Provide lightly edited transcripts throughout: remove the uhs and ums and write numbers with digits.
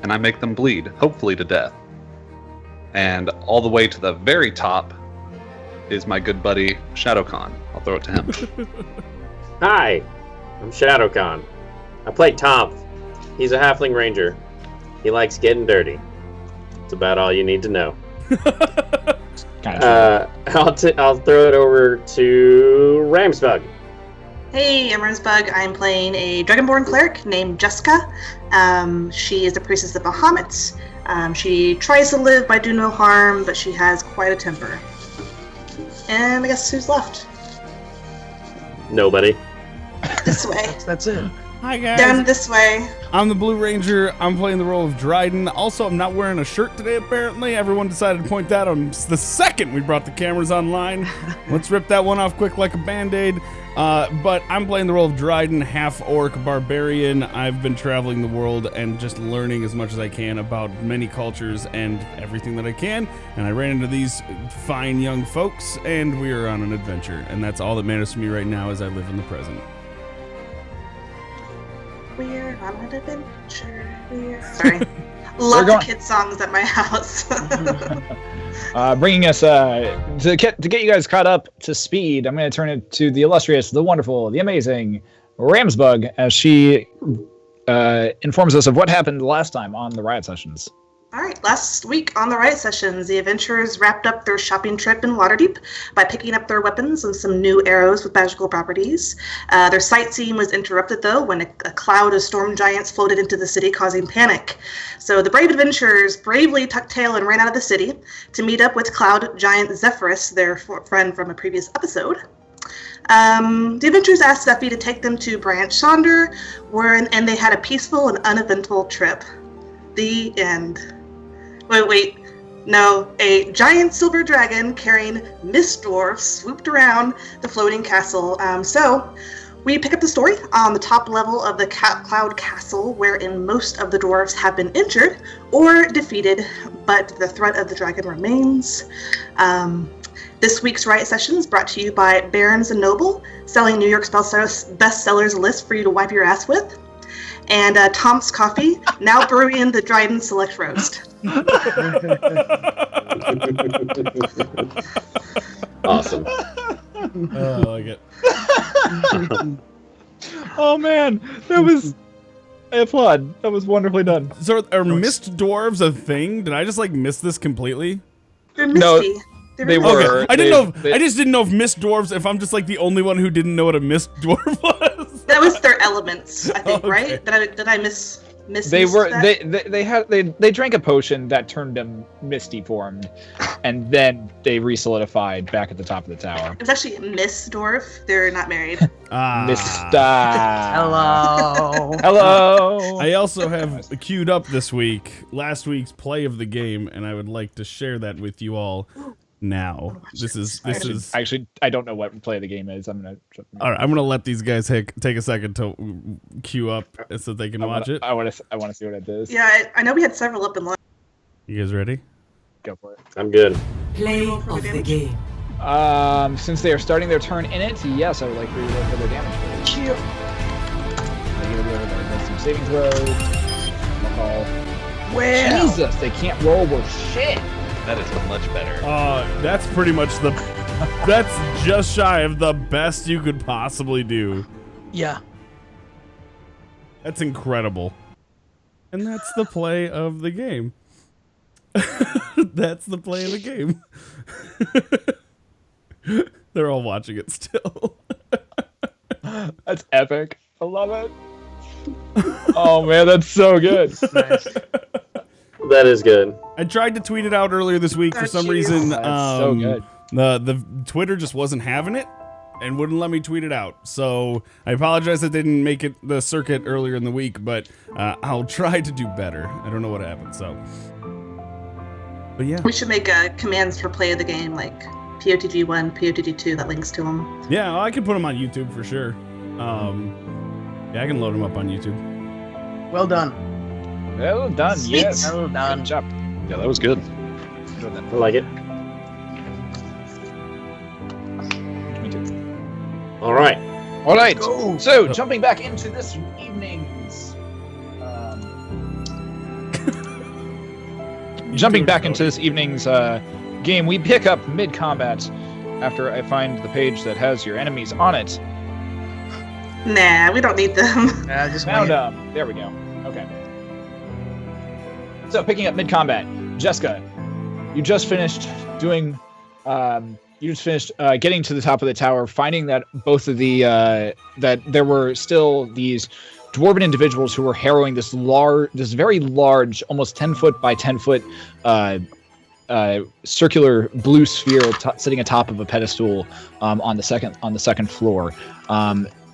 and I make them bleed, hopefully to death. And all the way to the very top is my good buddy Shadowcawn. I'll throw it to him. Hi, I'm Shadowcawn. I play Tonph. He's a halfling ranger. He likes getting dirty. That's about all you need to know. I'll throw it over to Ramsbug. Hey, I'm Ramsbug. I'm playing a Dragonborn cleric named Jeska. She is the priestess of Bahamut. She tries to live by do no harm, but she has quite a temper. And I guess who's left? Nobody. This way. That's it. Hi guys. Down this way. I'm the Blue Ranger. I'm playing the role of Dryden. Also, I'm not wearing a shirt today, apparently. Everyone decided to point that on the second we brought the cameras online. Let's rip that one off quick like a Band-Aid. But I'm playing the role of Dryden, half-orc barbarian. I've been traveling the world and just learning as much as I can about many cultures and everything that I can. And I ran into these fine young folks, and we are on an adventure. And that's all that matters to me right now as I live in the present. We're on an adventure. Sorry. Lots of kid songs at my house. Bringing us to get you guys caught up to speed, I'm going to turn it to the illustrious, the wonderful, the amazing Ramsbug as she informs us of what happened last time on the Riot sessions. All right, last week on the Riot sessions, the adventurers wrapped up their shopping trip in Waterdeep by picking up their weapons and some new arrows with magical properties. Their sightseeing was interrupted, though, when a cloud of storm giants floated into the city, causing panic. So the brave adventurers bravely tucked tail and ran out of the city to meet up with cloud giant Zephyrus, their friend from a previous episode. The adventurers asked Zephy to take them to Branch Sonder, and they had a peaceful and uneventful trip. The end. Wait. No, a giant silver dragon carrying mist dwarfs swooped around the floating castle. So we pick up the story on the top level of the Cloud Castle, wherein most of the dwarves have been injured or defeated, but the threat of the dragon remains. This week's Riot Session is brought to you by Barons & Noble, selling New York's bestsellers list for you to wipe your ass with. And Tom's Coffee, now brewing the Dryden Select Roast. Awesome. I like it. Oh man, I applaud. That was wonderfully done. So are mist dwarves a thing? Did I just miss this completely? They're misty. No, they were. Okay. I just didn't know if mist dwarves, if I'm just the only one who didn't know what a mist dwarf was. That was their elements, I think, Okay. right? Did I miss They were that? they drank a potion that turned them misty formed, and then they resolidified back at the top of the tower. It was actually Miss Dwarf. They're not married. Hello. I also have queued up this week last week's play of the game, and I would like to share that with you all now. This is Actually, I don't know what play of the game is. all right. I'm gonna let these guys take a second to queue up so they can watch it. I want to see what it is. Yeah, I know we had several up in line. You guys ready? Go for it. I'm good. Play of the game. Since they are starting their turn in it, yes, I would like to reroll for their damage. They get a roll their some saving throws. Well, Jesus, they can't roll worth shit. That is much better. That's pretty much that's just shy of the best you could possibly do. Yeah. That's incredible. And that's the play of the game. That's the play of the game. They're all watching it still. That's epic. I love it. Oh man, that's so good. Nice. That is good. I tried to tweet it out earlier this week for some reason. That's so good. The Twitter just wasn't having it and wouldn't let me tweet it out. So I apologize that they didn't make it the circuit earlier in the week, but I'll try to do better. I don't know what happened, so. But yeah. We should make commands for play of the game, like POTG1, POTG2, that links to them. Yeah, well, I can put them on YouTube for sure. Yeah, I can load them up on YouTube. Well done. Well done, Sweet. yes. Well done. Good job. Yeah, that was good. I like it. Me too. All right. All right. Go. So, jumping back into this evening's jumping back into this evening's game, we pick up mid-combat after I find the page that has your enemies on it. Nah, we don't need them. Yeah, just Found wait. them. There we go. Okay. So picking up mid-combat, Jeska, you just finished doing. Getting to the top of the tower, finding that both of the that there were still these dwarven individuals who were harrowing this very large, almost 10-foot by 10-foot circular blue sphere sitting atop of a pedestal on the second floor.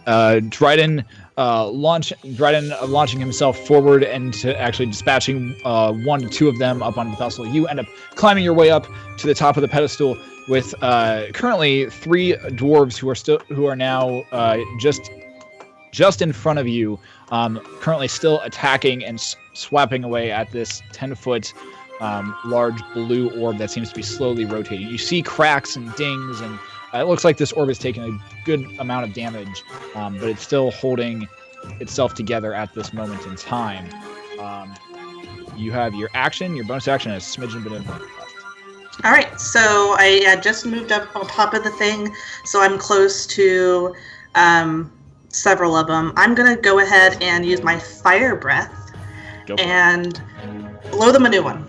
Dryden launching himself forward and actually dispatching 1 to 2 of them up on the pedestal. You end up climbing your way up to the top of the pedestal with currently 3 dwarves who are now just in front of you, currently still attacking and swapping away at this 10-foot large blue orb that seems to be slowly rotating. You see cracks and dings, and it looks like this orb is taking a good amount of damage, but it's still holding itself together at this moment in time. You have your action, your bonus action, and a smidgen bit of left. All right, so I just moved up on top of the thing, so I'm close to several of them. I'm going to go ahead and use my fire breath and blow them a new one.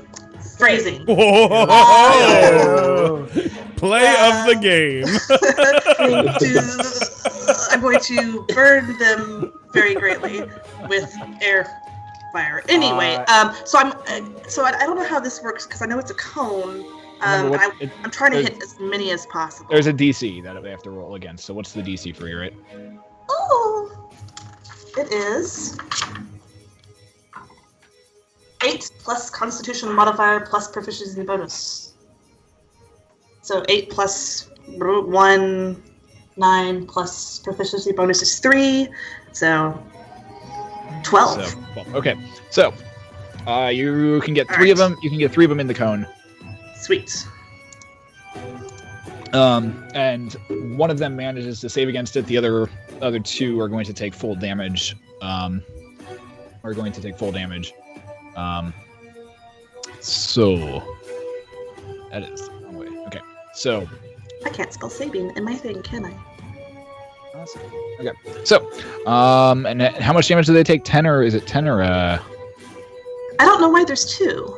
Phrasing. Whoa. Play of the game. I'm going to burn them very greatly with air fire. Anyway, so I don't know how this works because I know it's a cone. I'm trying to hit as many as possible. There's a DC that we have to roll against. So what's the DC for you, right? Oh, it is 8 plus Constitution modifier plus proficiency bonus. So 8 plus 1, 9 plus proficiency bonus is 3. So 12. So, okay, so you can get 3 of them. You can get 3 of them in the cone. Sweet. And one of them manages to save against it. The other 2 are going to take full damage. So that is the wrong way. Okay, so I can't spell saving in my thing, can I? awesome. Okay, so and how much damage do they take? 10 or is it 10 or I don't know why there's 2.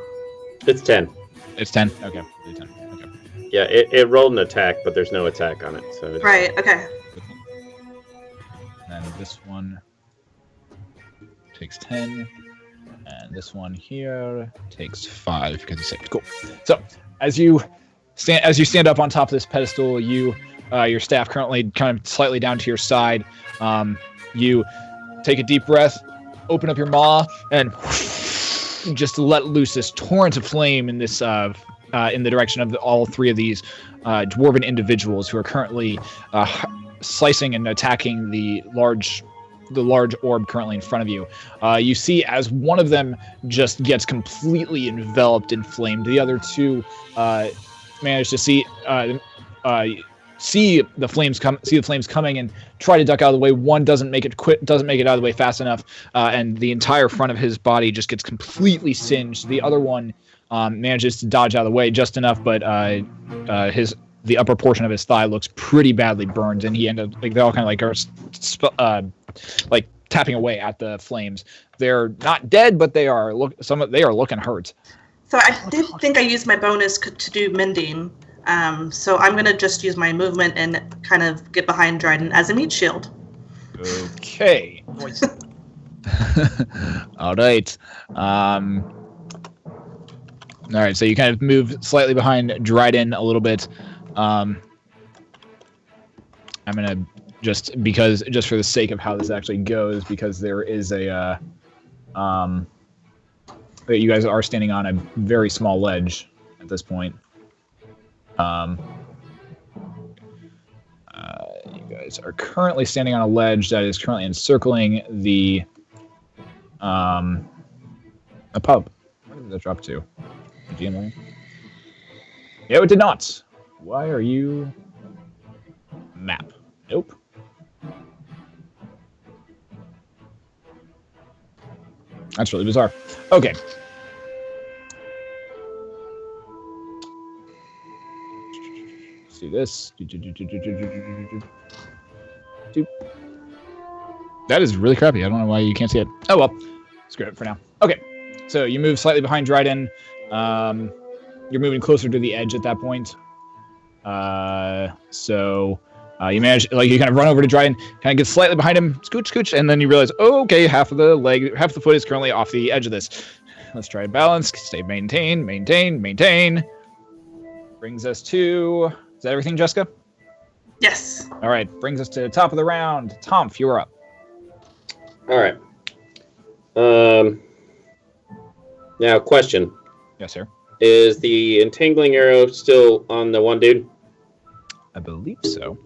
It's 10. It's 10. Okay, 10. Okay. Yeah, it rolled an attack, but there's no attack on it. So it's... Right. Okay. And this one takes 10, and this one here takes 5 because it's saved. Cool. So as you stand up on top of this pedestal, your staff currently kind of slightly down to your side. You take a deep breath, open up your maw, and just let loose this torrent of flame in this in the direction of all 3 of these dwarven individuals who are currently slicing and attacking the large orb currently in front of you. You see as one of them just gets completely enveloped in flame. The other 2 manage to see the flames coming and try to duck out of the way. One doesn't make it out of the way fast enough, and the entire front of his body just gets completely singed. The other one manages to dodge out of the way just enough, but the upper portion of his thigh looks pretty badly burned, and he ended up they all kind of are tapping away at the flames. They're not dead, but they are looking hurt. So I did think I used my bonus to do mending. So I'm going to just use my movement and kind of get behind Dryden as a meat shield. Okay. All right. All right, so you kind of move slightly behind Dryden a little bit. I'm going to just for the sake of how this actually goes, because there is you guys are standing on a very small ledge at this point. You guys are currently standing on a ledge that is currently encircling a pub. Where did that drop to? The GM line? No, it did not. Why are you... Map. Nope. That's really bizarre. Okay. do this. That is really crappy. I don't know why you can't see it. Oh well, screw it for now. Okay, so you move slightly behind Dryden. You're moving closer to the edge at that point. You manage, like, you kind of run over to Dryden, kind of get slightly behind him, scooch, and then you realize, oh, okay, half the foot is currently off the edge of this. Let's try and balance. Stay maintain. Brings us to, is that everything, Jeska? Yes. All right, brings us to the top of the round. Tonph, you're up. All right. Now, question. Yes, sir. Is the entangling arrow still on the one dude? I believe so. Or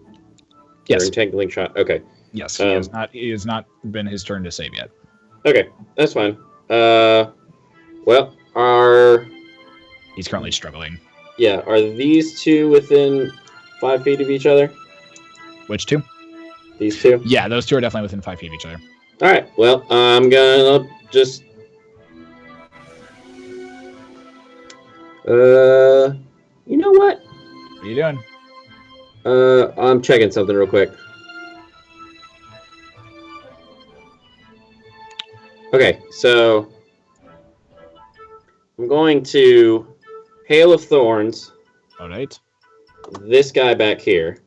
Yes. entangling shot. Okay. Yes, he has not been his turn to save yet. Okay, that's fine. He's currently struggling. Are these two within 5 feet of each other? Which two? These two? Yeah, those two are definitely within 5 feet of each other. All right. Well, I'm gonna just. You know what? What are you doing? I'm checking something real quick. Okay, so I'm going to Hail of Thorns. All right. This guy back here.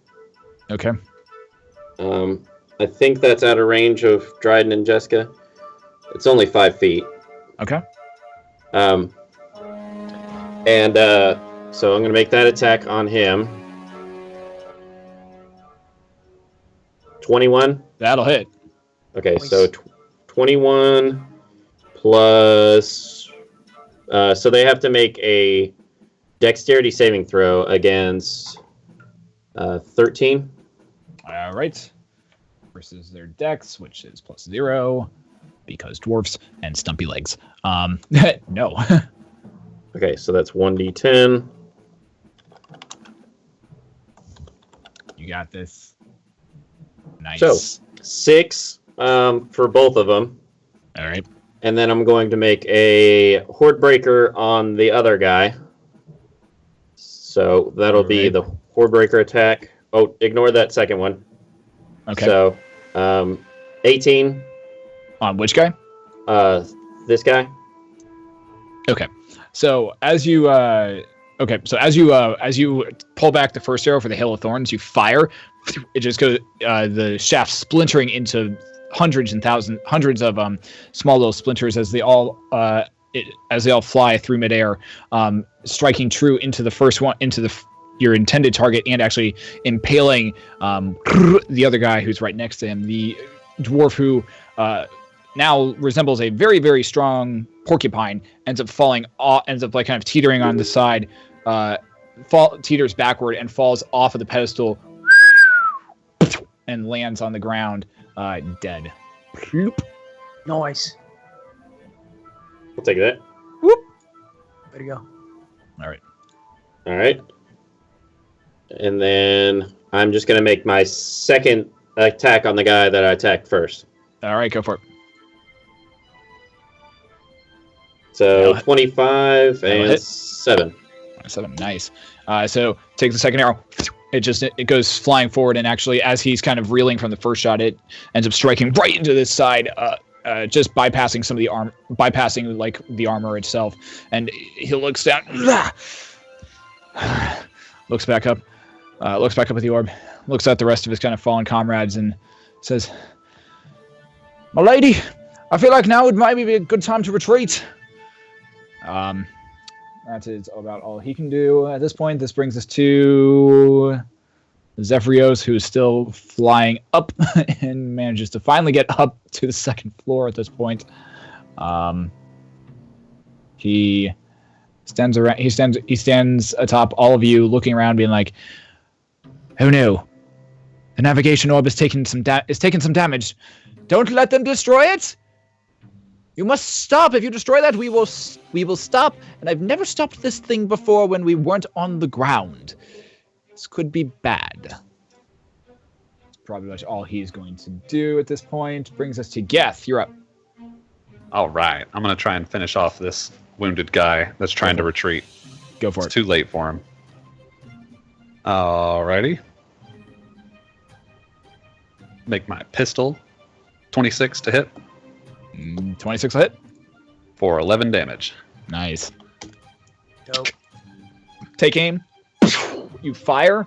Okay. I think that's out of range of Dryden and Jeska. It's only 5 feet. Okay. So I'm going to make that attack on him. 21? That'll hit. Okay, Nice. so 21 plus... so they have to make a dexterity saving throw against 13. All right. Versus their dex, which is +0, because dwarfs and stumpy legs. No. Okay, so that's 1d10. You got this. Nice. So 6 for both of them. All right. And then I'm going to make a Horde Breaker on the other guy. So that'll be the Horde Breaker attack. Oh, ignore that second one. Okay. So 18. On which guy? This guy. Okay. So as you pull back the first arrow for the Hail of Thorns, you fire. It just goes the shaft splintering into hundreds of small little splinters as they all fly through midair, striking true into the first one, into your intended target, and actually impaling the other guy who's right next to him, the dwarf who now resembles a very, very strong porcupine, ends up falling off, ends up like kind of teetering on the side, teeters backward and falls off of the pedestal and lands on the ground, dead. Bloop. Nice. I'll take that. Way to go. All All right. And then I'm just going to make my second attack on the guy that I attacked first. right, go for it. So That'll 25 That'll and hit. 7. 7, nice. So take the second arrow. It goes flying forward, and actually, as he's kind of reeling from the first shot, it ends up striking right into this side, just bypassing some of the arm, bypassing like the armor itself. And he looks down, looks back up at the orb, looks at the rest of his kind of fallen comrades, and says, "My lady, I feel like now would maybe be a good time to retreat." That is about all he can do at this point. This brings us to Zephyrios, who is still flying up and manages to finally get up to the second floor at this point. He stands around. He stands atop all of you, looking around, being like, "Oh no, the navigation orb is taking some damage. Don't let them destroy it. You must stop. If you destroy that, we will stop. And I've never stopped this thing before when we weren't on the ground. This could be bad." That's probably much all he's going to do at this point. Brings us to Geth. You're up. All right. I'm going to try and finish off this wounded guy that's trying to retreat. Go for It's it. too late for him. Alrighty. Make my pistol 26 to hit 26 hit. for 11 damage. Nice. Dope. Take aim. You fire.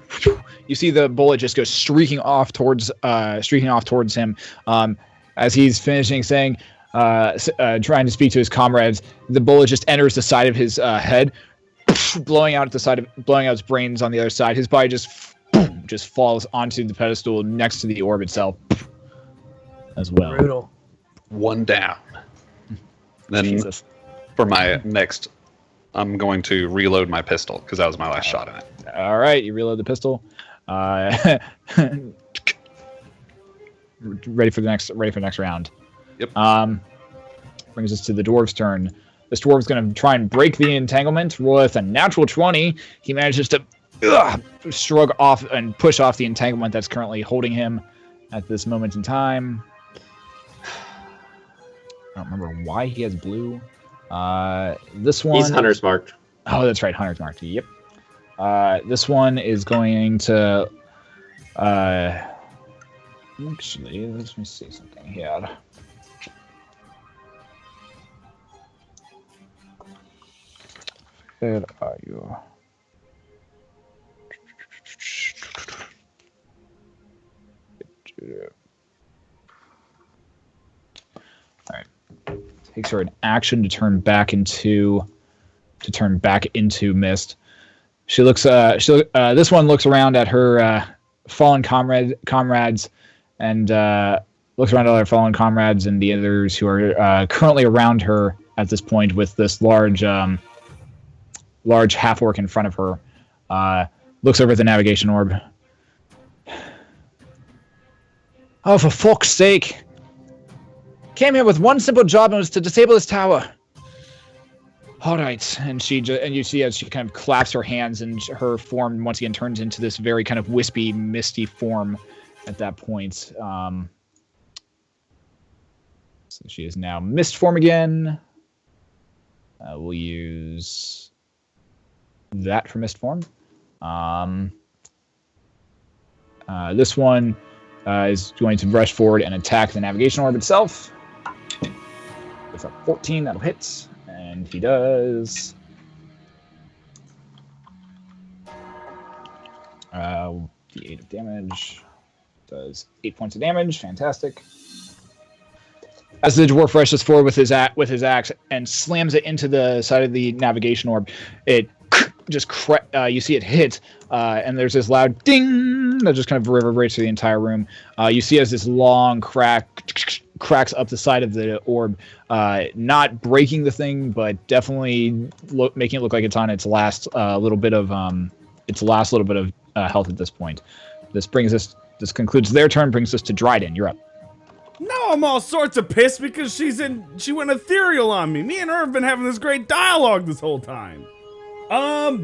You see the bullet just go streaking off towards him. As he's finishing saying, trying to speak to his comrades, the bullet just enters the side of his head, blowing out his brains on the other side. His body just falls onto the pedestal next to the orb itself, as well. Brutal. One down. Then Jesus. for my next, I'm going to reload my pistol because that was my last shot in it. All right, you reload the pistol. Ready for the next round. Yep. Brings us to the dwarf's turn. This dwarf's going to try and break the entanglement. Roll with a natural 20. He manages to shrug off and push off the entanglement that's currently holding him at this moment in time. I don't remember why he has blue. This one. He's Hunter's marked. Oh, that's right, Hunter's marked. Yep. This one is going to. Actually, let me see something here. Where are you? All right. Takes her an action to turn back into mist. She looks. This one looks around at her fallen comrades, and looks around at other fallen comrades and the others who are currently around her at this point with this large half-orc in front of her. Looks over at the navigation orb. Oh, for fuck's sake! Came here with one simple job, and it was to disable this tower. All right, and you see as she kind of claps her hands, and her form once again turns into this very kind of wispy, misty form. At that point, so she is now mist form again. We'll use that for mist form. This one is going to rush forward and attack the navigation orb itself. With a 14, that'll hit. And he does. The 8 of damage. Does 8 points of damage. Fantastic. As the dwarf rushes forward with his axe and slams it into the side of the navigation orb, it just you see it hit, and there's this loud ding that just kind of reverberates through the entire room. You see as this long cracks up the side of the orb, not breaking the thing, but definitely making it look like it's on its last little bit of health at this point. This concludes their turn. Brings us to Dryden. You're up. Now I'm all sorts of pissed because she went ethereal on me. Me and her have been having this great dialogue this whole time. All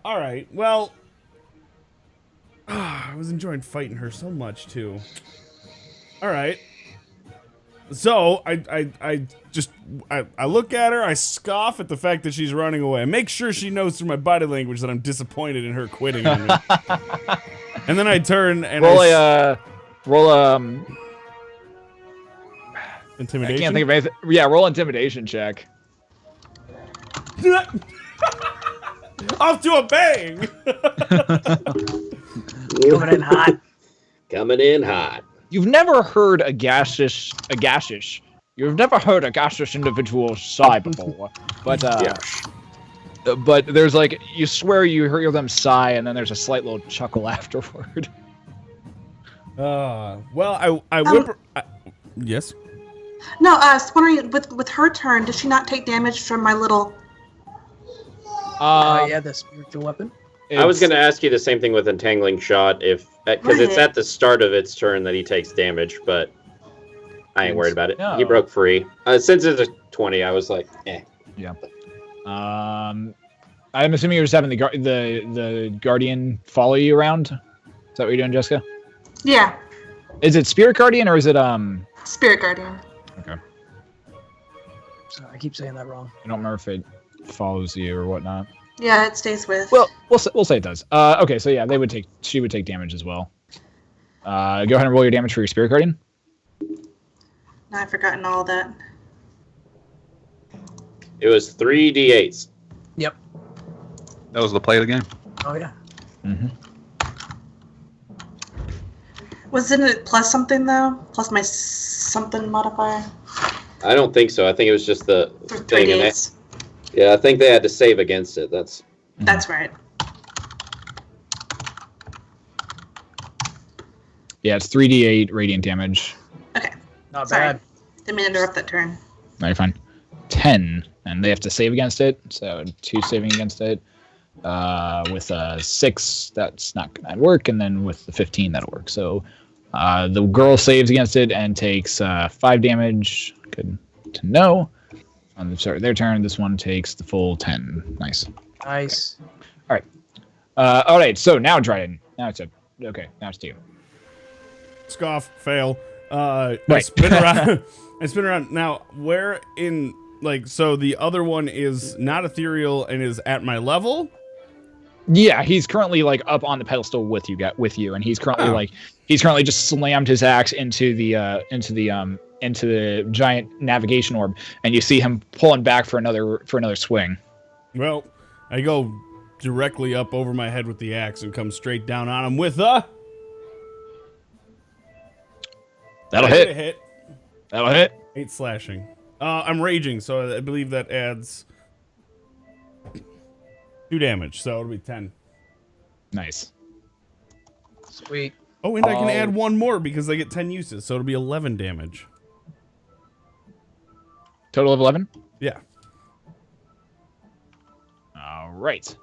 right. Well, I was enjoying fighting her so much too. All right. So I look at her, I scoff at the fact that she's running away. I make sure she knows through my body language that I'm disappointed in her quitting on me. And then I turn and roll intimidation. I can't think of anything. Yeah, roll intimidation check. Off to a bang. Coming in hot. Coming in hot. You've never heard a gaseous. You've never heard a gaseous individual sigh before, but but there's like you swear you hear them sigh, and then there's a slight little chuckle afterward. Well, I whip her. Yes. No, I was wondering, with her turn, does she not take damage from my little... Yeah, the spiritual weapon. I was going to ask you the same thing with Entangling Shot, because it's at the start of its turn that he takes damage, but I ain't worried about it. No. He broke free. Since it's a 20, I was like, eh. Yeah. I'm assuming you're just having the Guardian follow you around? Is that what you're doing, Jeska? Yeah, Is it Spirit Guardian or is it Spirit Guardian. Okay. Sorry, I keep saying that wrong. I don't remember if it follows you or whatnot. Yeah, it stays with. Well, we'll say it does. Okay, so yeah, she would take damage as well. Go ahead and roll your damage for your Spirit Guardian. No, I've forgotten all that. It was 3d8s. Yep. That was the play of the game. Oh yeah. Mm-hmm. Wasn't it plus something though? Plus my something modifier I don't think so. I think it was just the for thing. And 3d8s. yeah, I think they had to save against it. That's That's right. Yeah, it's 3d8 radiant damage. Okay. Not Sorry. bad. Didn't mean to interrupt that turn. No, you're fine. 10, and they have to save against it. So 2 saving against it. With a 6, that's not gonna work, and then with the 15, that'll work. So the girl saves against it and takes 5 damage. Good to know. On their turn, this one takes the full 10. Nice. Nice. All right. So now Dryden. Now it's you. Scoff, fail. I Right. spin around. I spin around. Now, where in, like, so the other one is not ethereal and is at my level? Yeah, he's currently like up on the pedestal with you, and he's currently just slammed his axe into the giant navigation orb, and you see him pulling back for another swing. Well, I go directly up over my head with the axe and come straight down on him with a... That'll I get hit. a hit. That'll hit. 8 slashing. I'm raging, so I believe that adds 2 damage, so it'll be 10. Nice. Sweet. Oh, and I can add 1 more because I get 10 uses, so it'll be 11 damage. Total of 11. Yeah. All right.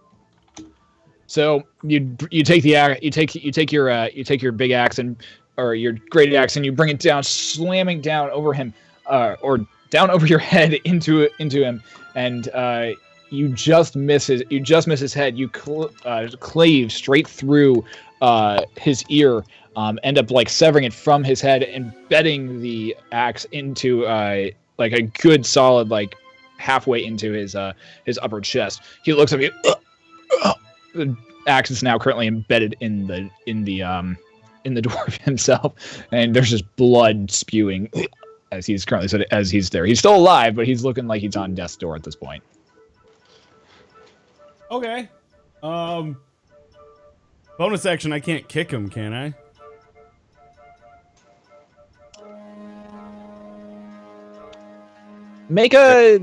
So you take the axe, you take your big axe or your great axe, and you bring it down, slamming down over him, or down over your head into him, and you just miss his head. You clave straight through his ear, end up like severing it from his head, embedding the axe into like a good solid like halfway into his upper chest. He looks at you. The axe is now currently embedded in the dwarf himself, and there's just blood spewing as he's there. He's still alive, but he's looking like he's on death's door at this point. Okay. Bonus action, I can't kick him, can I? Make a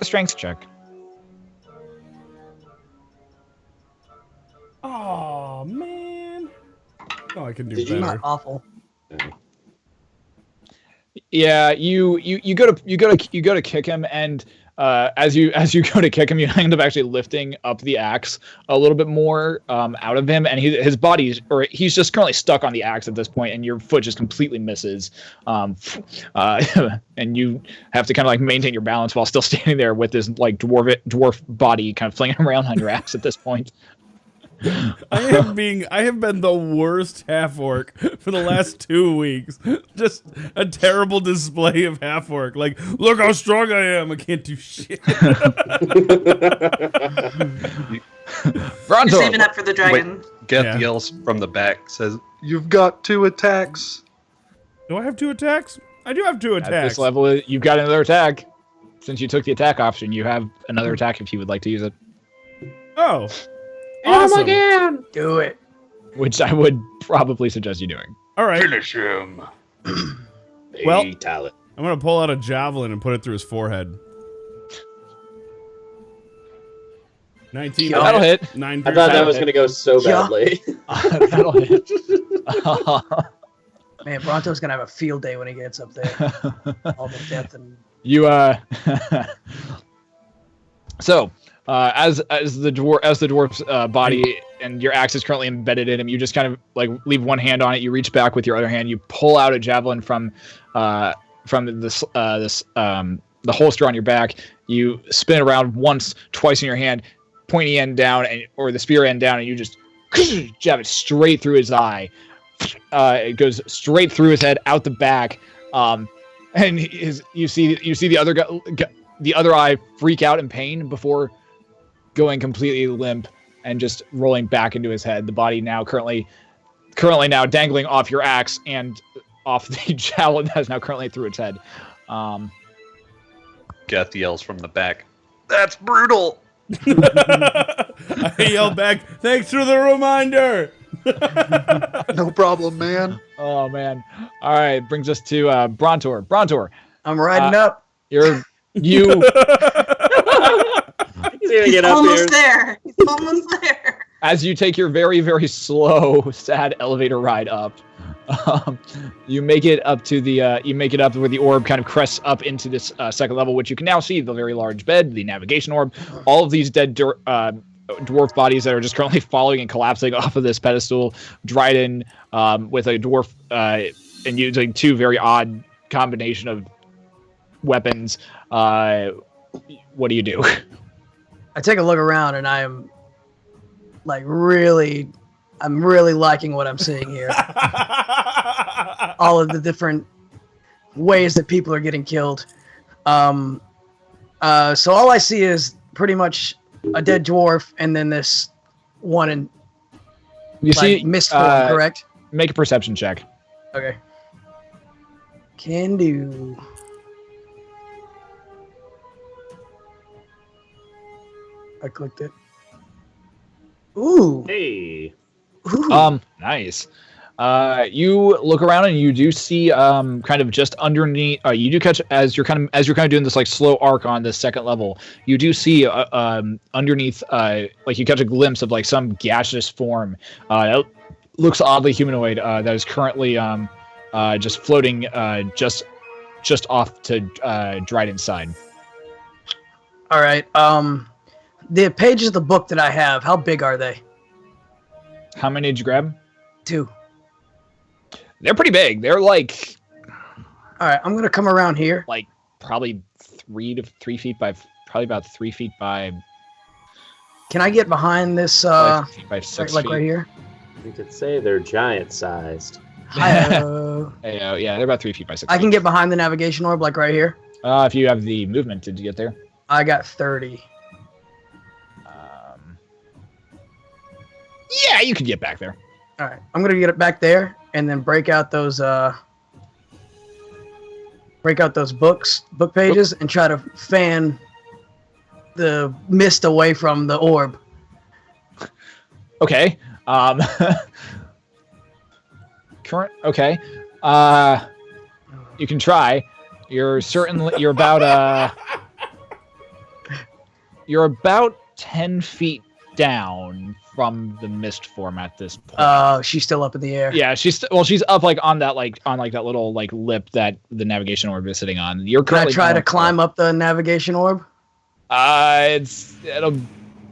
strength check. Oh man. Oh, I can do Did you better. Not awful. Yeah, you go to kick him, and as you go to kick him, you end up actually lifting up the axe a little bit more out of him, and he's just currently stuck on the axe at this point, and your foot just completely misses, and you have to kind of like maintain your balance while still standing there with this like dwarf body kind of flinging around on your axe at this point. I have been the worst half orc for the last 2 weeks. Just a terrible display of half orc. Like, look how strong I am. I can't do shit. You're Brontor. saving up for the dragon. Geth yells from the back, says, "You've got 2 attacks." Do I have 2 attacks? I do have 2 attacks. At this level, you've got another attack. Since you took the attack option, you have another attack if you would like to use it. Oh. Awesome. again! Do it. Which I would probably suggest you doing. All right. Finish him. Well- Talent. I'm going to pull out a javelin and put it through his forehead. 19. Yeah, that'll hit. 9 I thought that piercing. was going to go so Yeah. badly. That'll hit. Man, Bronto's gonna have a field day when he gets up there. All the death and You so as the dwarf's body and your axe is currently embedded in him, you just kind of like leave one hand on it. You reach back with your other hand. You pull out a javelin from the holster on your back. You spin it around once, twice in your hand, pointy end down, or the spear end down, and you just jab it straight through his eye. It goes straight through his head, out the back, and you see the other eye freak out in pain before going completely limp and just rolling back into his head. The body now currently now dangling off your axe and off the javelin that is now currently through its head. Geth yells from the back, "That's brutal!" I yell back, "Thanks for the reminder." No problem, man. Oh man! All right, brings us to Brontor. Brontor, I'm riding up. you. He's gonna get up Almost here. there. He's almost there. As you take your very, very slow, sad elevator ride up, you make it up to the where the orb kind of crests up into this second level, which you can now see the very large bed, the navigation orb, all of these dead dwarf bodies that are just currently falling and collapsing off of this pedestal. Dryden with a dwarf and using two very odd combination of weapons. What do you do? I take a look around and I am really liking what I'm seeing here. All of the different ways that people are getting killed. So all I see is pretty much a dead dwarf and then this one in mist form, correct? Make a perception check. Okay. Can do. I clicked it. Ooh. Hey. Ooh. Nice. You look around and you do see kind of just underneath. You do catch as you're kind of doing this like slow arc on the second level. You do see underneath, like you catch a glimpse of like some gaseous form. It looks oddly humanoid. That is currently just floating just off to Dryden's side. All right. The pages of the book that I have, how big are they? How many did you grab? 2. They're pretty big. They're like. All right, I'm gonna come around here. Like probably 3 feet by probably about 3 feet by. Can I get behind this? By 6 like feet. right here. You could say they're giant-sized. Hi. Yeah, they're about 3 feet by 6 I feet. can get behind the navigation orb, like right here. If you have the movement, did you get there? I got 30. Yeah, you could get back there. All right, I'm gonna get it back there and then break out those book pages and try to fan the mist away from the orb. Okay. Okay. You can try. You're about 10 feet down from the mist form at this point. Oh, she's still up in the air. Yeah, she's up like on that little like lip that the navigation orb is sitting on. You're Can I currently try to climb up the navigation orb?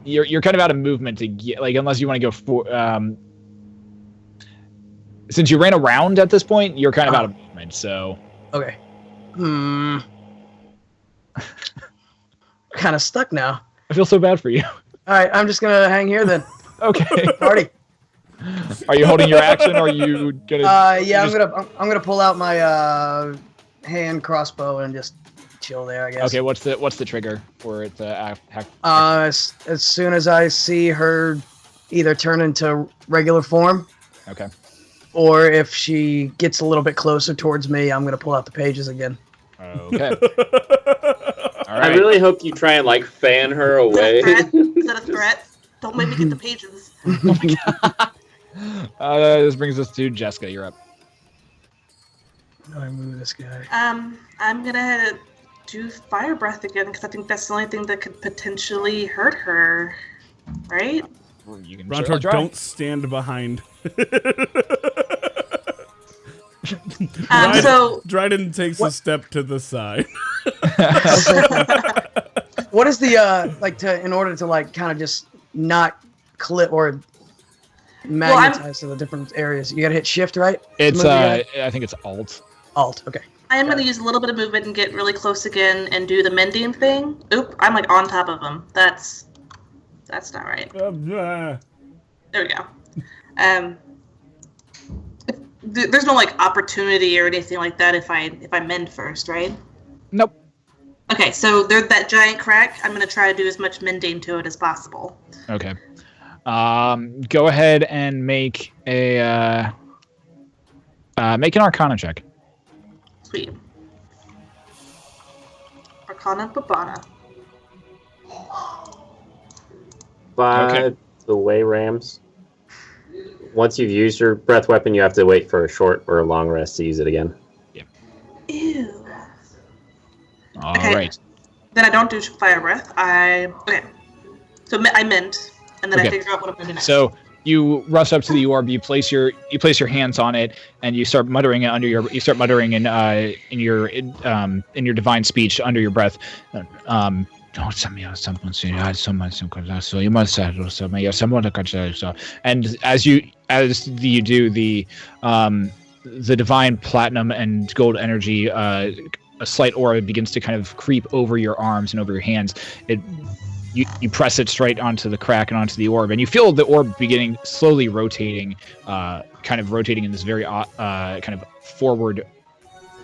You're kind of out of movement to get, like, unless you want to go for since you ran around at this point, you're kind of out of movement, so Okay. Kind of stuck now. I feel so bad for you. All right, I'm just gonna hang here then. Okay. Party. Are you holding your action, or are you gonna? Yeah, I'm gonna pull out my hand crossbow and just chill there, I guess. Okay, what's the trigger for it to hack? As soon as I see her either turn into regular form, Okay. or if she gets a little bit closer towards me, I'm gonna pull out the pages again. Okay. All right. I really hope you try and like fan her away. Is that a threat? Don't make me get the pages. This brings us to Jeska. You're up. How do I move this guy? I'm gonna do fire breath again because I think that's the only thing that could potentially hurt her, right? You can Brontor, certainly try. don't stand behind. Dryden takes a step to the side. What is the in order to like kind of just not clip or magnetize to the different areas? You gotta hit shift, right? It's I think it's alt. Alt. Okay. I am going to use a little bit of movement and get really close again and do the mending thing. Oop, I'm like on top of him. That's not right. There we go. There's no like opportunity or anything like that if I mend first, right? Nope. Okay, so there's that giant crack. I'm going to try to do as much mending to it as possible. Okay. Go ahead and make an Arcana check. Sweet. Arcana Babana. By the way, Rams, once you've used your breath weapon, you have to wait for a short or a long rest to use it again. Ew. All Okay. right. Then I don't do fire breath. Okay. So I mend, and then I Okay. figure out what I'm going to do next. So you rush up to the orb. You place your hands on it, and you start muttering it under your. You start muttering in your divine speech under your breath. And as you do the divine platinum and gold energy, a slight aura begins to kind of creep over your arms and over your hands. You press it straight onto the crack and onto the orb, and you feel the orb beginning slowly rotating, kind of rotating in this very kind of forward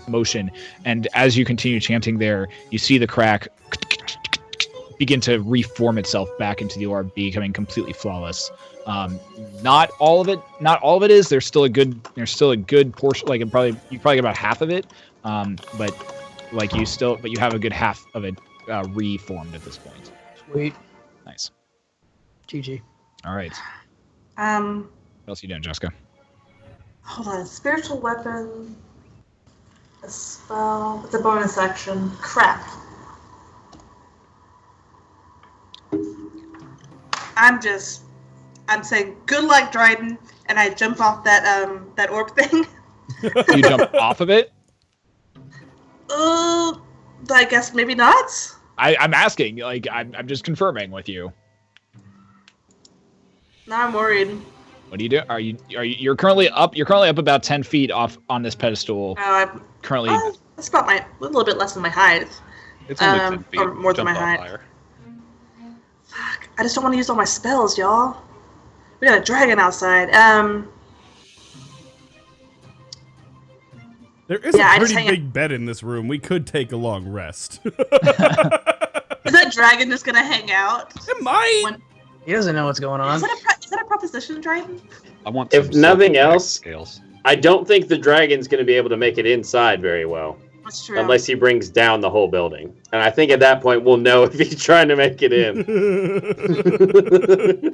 motion. And as you continue chanting there, you see the crack begin to reform itself back into the orb, becoming completely flawless. Not all of it is. There's still a good portion. Like you probably get about half of it. But you have a good half of it reformed at this point. Sweet. Nice. GG. All right. Um, What else are you doing, Jeska? hold on. Spiritual weapon. A spell. It's a bonus action. Crap. I'm saying good luck, Dryden, and I jump off that orb thing. You jump off of it? I guess maybe not. I'm asking. Like I'm just confirming with you. Now I'm worried. What do you do? You're currently up? You're currently up about 10 feet off on this pedestal. I'm Currently, that's about a little bit less than my height. It's only 10 feet. Or more than Jump my off height. higher. Fuck! I just don't want to use all my spells, y'all. We got a dragon outside. There is Yeah, I a just pretty hang big bed in this room. We could take a long rest. Is that dragon just gonna hang out? It might. When- He doesn't know what's going on. Is that a proposition, Dryden? I want If some nothing silver else- scales. I don't think the dragon's going to be able to make it inside very well, That's true. unless he brings down the whole building. And I think at that point we'll know if he's trying to make it in. I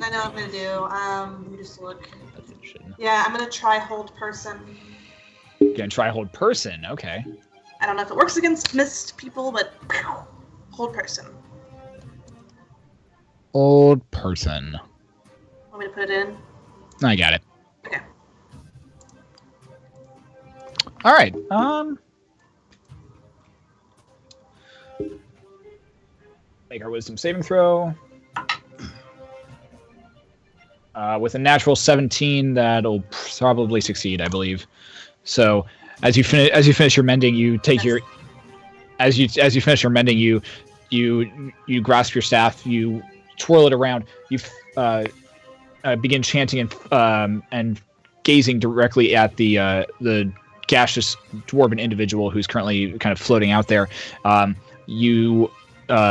know what I'm gonna do. Let me just look. Yeah, I'm gonna try hold person. you're gonna try hold person. Okay. I don't know if it works against mist people, but hold person. Old person. Want me to put it in? I got it. Okay. All right. Make our wisdom saving throw. With a natural 17, that'll probably succeed, I believe. So, as you finish your mending, you take your as you finish your mending, you grasp your staff, you twirl it around, you begin chanting and gazing directly at the gaseous dwarven individual who's currently kind of floating out there. You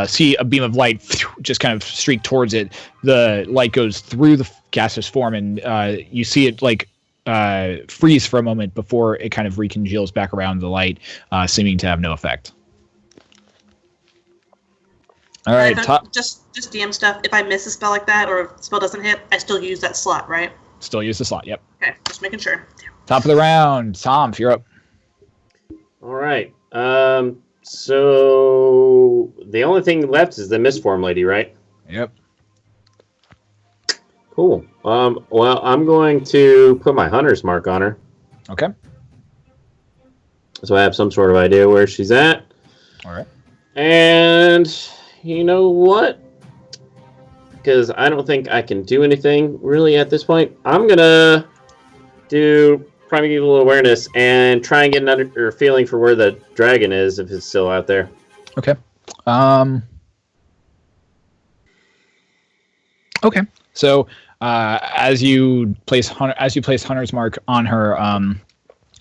see a beam of light just kind of streak towards it. The light goes through the gaseous form, and you see it like freeze for a moment before it kind of recongeals back around the light, seeming to have no effect. All right, Just DM stuff. If I miss a spell like that, or if the spell doesn't hit, I still use that slot, right? Still use the slot. Yep. Okay, just making sure. Top of the round, Tonph, you're up. All right. So the only thing left is the misform lady, right? Yep. Cool. Well, I'm going to put my hunter's mark on her, Okay. so I have some sort of idea where she's at. All right. And you know what? Because I don't think I can do anything really at this point. I'm gonna do primeval awareness and try and get another feeling for where the dragon is, if it's still out there. Okay. Okay. So as you place Hunter's Mark on her,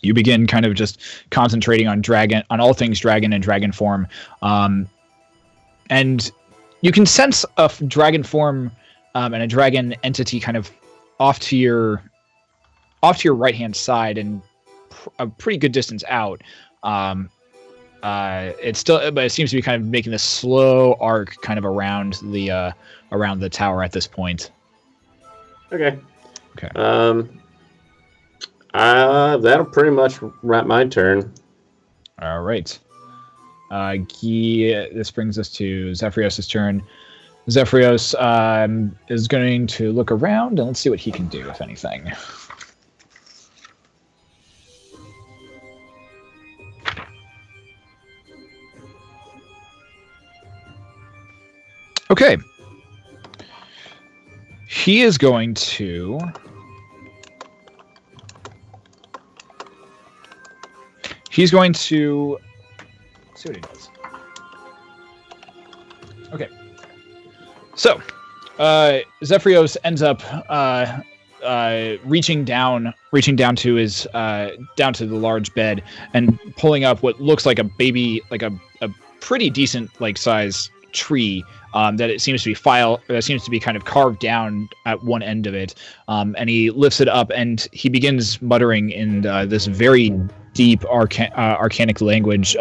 you begin kind of just concentrating on all things dragon and dragon form. and you can sense a dragon form and a dragon entity kind of off to your right hand side and a pretty good distance out. It's still, but it seems to be kind of making this slow arc kind of around the tower at this point. Okay. Okay. That'll pretty much wrap my turn. All right. This brings us to Zephyros' turn. Zephyros is going to look around and let's see what he can do, if anything. Okay. He is going to... He's going to... Let's see what he does. Okay. So, Zephyros ends up reaching down to his down to the large bed and pulling up what looks like a baby, like a pretty decent like size tree that it seems to be kind of carved down at one end of it, and he lifts it up and he begins muttering in this very deep arcanic language,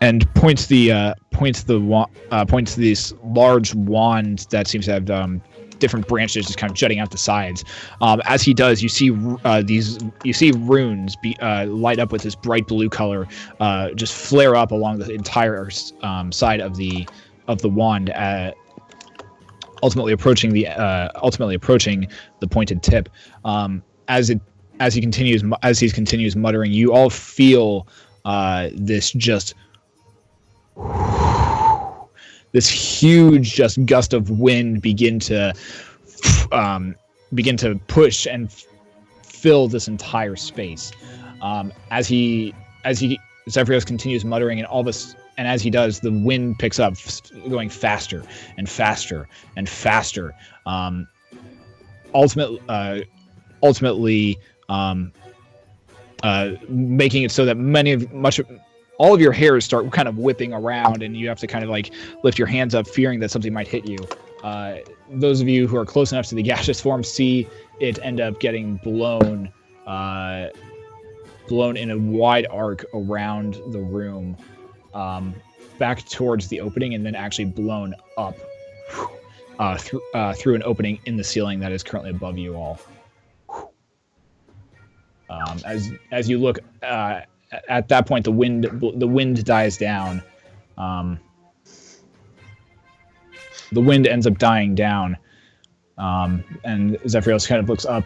and points to this large wand that seems to have different branches just kind of jutting out the sides. As he does, you see runes light up with this bright blue color, just flare up along the entire side of the wand, ultimately approaching the pointed tip. As he continues muttering, you all feel this huge just gust of wind begin to push and fill this entire space. As Zephyros continues muttering, and as he does, the wind picks up, going faster and faster and faster. Ultimately, making it so that all of your hairs start kind of whipping around, and you have to kind of like lift your hands up, fearing that something might hit you. Those of you who are close enough to the gaseous form see it end up getting blown in a wide arc around the room, back towards the opening, and then actually blown up through an opening in the ceiling that is currently above you all. As you look, at that point, the wind dies down. The wind ends up dying down, and Zephyros kind of looks up.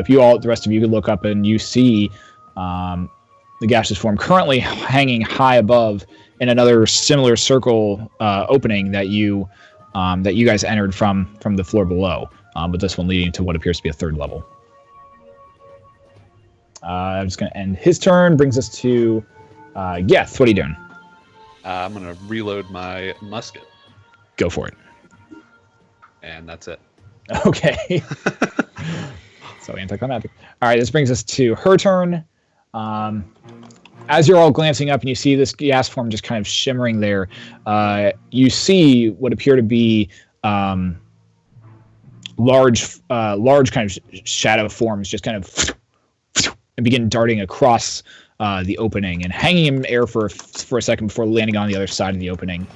You all, the rest of you, could look up, and you see the gaseous form currently hanging high above in another similar circle opening that you guys entered from the floor below, but this one leading to what appears to be a third level. I'm just going to end his turn. Brings us to Geth. What are you doing? I'm going to reload my musket. Go for it. And that's it. Okay. So anticlimactic. All right, this brings us to her turn. As you're all glancing up and you see this gas form just kind of shimmering there, you see what appear to be large kind of shadow forms just kind of and begin darting across the opening and hanging in air for a second before landing on the other side of the opening.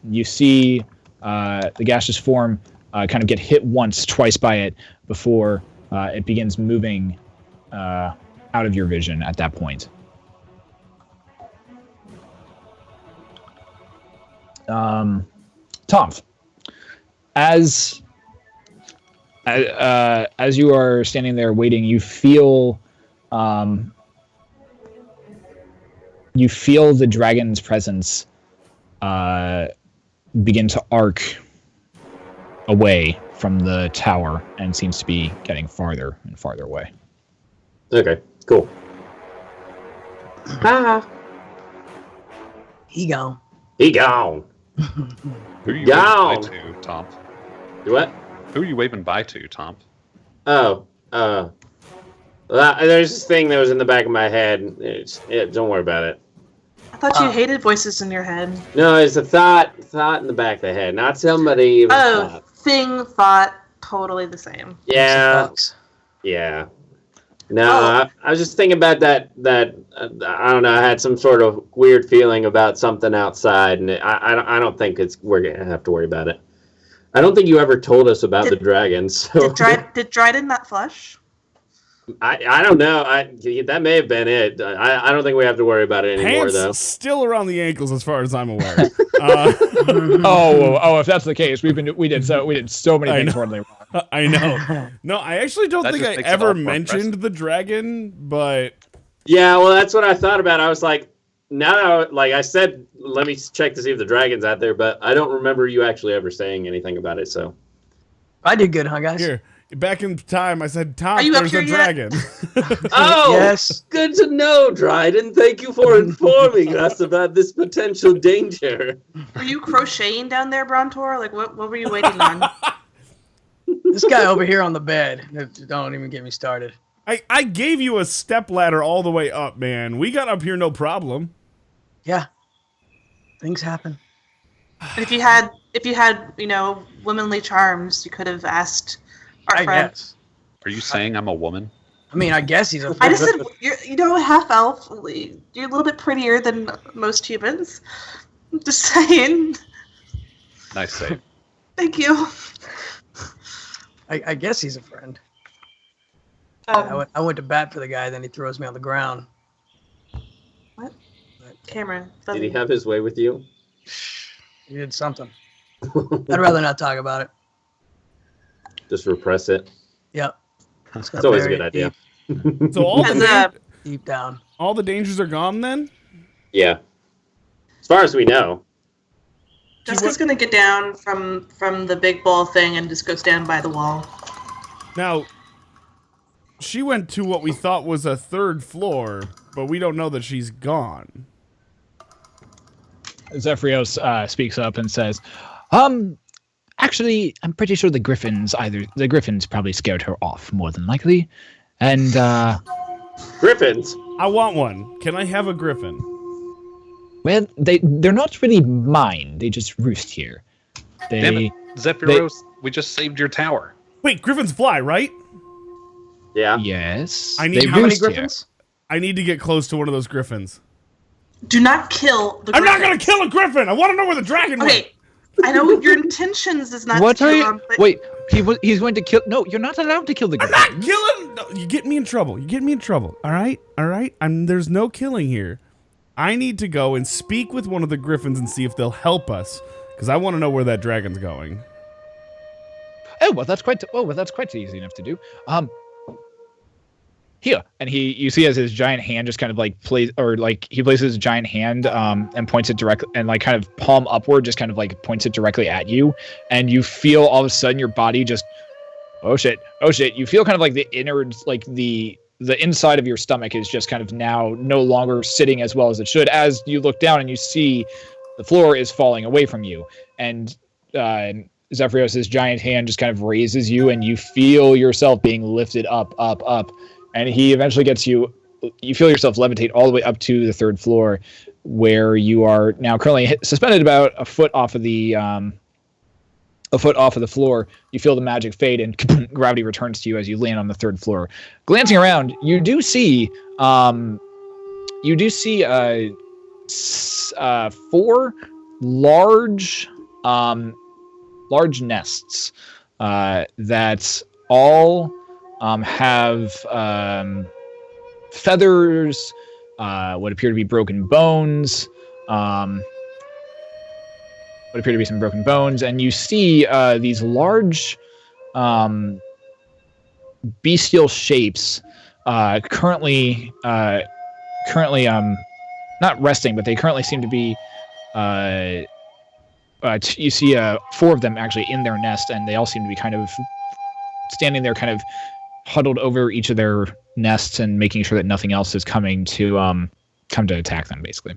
You see the gaseous form kind of get hit twice by it before it begins moving out of your vision at that point. Tonph, as you are standing there waiting, you feel the dragon's presence begin to arc away from the tower and seems to be getting farther and farther away. Okay, cool. He gone. He gone. Who are you Gone. waving by to, Tonph? Do what? Who are you waving by to, Tonph? There's this thing that was in the back of my head. Don't worry about it. I thought you hated voices in your head. No, it's a thought in the back of the head, not somebody. Oh, thing, thought, totally the same. Yeah. Yeah. No, I was just thinking about that. I don't know. I had some sort of weird feeling about something outside, and I don't think we're gonna have to worry about it. I don't think you ever told us about the dragons. So. Did Dryden not flush? I don't know. That may have been it. I don't think we have to worry about it anymore, Pants though. still around the ankles, as far as I'm aware. If that's the case, we did so many things horribly wrong. I know. No, I actually don't That think just I makes it ever all more mentioned impressive. the dragon, but Yeah, well, that's what I thought about. I was like, now that I said, let me check to see if the dragon's out there, but I don't remember you actually ever saying anything about it. So I did good, huh, guys? here, back in time, I said, Tonph, Are you up there's here a yet? dragon. Oh, Yes. good to know, Dryden. Thank you for informing us about this potential danger. Were you crocheting down there, Brontor? Like, what were you waiting on? This guy over here on the bed. Don't even get me started. I gave you a step ladder all the way up, man. We got up here no problem. Yeah. Things happen. And if you had, womanly charms, you could have asked our I friend. guess. Are you saying I'm a woman? I mean, I guess he's a. I just said, half elf. You're a little bit prettier than most humans. I'm just saying. Nice save. Thank you. I guess he's a friend. Um, I went to bat for the guy, then he throws me on the ground. Cameron. Did he have his way with you? He did something. I'd rather not talk about it. Just repress it. Yep. It's always a good idea. So all Has, Deep down. all the dangers are gone then? Yeah. As far as we know. Jeska's gonna get down from the big ball thing and just go stand by the wall. Now, she went to what we thought was a third floor, but we don't know that she's gone. Zephyros speaks up and says, actually, I'm pretty sure the Griffins probably scared her off, more than likely. And, Griffins. I want one. Can I have a griffin? well, they're not really mine. They just roost here. Damn it, Zephyros, we just saved your tower. Wait, griffins fly, right? Yeah. Yes. I need- they How many roost here. griffins? I need to get close to one of those griffins. Do not kill the I'm not gonna griffins. kill a griffin! I want to know where the dragon went! Okay, I know your intentions is not What to are kill you? them, but Wait, he's going to kill. No, you're not allowed to kill the I'm griffin. not killing. No, you get me in trouble. You get me in trouble. All right. There's no killing here. I need to go and speak with one of the griffins and see if they'll help us, because I want to know where that dragon's going. Oh well, that's quite easy enough to do. Here, and you see as his giant hand just kind of like he places his giant hand and points it directly, and like kind of palm upward, just kind of like points it directly at you, and you feel all of a sudden your body just oh shit. You feel kind of like the innards, like the inside of your stomach is just kind of now no longer sitting as well as it should, as you look down and you see the floor is falling away from you, and Zephyros' giant hand just kind of raises you, and you feel yourself being lifted up, and he eventually gets you. You feel yourself levitate all the way up to the third floor, where you are now currently suspended about a foot off of the floor. You feel the magic fade, and gravity returns to you as you land on the third floor. Glancing around, you do see four large nests that all have feathers, what appear to be broken bones, and you see these large bestial shapes currently not resting, but they currently seem to be you see four of them actually in their nest, and they all seem to be kind of standing there, kind of huddled over each of their nests and making sure that nothing else is coming to come to attack them, basically.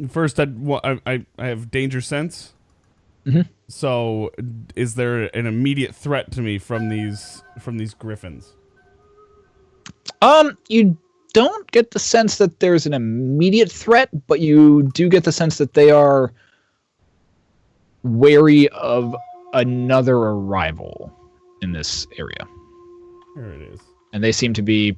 First, I have danger sense. Mhm. So, is there an immediate threat to me from these griffins? You don't get the sense that there's an immediate threat, but you do get the sense that they are wary of another arrival in this area. There it is. And they seem to be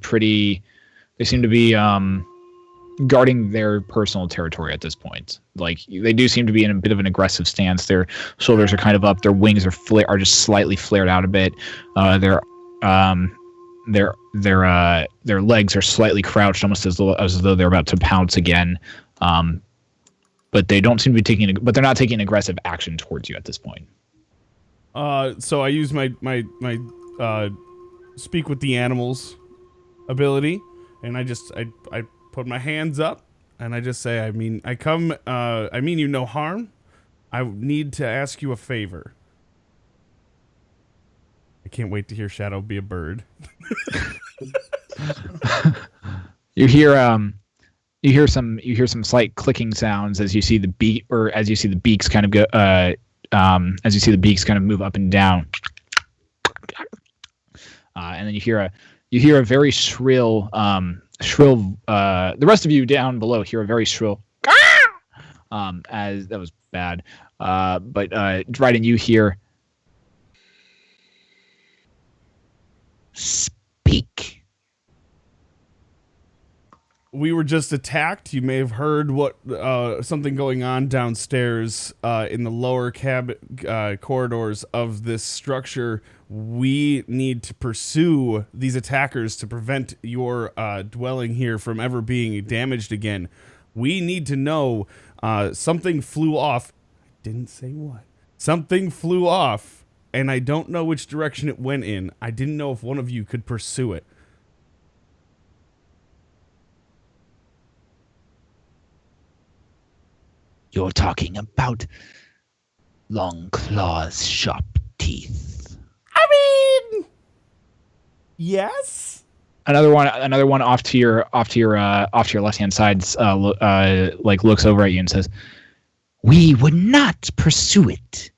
guarding their personal territory at this point. Like, they do seem to be in a bit of an aggressive stance. Their shoulders are kind of up. Their wings are just slightly flared out a bit. Their legs are slightly crouched, almost as though they're about to pounce again. But they don't seem to be but they're not taking aggressive action towards you at this point. So I use my speak with the animals ability, and I put my hands up, and I just say, I mean you no harm. I need to ask you a favor. I can't wait to hear Shadow be a bird. You hear some slight clicking sounds as you see the beaks kind of go as you see the beaks kind of move up and down. And then you hear a very shrill the rest of you down below hear a very shrill as that was bad. But Dryden, you hear speak. We were just attacked. You may have heard what something going on downstairs in the lower corridors of this structure. We need to pursue these attackers to prevent your dwelling here from ever being damaged again. We need to know something flew off. I didn't say what. Something flew off, and I don't know which direction it went in. I didn't know if one of you could pursue it. You're talking about Long Claw's sharp teeth. I mean, yes. Another one off to your left hand side, like looks over at you and says, "We would not pursue it.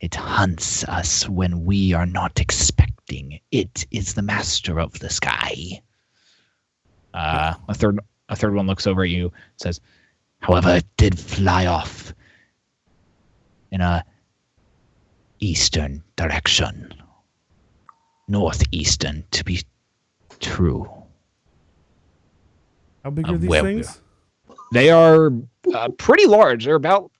It hunts us when we are not expecting. It is the master of the sky." A third one looks over at you and says, "However, it did fly off in a eastern direction. Northeastern, to be true." How big are these things? They are pretty large. They're about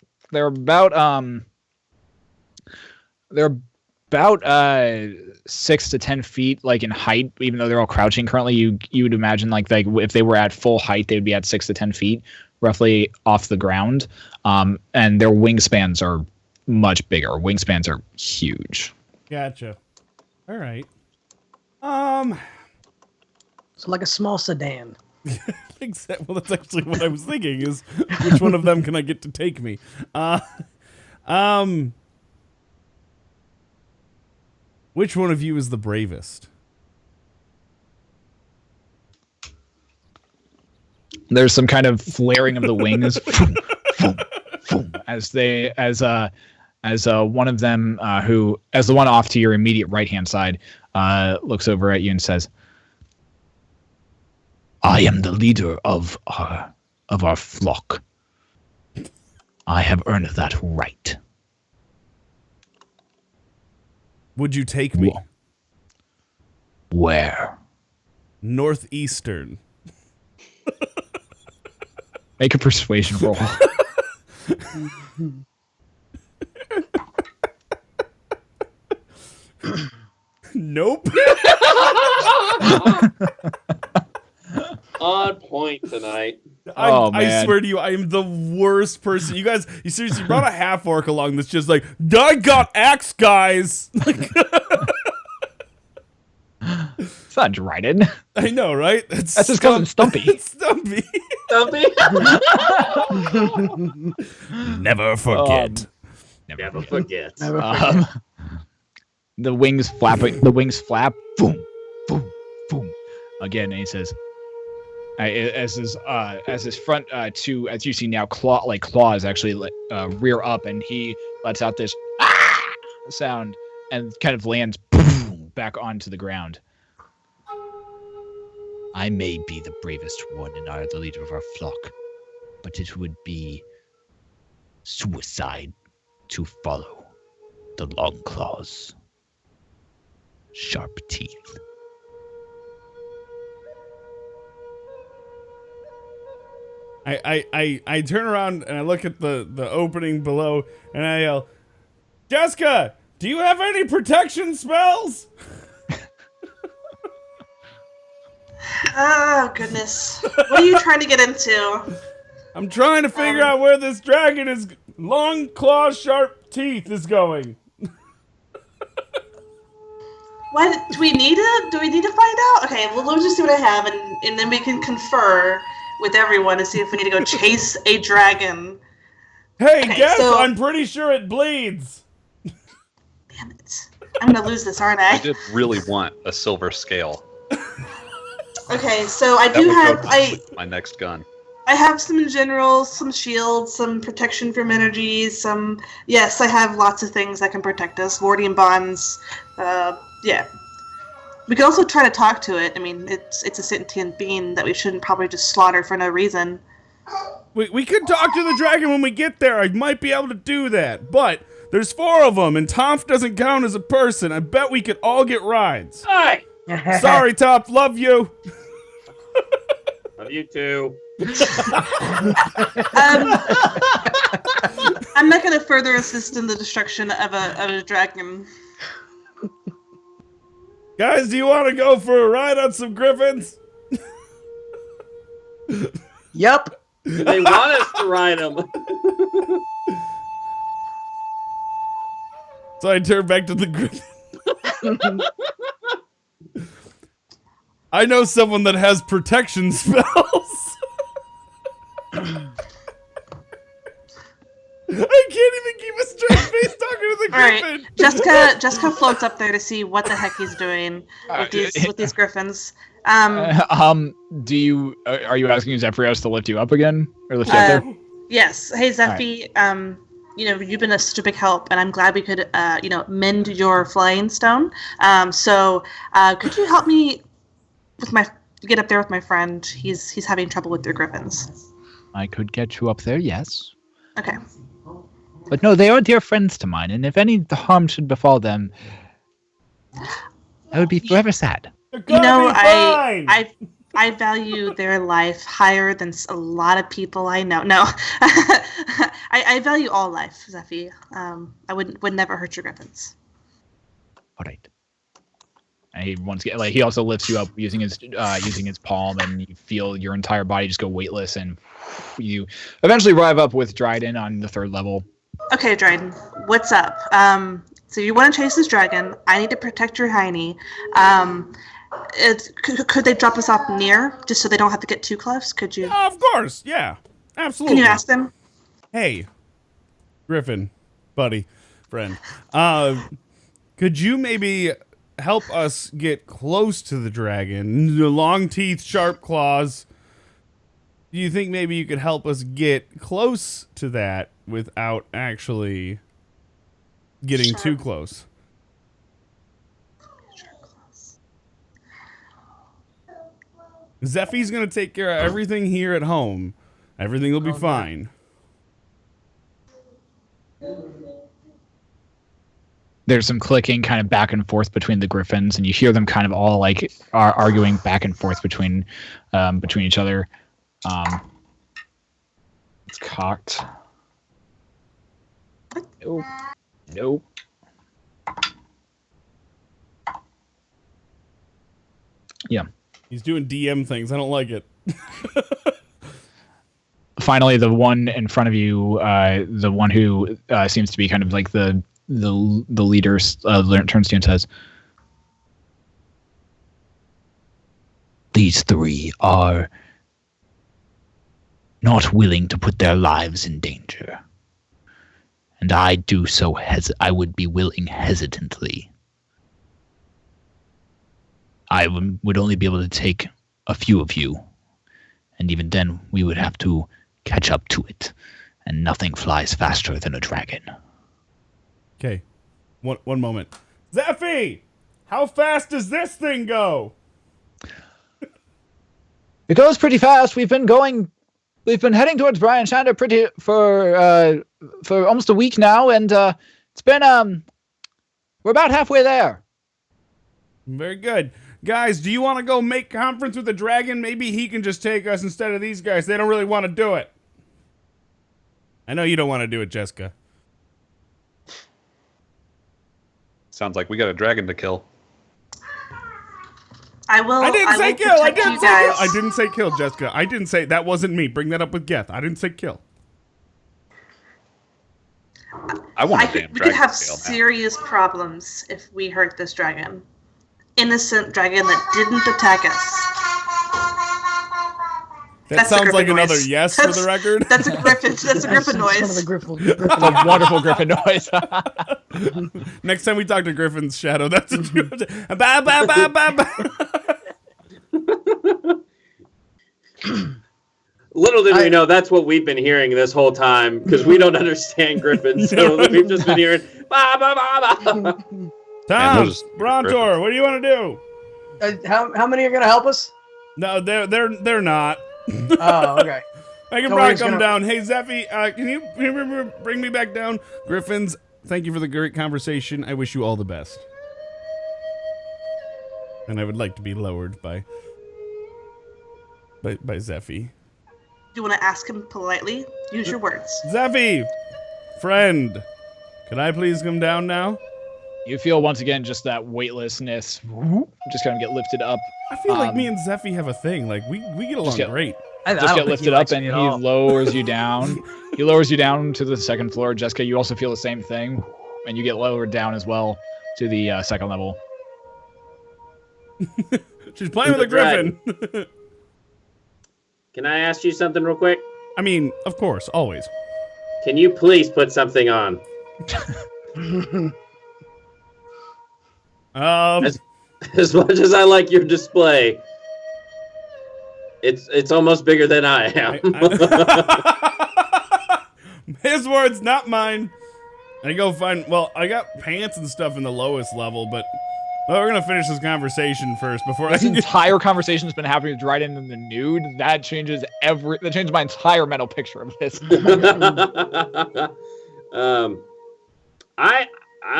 6 to 10 feet, like in height. Even though they're all crouching currently, you would imagine like if they were at full height, they would be at 6 to 10 feet, roughly off the ground. And their wingspans are much bigger. Wingspans are huge. Gotcha. All right. So like a small sedan. Well, that's actually what I was thinking, is which one of them can I get to take me? Which one of you is the bravest? There's some kind of flaring of the wings as one of them as the one off to your immediate right hand side looks over at you and says, "I am the leader of our flock. I have earned that right." Would you take me? Where? Northeastern. Make a persuasion roll. Nope. On point tonight. I swear to you, I am the worst person. You guys, you seriously brought a half orc along that's just like, I got axe, guys. It's not Dryden. I know, right? That's his cousin Stumpy. Stumpy. Stumpy? Never forget. Never forget. The wings flap. Boom, boom, boom. Again, and he says, as his front two, as you see now, claws actually rear up, and he lets out this sound and kind of lands back onto the ground. I may be the bravest one and the leader of our flock, but it would be suicide to follow the long claws, sharp teeth. I turn around and I look at the opening below and I yell, Jeska, do you have any protection spells? Oh, goodness. What are you trying to get into? I'm trying to figure out where this dragon is long claws, sharp teeth is going. What do we need to find out? Okay, well, let me just see what I have, and then we can confer with everyone to see if we need to go chase a dragon. Hey, Okay, Geth, so- I'm pretty sure it bleeds. Damn it! I'm gonna lose this, aren't I? I did really want a silver scale. Okay, so I That do would have go nice with my next gun. I have some in general, some shields, some protection from energies, yes, I have lots of things that can protect us. Wardian bonds, yeah. We can also try to talk to it. I mean, it's a sentient being that we shouldn't probably just slaughter for no reason. We could talk to the dragon when we get there. I might be able to do that, but there's 4 of them, and Tonph doesn't count as a person. I bet we could all get rides. Hi. Sorry, Tonph, love you. Love you too. I'm not going to further assist in the destruction of a dragon. Guys, do you want to go for a ride on some griffins? Yep. They want us to ride them. So I turn back to the griffin. I know someone that has protection spells. I can't even keep a straight face talking to the All right, griffin. Jessica floats up there to see what the heck he's doing with these griffins. Do you are you asking Zephyros to lift you up again or lift you up there? Yes. Hey, Zephy. You've been such a big help, and I'm glad we could, mend your flying stone. Could you help me get up there with my friend? He's having trouble with your griffins. I could get you up there, yes. Okay. But no, they are dear friends to mine, and if any harm should befall them, I would be forever sad. I value their life higher than a lot of people I know. No, I value all life, Zephy. I would never hurt your griffins. All right. And he also lifts you up using his palm, and you feel your entire body just go weightless, and you eventually arrive up with Dryden on the 3rd level. Okay, Dryden, what's up? So you want to chase this dragon? I need to protect your hiney. Could they drop us off near, just so they don't have to get too close? Could you? Of course, yeah, absolutely. Can you ask them? Hey, Griffin, buddy, friend, could you maybe help us get close to the dragon? The long teeth, sharp claws. Do you think maybe you could help us get close to that without actually getting too close? Zephy's gonna take care of everything here at home. Everything will be fine. There's some clicking kind of back and forth between the griffins, and you hear them kind of all like are arguing back and forth between each other. It's cocked. Nope. Yeah. He's doing DM things. I don't like it. Finally, the one in front of you, the one who seems to be kind of like the leader, turns to you and says, These 3 are not willing to put their lives in danger. And I do so I would be willing hesitantly. I would only be able to take a few of you, and even then we would have to catch up to it, and nothing flies faster than a dragon. Okay, one moment. Zephy, how fast does this thing go? It goes pretty fast. We've been heading towards Brian Shander for almost a week now, and it's been we're about halfway there. Very good. Guys, do you want to go make conference with the dragon? Maybe he can just take us instead of these guys. They don't really want to do it. I know you don't want to do it, Jeska. Sounds like we got a dragon to kill. I didn't say kill. I didn't say kill, Jeska. I didn't say that wasn't me. Bring that up with Geth. I didn't say kill. I want a damn dragon. We could have to kill now. serious problems if we hurt this dragon. Innocent dragon that didn't attack us. That sounds like another yes for the record. That's a griffin. That's a griffin noise. One of the griffin That's a wonderful griffin noise. Next time we talk to Griffin's Shadow, that's what you ba ba ba ba ba. Little did we know that's what we've been hearing this whole time because we don't understand griffins. So we've just been hearing ba ba ba ba. Tonph, Brontor, what do you want to do? How many are gonna help us? No, they're not. Oh, okay. I can probably come down. Hey, Zeffy, can you bring me back down? Griffins, thank you for the great conversation. I wish you all the best. And I would like to be lowered by Zeffy. Do you want to ask him politely? Use your words. Zeffy, friend, could I please come down now? You feel once again just that weightlessness just kind of get lifted up. I feel like me and Zeffy have a thing. Like we get along great. Just get lifted up and he lowers you down. He lowers you down to the second floor. Jeska, you also feel the same thing. And you get lowered down as well to the second level. She's playing with a griffin. Can I ask you something real quick? I mean, of course, always. Can you please put something on? As much as I like your display, it's almost bigger than I am. His words, not mine. I go find. Well, I got pants and stuff in the lowest level, but we're gonna finish this conversation first before this entire conversation has been happening with Dryden in the nude. That changes my entire mental picture of this.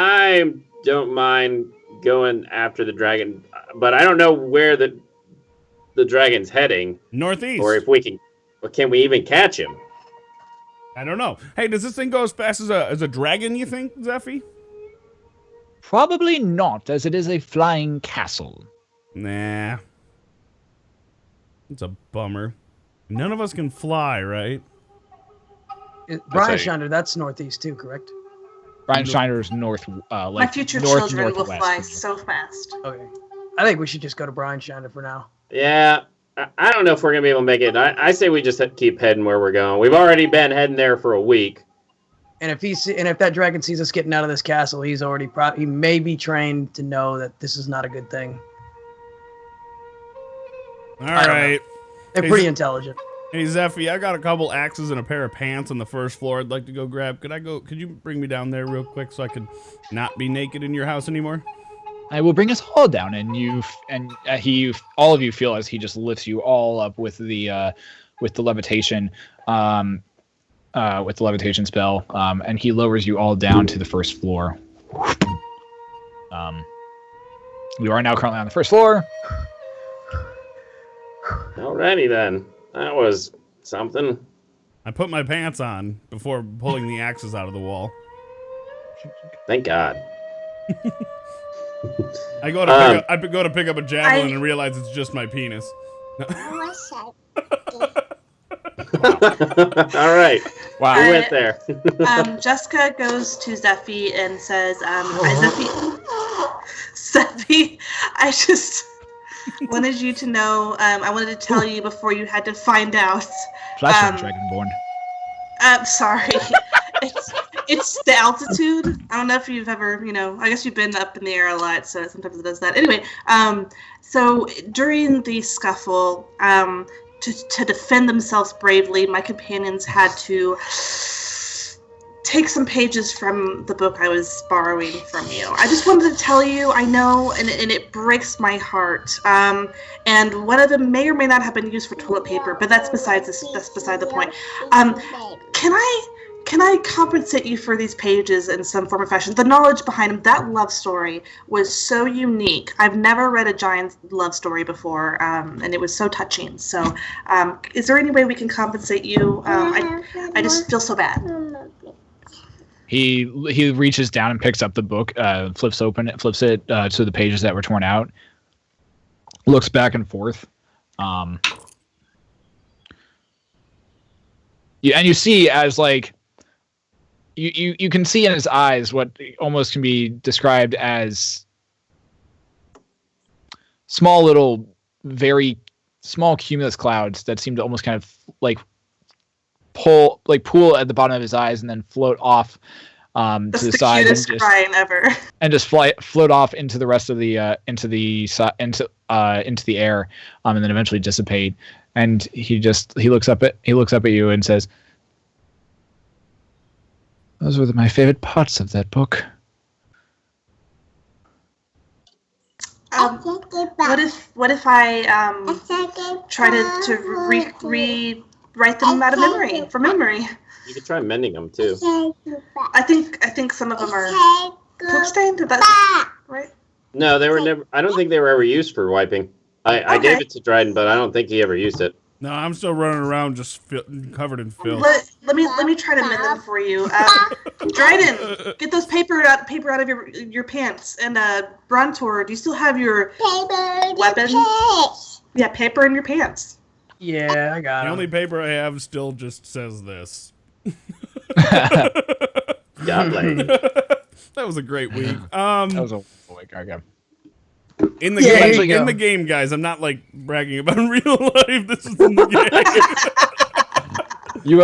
I don't mind going after the dragon, but I don't know where the dragon's heading. Northeast. Or can we even catch him? I don't know. Hey, does this thing go as fast as a dragon, you think, Zeffy? Probably not, as it is a flying castle. Nah. It's a bummer. None of us can fly, right? Brian Shander, that's northeast too, correct? Brian Shinder's north. My future children will fly so fast. Okay. I think we should just go to Brian Shander for now. Yeah. I don't know if we're going to be able to make it. I say we just keep heading where we're going. We've already been heading there for a week. And if that dragon sees us getting out of this castle, he's already he may be trained to know that this is not a good thing. All right. They're pretty intelligent. Hey, Zeffy, I got a couple axes and a pair of pants on the first floor I'd like to go grab. Could you bring me down there real quick so I could not be naked in your house anymore? I will bring us all down, and all of you feel as he just lifts you all up with the levitation, spell, and he lowers you all down to the first floor. You are now currently on the first floor. Alrighty then, that was something. I put my pants on before pulling the axes out of the wall. Thank God. I go to pick up a javelin and realize it's just my penis. All right. Wow. We went there. Jeska goes to Zeffy and says, Zeffy, I just wanted you to know, I wanted to tell you before you had to find out. Flashing Dragonborn. Sorry. It's the altitude. I don't know if you've ever, I guess you've been up in the air a lot, so sometimes it does that. Anyway, so during the scuffle, to defend themselves bravely, my companions had to take some pages from the book I was borrowing from you. I just wanted to tell you, I know, and it breaks my heart. And one of them may or may not have been used for toilet paper, but that's beside the point. Can I compensate you for these pages in some form or fashion? The knowledge behind them, that love story was so unique. I've never read a giant love story before, and it was so touching. So, is there any way we can compensate you? I just feel so bad. He reaches down and picks up the book, flips it to the pages that were torn out, looks back and forth. And you see as like you can see in his eyes what almost can be described as small little, very small cumulus clouds that seem to almost kind of like pool at the bottom of his eyes and then float off to the side and just crying ever. And just float off into the rest of the into the air and then eventually dissipate. And he looks up at you and says, "Those were my favorite parts of that book." What if I try to rewrite them out of memory, from memory? You could try mending them too. I think some of them are poop stained. That's right. No, they were never. I don't think they were ever used for wiping. I gave it to Dryden, but I don't think he ever used it. No, I'm still running around just covered in filth. Let me try to mend them for you. Dryden, get those paper out of your pants. And Brontor, do you still have your weapon? Yeah, paper in your pants. Yeah, I got it. The only paper I have still just says this. Got laid. That was a great week. That was a week. Okay. In the game, guys. I'm not like bragging about real life. This is in the game. You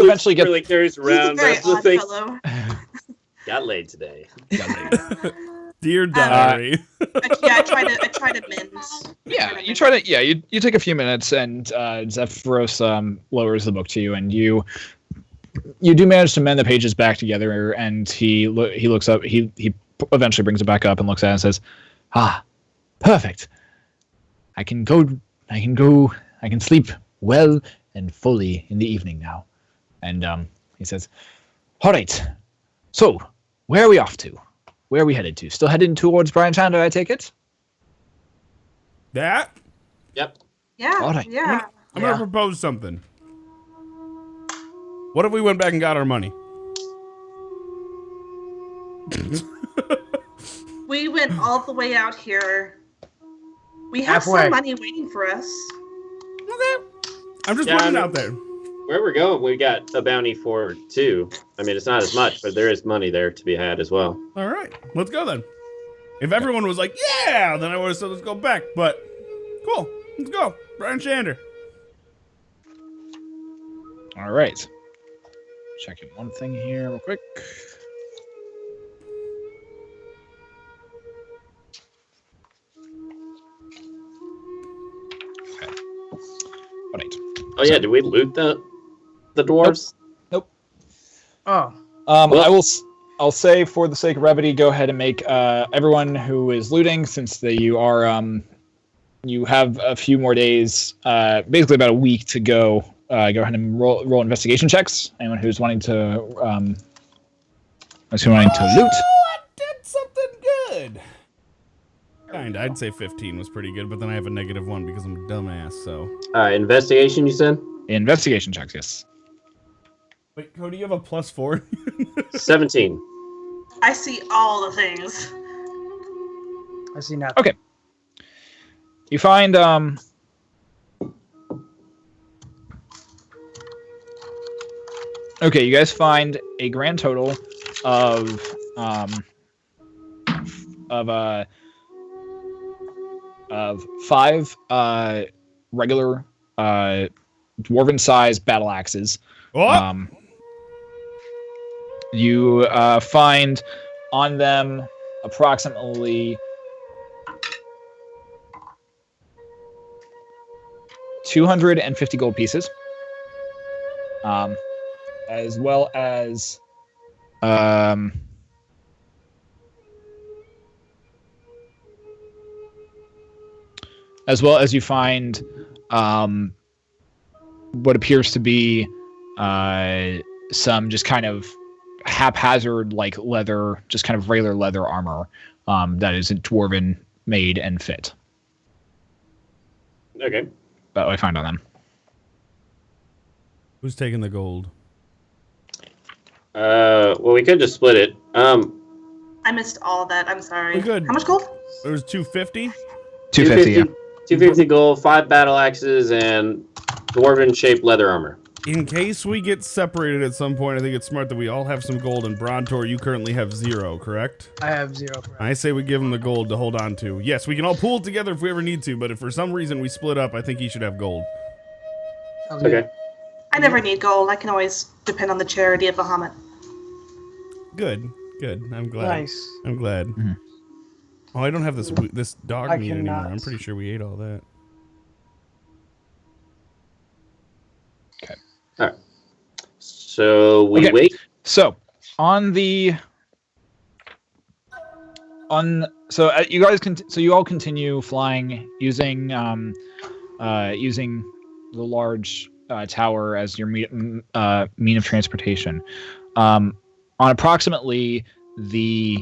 eventually get really carries around. He's a very odd fellow. Got laid today. Dear diary. I try to mend. Yeah, you try to. Yeah, you take a few minutes, and Zephyros lowers the book to you, and you do manage to mend the pages back together. And he looks up. He eventually brings it back up and looks at it and says, "Ah, perfect. I can sleep well and fully in the evening now." And he says, "All right. So, where are we off to? Where are we headed to? Still headed towards Brian Chandler, I take it?" That? Yep. Yeah. All right. Yeah. I'm going to propose something. What if we went back and got our money? We went all the way out here. We have Halfway. some money waiting for us. Okay. I'm just putting it out there. Where we're going, we got a bounty for 2. I mean, it's not as much, but there is money there to be had as well. All right. Let's go then. If everyone was like, yeah, then I would have said let's go back. But cool. Let's go. Brian Shander. All right. Checking one thing here real quick. Okay. All right. Oh yeah, did we loot the dwarves? Nope. Oh. I'll say for the sake of brevity, go ahead and make everyone who is looting, since you have a few more days, basically about a week to go. Go ahead and roll investigation checks. Anyone who's wanting to loot. I did something good. I'd say 15 was pretty good, but then I have a -1 because I'm a dumbass. So. Investigation, you said? Investigation checks, yes. Wait, Cody, you have a +4. 17. I see all the things. I see nothing. Okay. You find okay, you guys find a grand total of 5 regular dwarven-sized battle axes. What? You find on them approximately 250 gold pieces, as well as As well as you find what appears to be some just kind of haphazard like leather, just kind of regular leather armor that is dwarven made and fit. Okay. That I find on them. Who's taking the gold? Well, we could just split it. I missed all of that. I'm sorry. We're good. How much gold? It was 250. 250. Yeah. 250 gold, 5 battle axes, and dwarven-shaped leather armor. In case we get separated at some point, I think it's smart that we all have some gold. And Brontor, you currently have 0, correct? I have 0. I say we give him the gold to hold on to. Yes, we can all pool together if we ever need to, but if for some reason we split up, I think he should have gold. Sounds good. Okay. I never need gold. I can always depend on the charity of Bahamut. Good, good. I'm glad. Nice. I'm glad. Mhm. Oh, I don't have this dog I meat anymore. cannot. I'm pretty sure we ate all that. So we Okay. wait. So you guys you all continue flying using using the large tower as your mean of transportation. On approximately the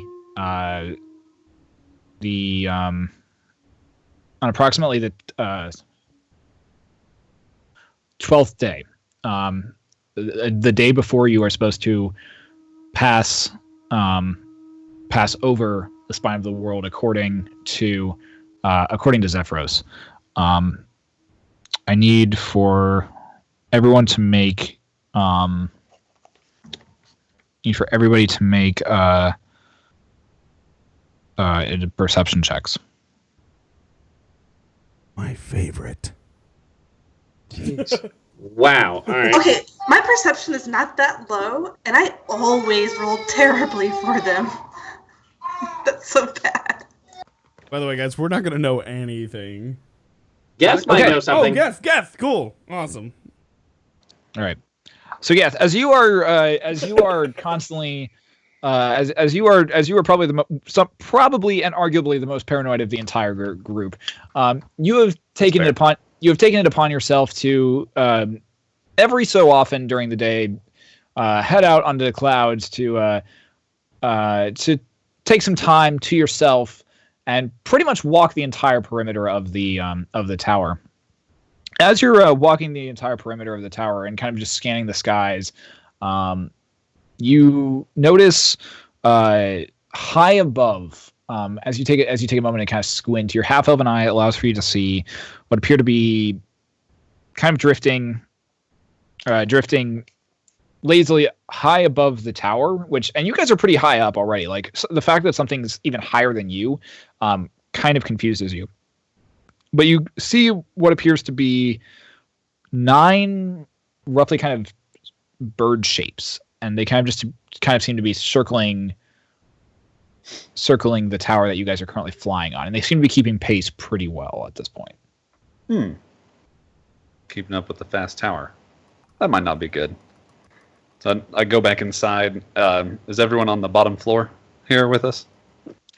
12th day, the day before you are supposed to pass over the spine of the world, according to Zephyros. I need for everyone to make perception checks. My favorite. Jeez. Wow. All right. Okay, my perception is not that low, and I always roll terribly for them. That's so bad. By the way, guys, we're not gonna know anything. Geth might Okay. know something. Oh, Geth, cool, awesome. All right. So yes, as you are constantly, as you are probably probably and arguably the most paranoid of the entire group, you have taken it upon yourself to every so often during the day head out onto the clouds to take some time to yourself and pretty much walk the entire perimeter of the tower. As you're walking the entire perimeter of the tower and kind of just scanning the skies, you notice high above, as you take a moment to kind of squint, your half-elven eye allows for you to see what appear to be kind of drifting lazily high above the tower. And you guys are pretty high up already. Like, so the fact that something's even higher than you, kind of confuses you. But you see what appears to be 9 roughly kind of bird shapes, and they kind of seem to be circling the tower that you guys are currently flying on, and they seem to be keeping pace pretty well at this point. Keeping up with the fast tower. That might not be good. So I go back inside. Is everyone on the bottom floor here with us?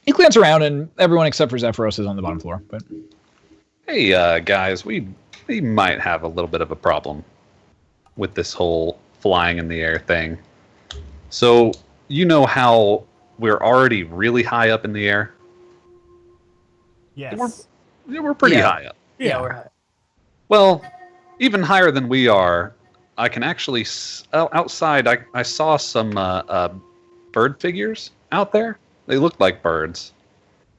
He glance around, and everyone except for Zephyros is on the bottom floor. But Hey, guys, we might have a little bit of a problem with this whole flying in the air thing. So, you know how we're already really high up in the air? Yes. We're pretty Yeah. high up. Yeah, we're high. Well, even higher than we are, I can actually... outside, I saw some bird figures out there. They looked like birds.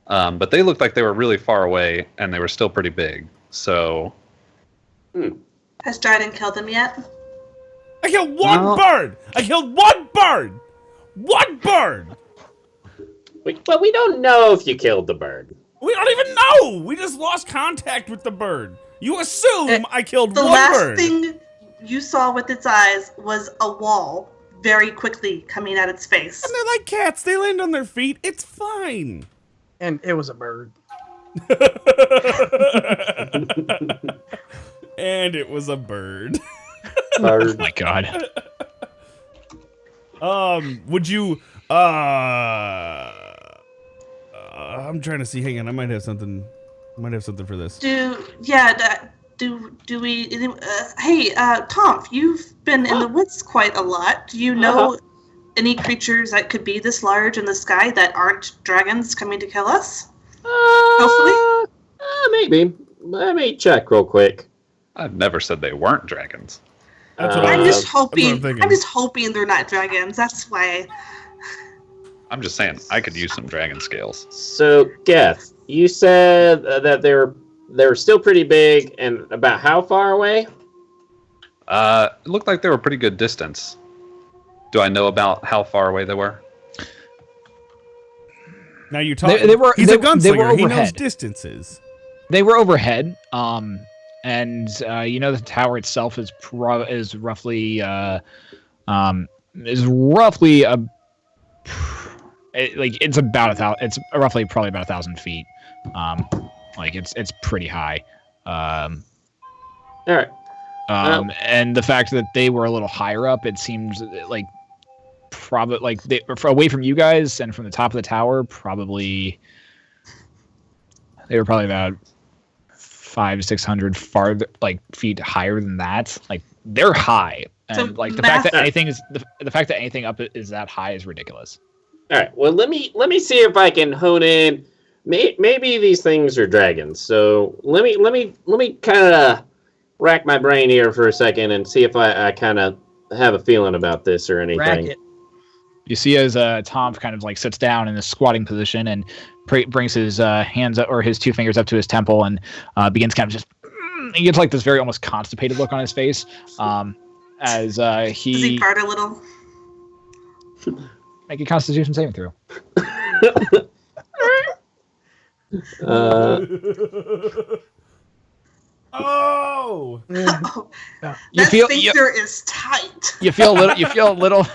But they looked like they were really far away, and they were still pretty big. So... Has Dryden killed them yet? I killed one No. bird! I killed one bird! One bird! But we don't know if you killed the bird. We don't even know! We just lost contact with the bird. You assume I killed The one last bird. thing you saw with its eyes was a wall very quickly coming at its face. And they're like cats. They land on their feet. It's fine. And it was a bird. And it was a bird. oh my god. Would you? I'm trying to see. Hang on, I might have something. For this. Do we? Hey, Tonph, you've been in the woods quite a lot. Do you know any creatures that could be this large in the sky that aren't dragons coming to kill us? Hopefully. Maybe. Let me check real quick. I've never said they weren't dragons. That's what I'm just that's what I'm hoping. thinking. I'm just hoping they're not dragons. That's why. I'm just saying I could use some dragon scales. So, Geth, you said that they're still pretty big, and about how far away? It looked like they were pretty good distance. Do I know about how far away they were? Now you're talking. They were- He's they- a gunslinger. they were He knows overhead. distances. They were overhead. And the tower itself is roughly a it's about 1,000. It's roughly probably about 1,000 feet. It's pretty high. All right. And the fact that they were a little higher up, it seems like probably like they away from you guys and from the top of the tower. Probably they were probably about 500-600 feet higher than that. Like they're high, and So the fact that anything is the fact that anything up is that high is ridiculous. All right. Well, let me see if I can hone in. Maybe these things are dragons. So let me kind of rack my brain here for a second and see if I kind of have a feeling about this or anything. Rack it. You see as Tonph kind of sits down in a squatting position and brings his hands up, or his two fingers up to his temple, and begins kind of just. He gets this very almost constipated look on his face. As Does he fart a little? Make a Constitution saving throw. Oh! Oh, Yeah. You that feel sphincter is tight. you feel a little. You feel a little.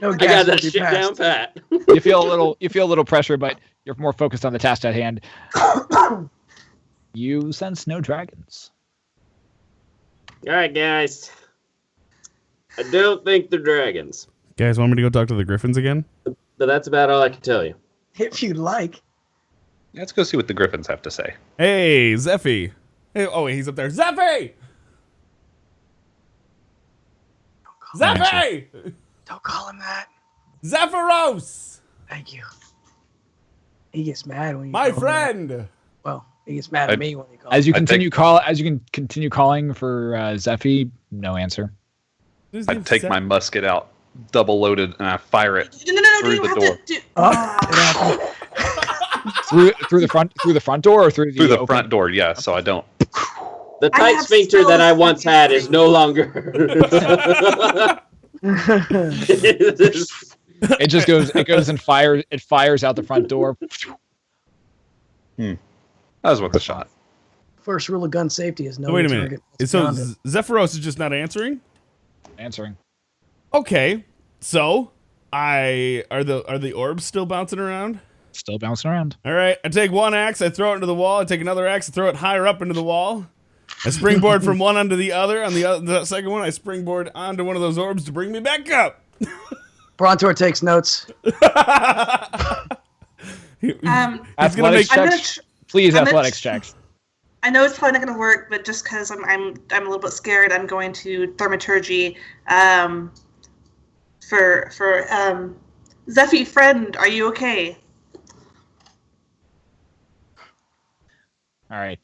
No I got gas will that be shit passed. down pat. You feel a little. You feel a little pressure, but you're more focused on the task at hand. You sense no dragons. All right, guys. I don't think they're dragons, Guys, want me to go talk to the Griffins again? but that's about all I can tell you. If you'd like. Let's go see what the Griffins have to say. Hey, Zeffy. Hey, oh wait, he's up there. Zeffy! Zeffy! Don't call him that. Zephyros! Thank you. He gets mad when you My call him that. friend! Well, he gets mad at me when you call As him. you continue calling for Zeffy, no answer. His I name's take Zeph- my musket out, double loaded, and I fire it No, through you the have door. to do. Oh, it happened. through the front door or through the Through the open- front door, yeah, so I don't. The I tight have sphincter still that I once fucking had is no longer. It just goes. It goes and fires. It fires out the front door. That was worth a shot. First rule of gun safety is no. Wait a target minute. is So beyond it. Zephyros is just not answering? Answering. Okay. So are the orbs still bouncing around? Still bouncing around. All right. I take one axe, I throw it into the wall. I take another axe, I throw it higher up into the wall. I springboard from one onto the other. On the second one, I springboard onto one of those orbs to bring me back up. Brontor takes notes. He's gonna Athletics make. I'm gonna checks. Please, I'm gonna athletics tr- checks. I know it's probably not going to work, but just because I'm a little bit scared, I'm going to thaumaturgy. For Zeffy, friend, are you okay? All right.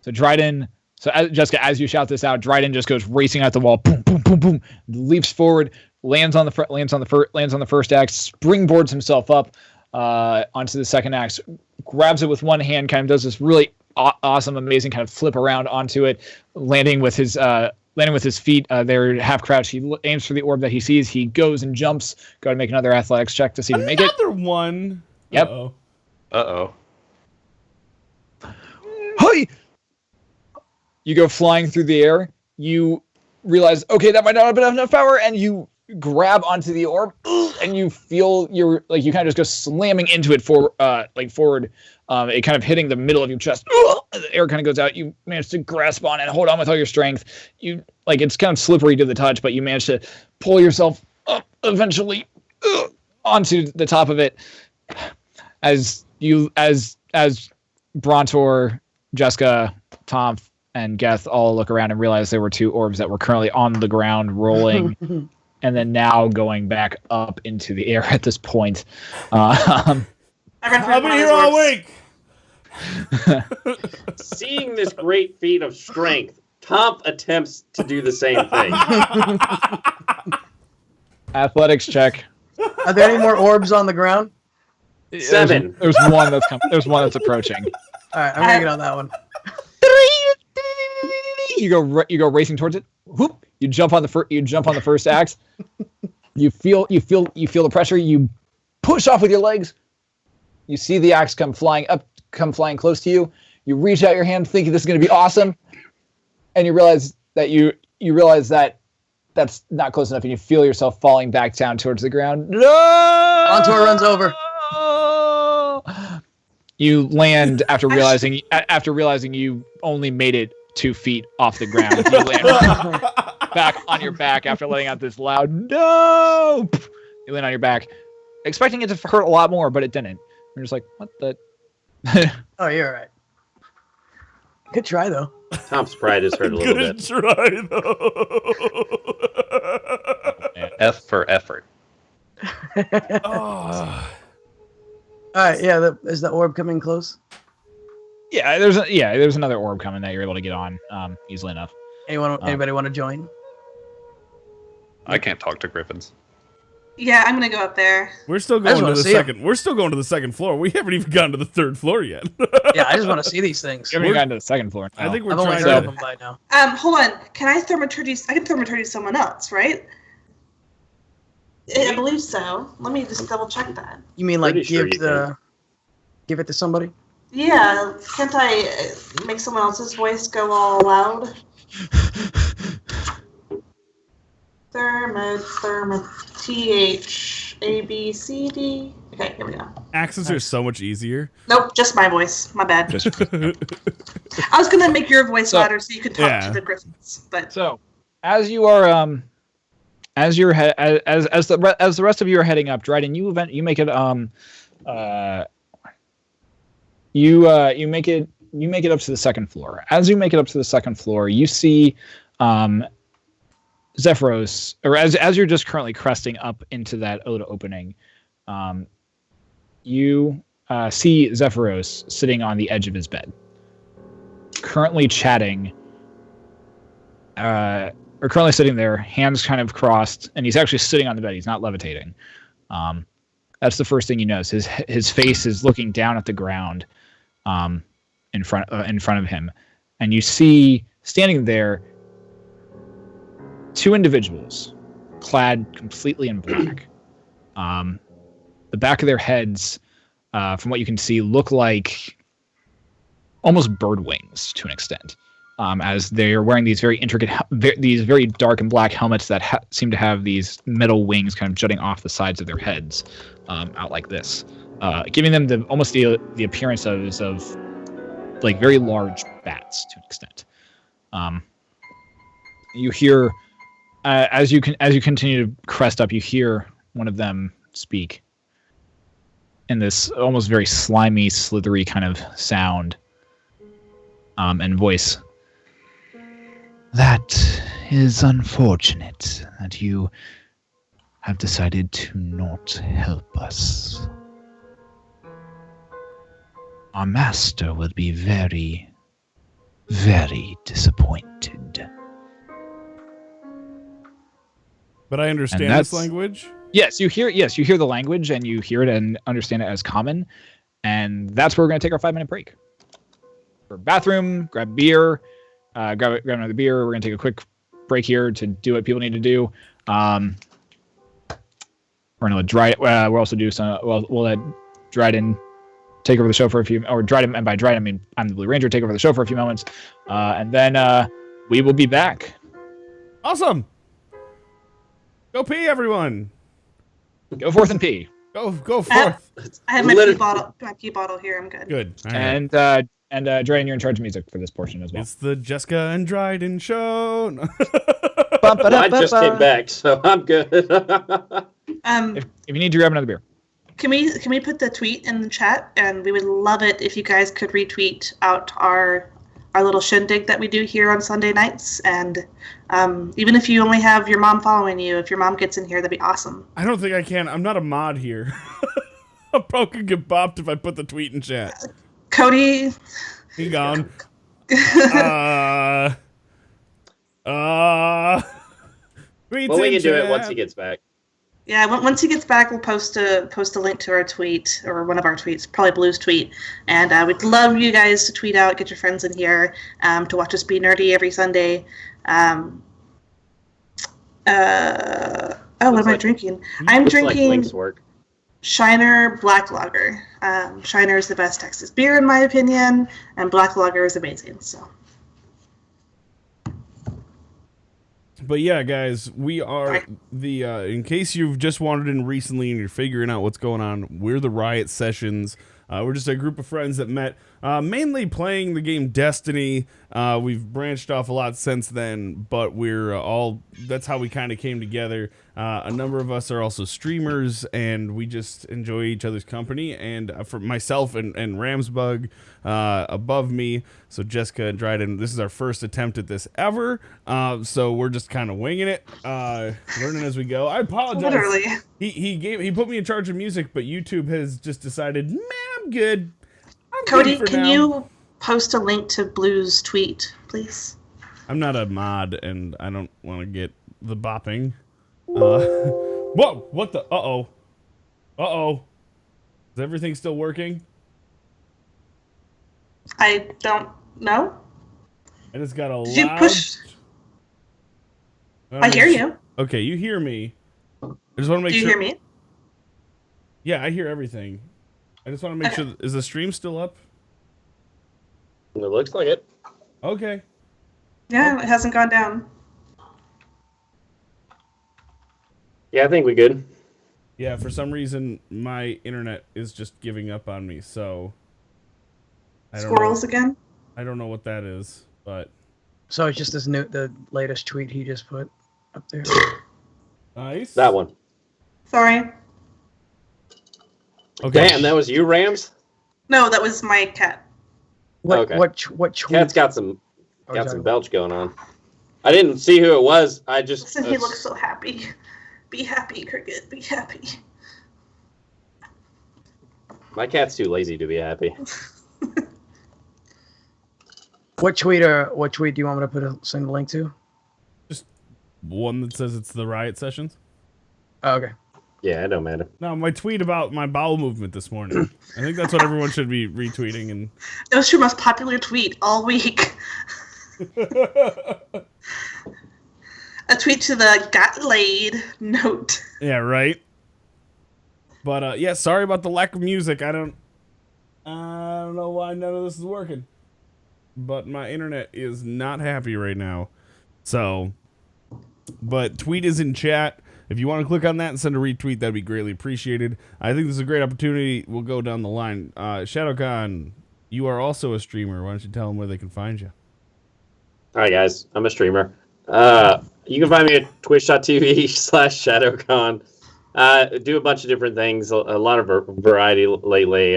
So Dryden. So Jessica, as you shout this out, Dryden just goes racing out the wall. Boom, boom, boom, boom. Leaps forward. Lands on the first axe. Springboards himself up onto the second axe. Grabs it with one hand. Kind of does this really awesome, amazing kind of flip around onto it, landing with his feet. They're half crouched. He aims for the orb that he sees. He goes and jumps. Go ahead and make another athletics check to see if you make it. Another one. Yep. Uh-oh. Uh-oh. Hey! You go flying through the air. You realize, okay, that might not have been enough power, and you grab onto the orb, and you feel you kind of just go slamming into it forward. It kind of hitting the middle of your chest. The air kind of goes out. You manage to grasp on and hold on with all your strength. It's kind of slippery to the touch, but you manage to pull yourself up eventually onto the top of it. As Brontor, Jeska, Tonph, and Geth all look around and realize there were two orbs that were currently on the ground rolling, and then now going back up into the air at this point. I've been here all week. Seeing this great feat of strength, Tonph attempts to do the same thing. Athletics check. Are there any more orbs on the ground? 7. There's one that's There's one that's approaching. All right, I'm gonna get on that one. You go racing towards it. Whoop! You jump on the first axe. You feel the pressure. You push off with your legs. You see the axe come flying close to you. You reach out your hand, thinking this is going to be awesome, and you realize that that's not close enough, and you feel yourself falling back down towards the ground. No! Brontor runs over. You land after realizing you only made it 2 feet off the ground. You land back on your back after letting out this loud no. You land on your back, expecting it to hurt a lot more, but it didn't. You're just like, what the? Oh, you're all right. Good try, though. Tom's pride is hurt a little bit. Good try, though. F for effort. Oh. All right, yeah. Is the orb coming close? Yeah, there's another orb coming that you're able to get on easily enough. Anybody want to join? I can't talk to griffins. Yeah, I'm gonna go up there. We're still going to the second. We're still going to the second floor. We haven't even gotten to the third floor yet. Yeah, I just want to see these things. You haven't even gotten to the second floor. I think we're I've only trying heard of to. them by now. Hold on. Can I thaumaturgy? I can thaumaturgy someone else, right? I believe so. Let me just double check that. You mean like Pretty sure give it to somebody? Yeah, can't I make someone else's voice go all loud? THABCD. Okay, here we go. Axes are so much easier. Nope, just my voice. My bad. Just I was gonna make your voice louder so you could talk to the griffins, but So, as you are as the rest of you are heading up, Dryden, you make it you make it up to the second floor. As you make it up to the second floor, you see Zephyros, or as you're just currently cresting up into that Oda opening, you see Zephyros sitting on the edge of his bed, currently chatting, or currently sitting there, hands kind of crossed, and he's actually sitting on the bed. He's not levitating. That's the first thing you notice. His face is looking down at the ground, in front of him, and you see standing there 2 individuals clad completely in black. The back of their heads, from what you can see, look like almost bird wings to an extent, as they're wearing these very intricate, these very dark and black helmets that seem to have these metal wings kind of jutting off the sides of their heads, out like this, giving them almost the appearance of like very large bats to an extent. You hear as you continue to crest up, you hear one of them speak in this almost very slimy, slithery kind of sound and voice. That is unfortunate that you have decided to not help us. Our master will be very, very disappointed. But I understand this language. Yes, you hear the language, and you hear it and understand it as common. And that's where we're going to take our 5-minute break. For bathroom, grab beer, grab another beer. We're going to take a quick break here to do what people need to do. We're going to let Dryden. We'll also do some. We'll let Dryden take over the show for a few. Or Dryden, and by Dryden I mean I'm the Blue Ranger. Take over the show for a few moments, and then we will be back. Awesome. Go pee, everyone. Go forth and pee. Go forth. I have my Literally- pee bottle here. I'm good. Good. All right. And Dryden, you're in charge of music for this portion as well. It's the Jeska and Dryden show. I just came back, so I'm good. If you need to grab another beer. Can we put the tweet in the chat? And we would love it if you guys could retweet out our little shindig that we do here on Sunday nights. And even if you only have your mom following you, if your mom gets in here, that'd be awesome. I don't think I can. I'm not a mod here. I'm probably gonna get bopped if I put the tweet in chat. Cody. He gone. Well, we can do it once he gets back. Yeah, once he gets back, we'll post a link to our tweet, or one of our tweets, probably Blue's tweet. And we'd love you guys to tweet out, get your friends in here, to watch us be nerdy every Sunday. What am I drinking? I'm drinking Link's work. Shiner Black Lager. Shiner is the best Texas beer, in my opinion, and Black Lager is amazing. So. But yeah, guys, we are the, in case you've just wandered in recently and you're figuring out what's going on, we're the Riot Sessions. We're just a group of friends that met mainly playing the game Destiny. We've branched off a lot since then, but we're all, that's how we kind of came together. A number of us are also streamers, and we just enjoy each other's company. And for myself and Ramsbug above me, so Jeska and Dryden, this is our first attempt at this ever. So we're just kind of winging it, learning as we go. I apologize. Literally. He put me in charge of music, but YouTube has just decided, man, I'm good. Cody, can you post a link to Blue's tweet, please? I'm not a mod, and I don't want to get the bopping. Whoa! What the? Uh-oh. Is everything still working? I don't know. I just got a Did you loud... push? I hear you. Okay, you hear me. I just want to make Do sure... you hear me? Yeah, I hear everything. I just want to make sure... Is the stream still up? It looks like it. Okay. Yeah, it hasn't gone down. Yeah, I think we good. Yeah, for some reason, my internet is just giving up on me, so... Squirrels again? I don't know what that is, but... So it's just the latest tweet he just put up there. Nice. That one. Sorry. Okay. Damn, that was you, Rams? No, that was my cat. Okay. What tweet? Cat's got some sorry. belch going on. I didn't see who it was. I just... Listen, he looks so happy. Be happy, Cricket. Be happy. My cat's too lazy to be happy. What tweet do you want me to send a link to? Just one that says it's the Riot Sessions. Oh, okay. Yeah, it don't matter. No, my tweet about my bowel movement this morning. I think that's what everyone should be retweeting. And It was your most popular tweet all week. A tweet to the got laid note. yeah, right. But yeah, sorry about the lack of music. I don't know why none of this is working. But my internet is not happy right now. So, but tweet is in chat. If you want to click on that and send a retweet, that'd be greatly appreciated. I think this is a great opportunity. We'll go down the line. Shadowcawn, you are also a streamer. Why don't you tell them where they can find you? All right, guys. I'm a streamer. You can find me at twitch.tv/Shadowcawn. Do a bunch of different things, a lot of variety lately.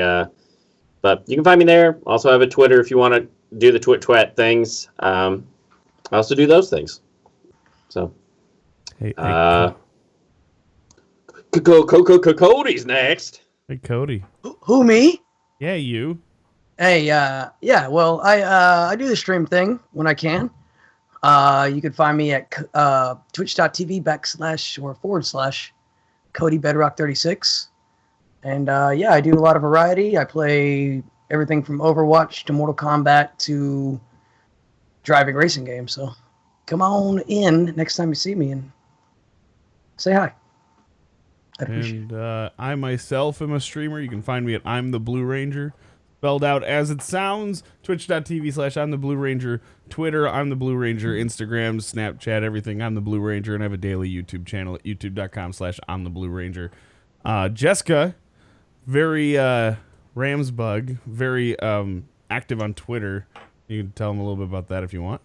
But you can find me there. Also have a Twitter if you want to do the twat things. I also do those things. So, Hey, Cody's next. hey, Cody. Who, me? Yeah, you. Hey, yeah. Well, I do the stream thing when I can. You can find me at twitch.tv/Codybedrock36. And yeah, I do a lot of variety. I play everything from Overwatch to Mortal Kombat to driving racing games. So come on in next time you see me and say hi. I'd appreciate it. And I myself am a streamer. You can find me at I'm the Blue Ranger. spelled out as it sounds. Twitch.tv/I'm the Blue Ranger. Twitter, I'm the Blue Ranger. Instagram, Snapchat, everything. I'm the Blue Ranger, and I have a daily YouTube channel at youtube.com/I'm the Blue Ranger. Jeska, very Ramsbug, very active on Twitter. You can tell them a little bit about that if you want.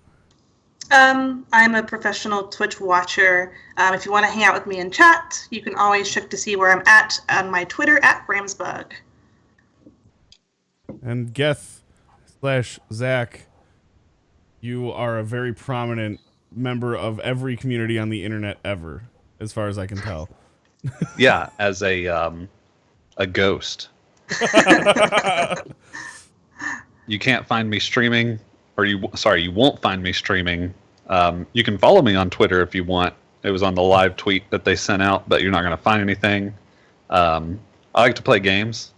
I'm a professional Twitch watcher. If you want to hang out with me in chat, you can always check to see where I'm at on my Twitter at Ramsbug. And Geth/Zach, you are a very prominent member of every community on the internet ever, as far as I can tell. Yeah, as a ghost. You can't find me streaming, or you won't find me streaming. You can follow me on Twitter if you want. It was on the live tweet that they sent out, but you're not going to find anything. I like to play games,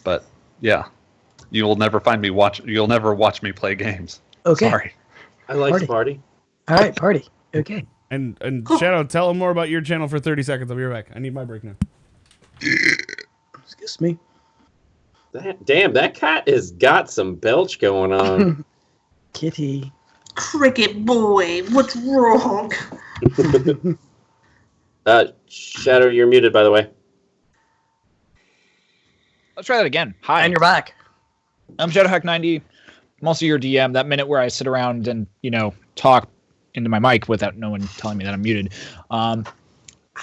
but yeah, you'll never find me You'll never watch me play games. Okay. Sorry. I like to party. All right, party. Okay. And Shadow, tell them more about your channel for 30 seconds. I'll be right back. I need my break now. Excuse me. Damn, that cat has got some belch going on. Kitty. Cricket boy, what's wrong? Shadow, you're muted, by the way. Let's try that again. Hi. And you're back. I'm Shadowhack90. I'm also your DM. That minute where I sit around and, talk into my mic without no one telling me that I'm muted. I'm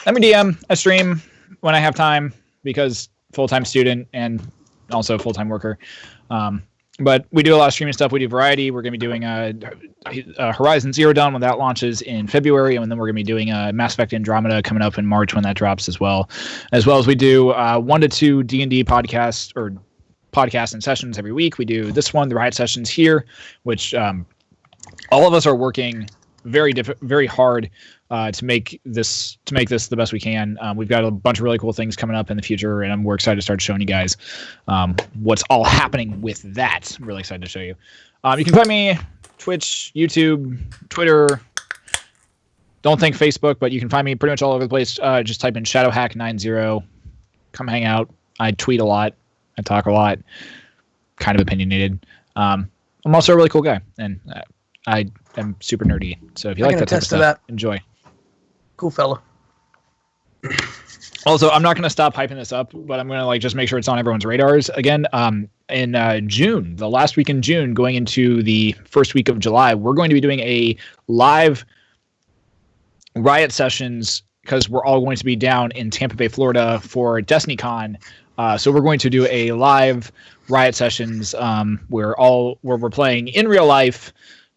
a DM. I stream when I have time because full-time student and also full-time worker. But we do a lot of streaming stuff. We do variety. We're going to be doing Horizon Zero Dawn when that launches in February, and then we're going to be doing Mass Effect Andromeda coming up in March when that drops as well. As well as we do 1 to 2 D&D podcasts and sessions every week. We do this one, the Riot sessions here, which all of us are working very hard to make this the best we can. We've got a bunch of really cool things coming up in the future, and we're excited to start showing you guys what's all happening with that. I'm really excited to show you. You can find me Twitch, YouTube, Twitter. Don't think Facebook, but you can find me pretty much all over the place. Just type in Shadowhack90. Come hang out. I tweet a lot. I talk a lot. Kind of opinionated. I'm also a really cool guy, and I am super nerdy. So if you like that type of stuff, enjoy. Cool fella. Also, I'm not going to stop hyping this up, but I'm going to just make sure it's on everyone's radars again. In June, the last week in June, going into the first week of July, we're going to be doing a live Riot sessions because we're all going to be down in Tampa Bay, Florida for DestinyCon. So we're going to do a live Riot sessions where we're playing in real life.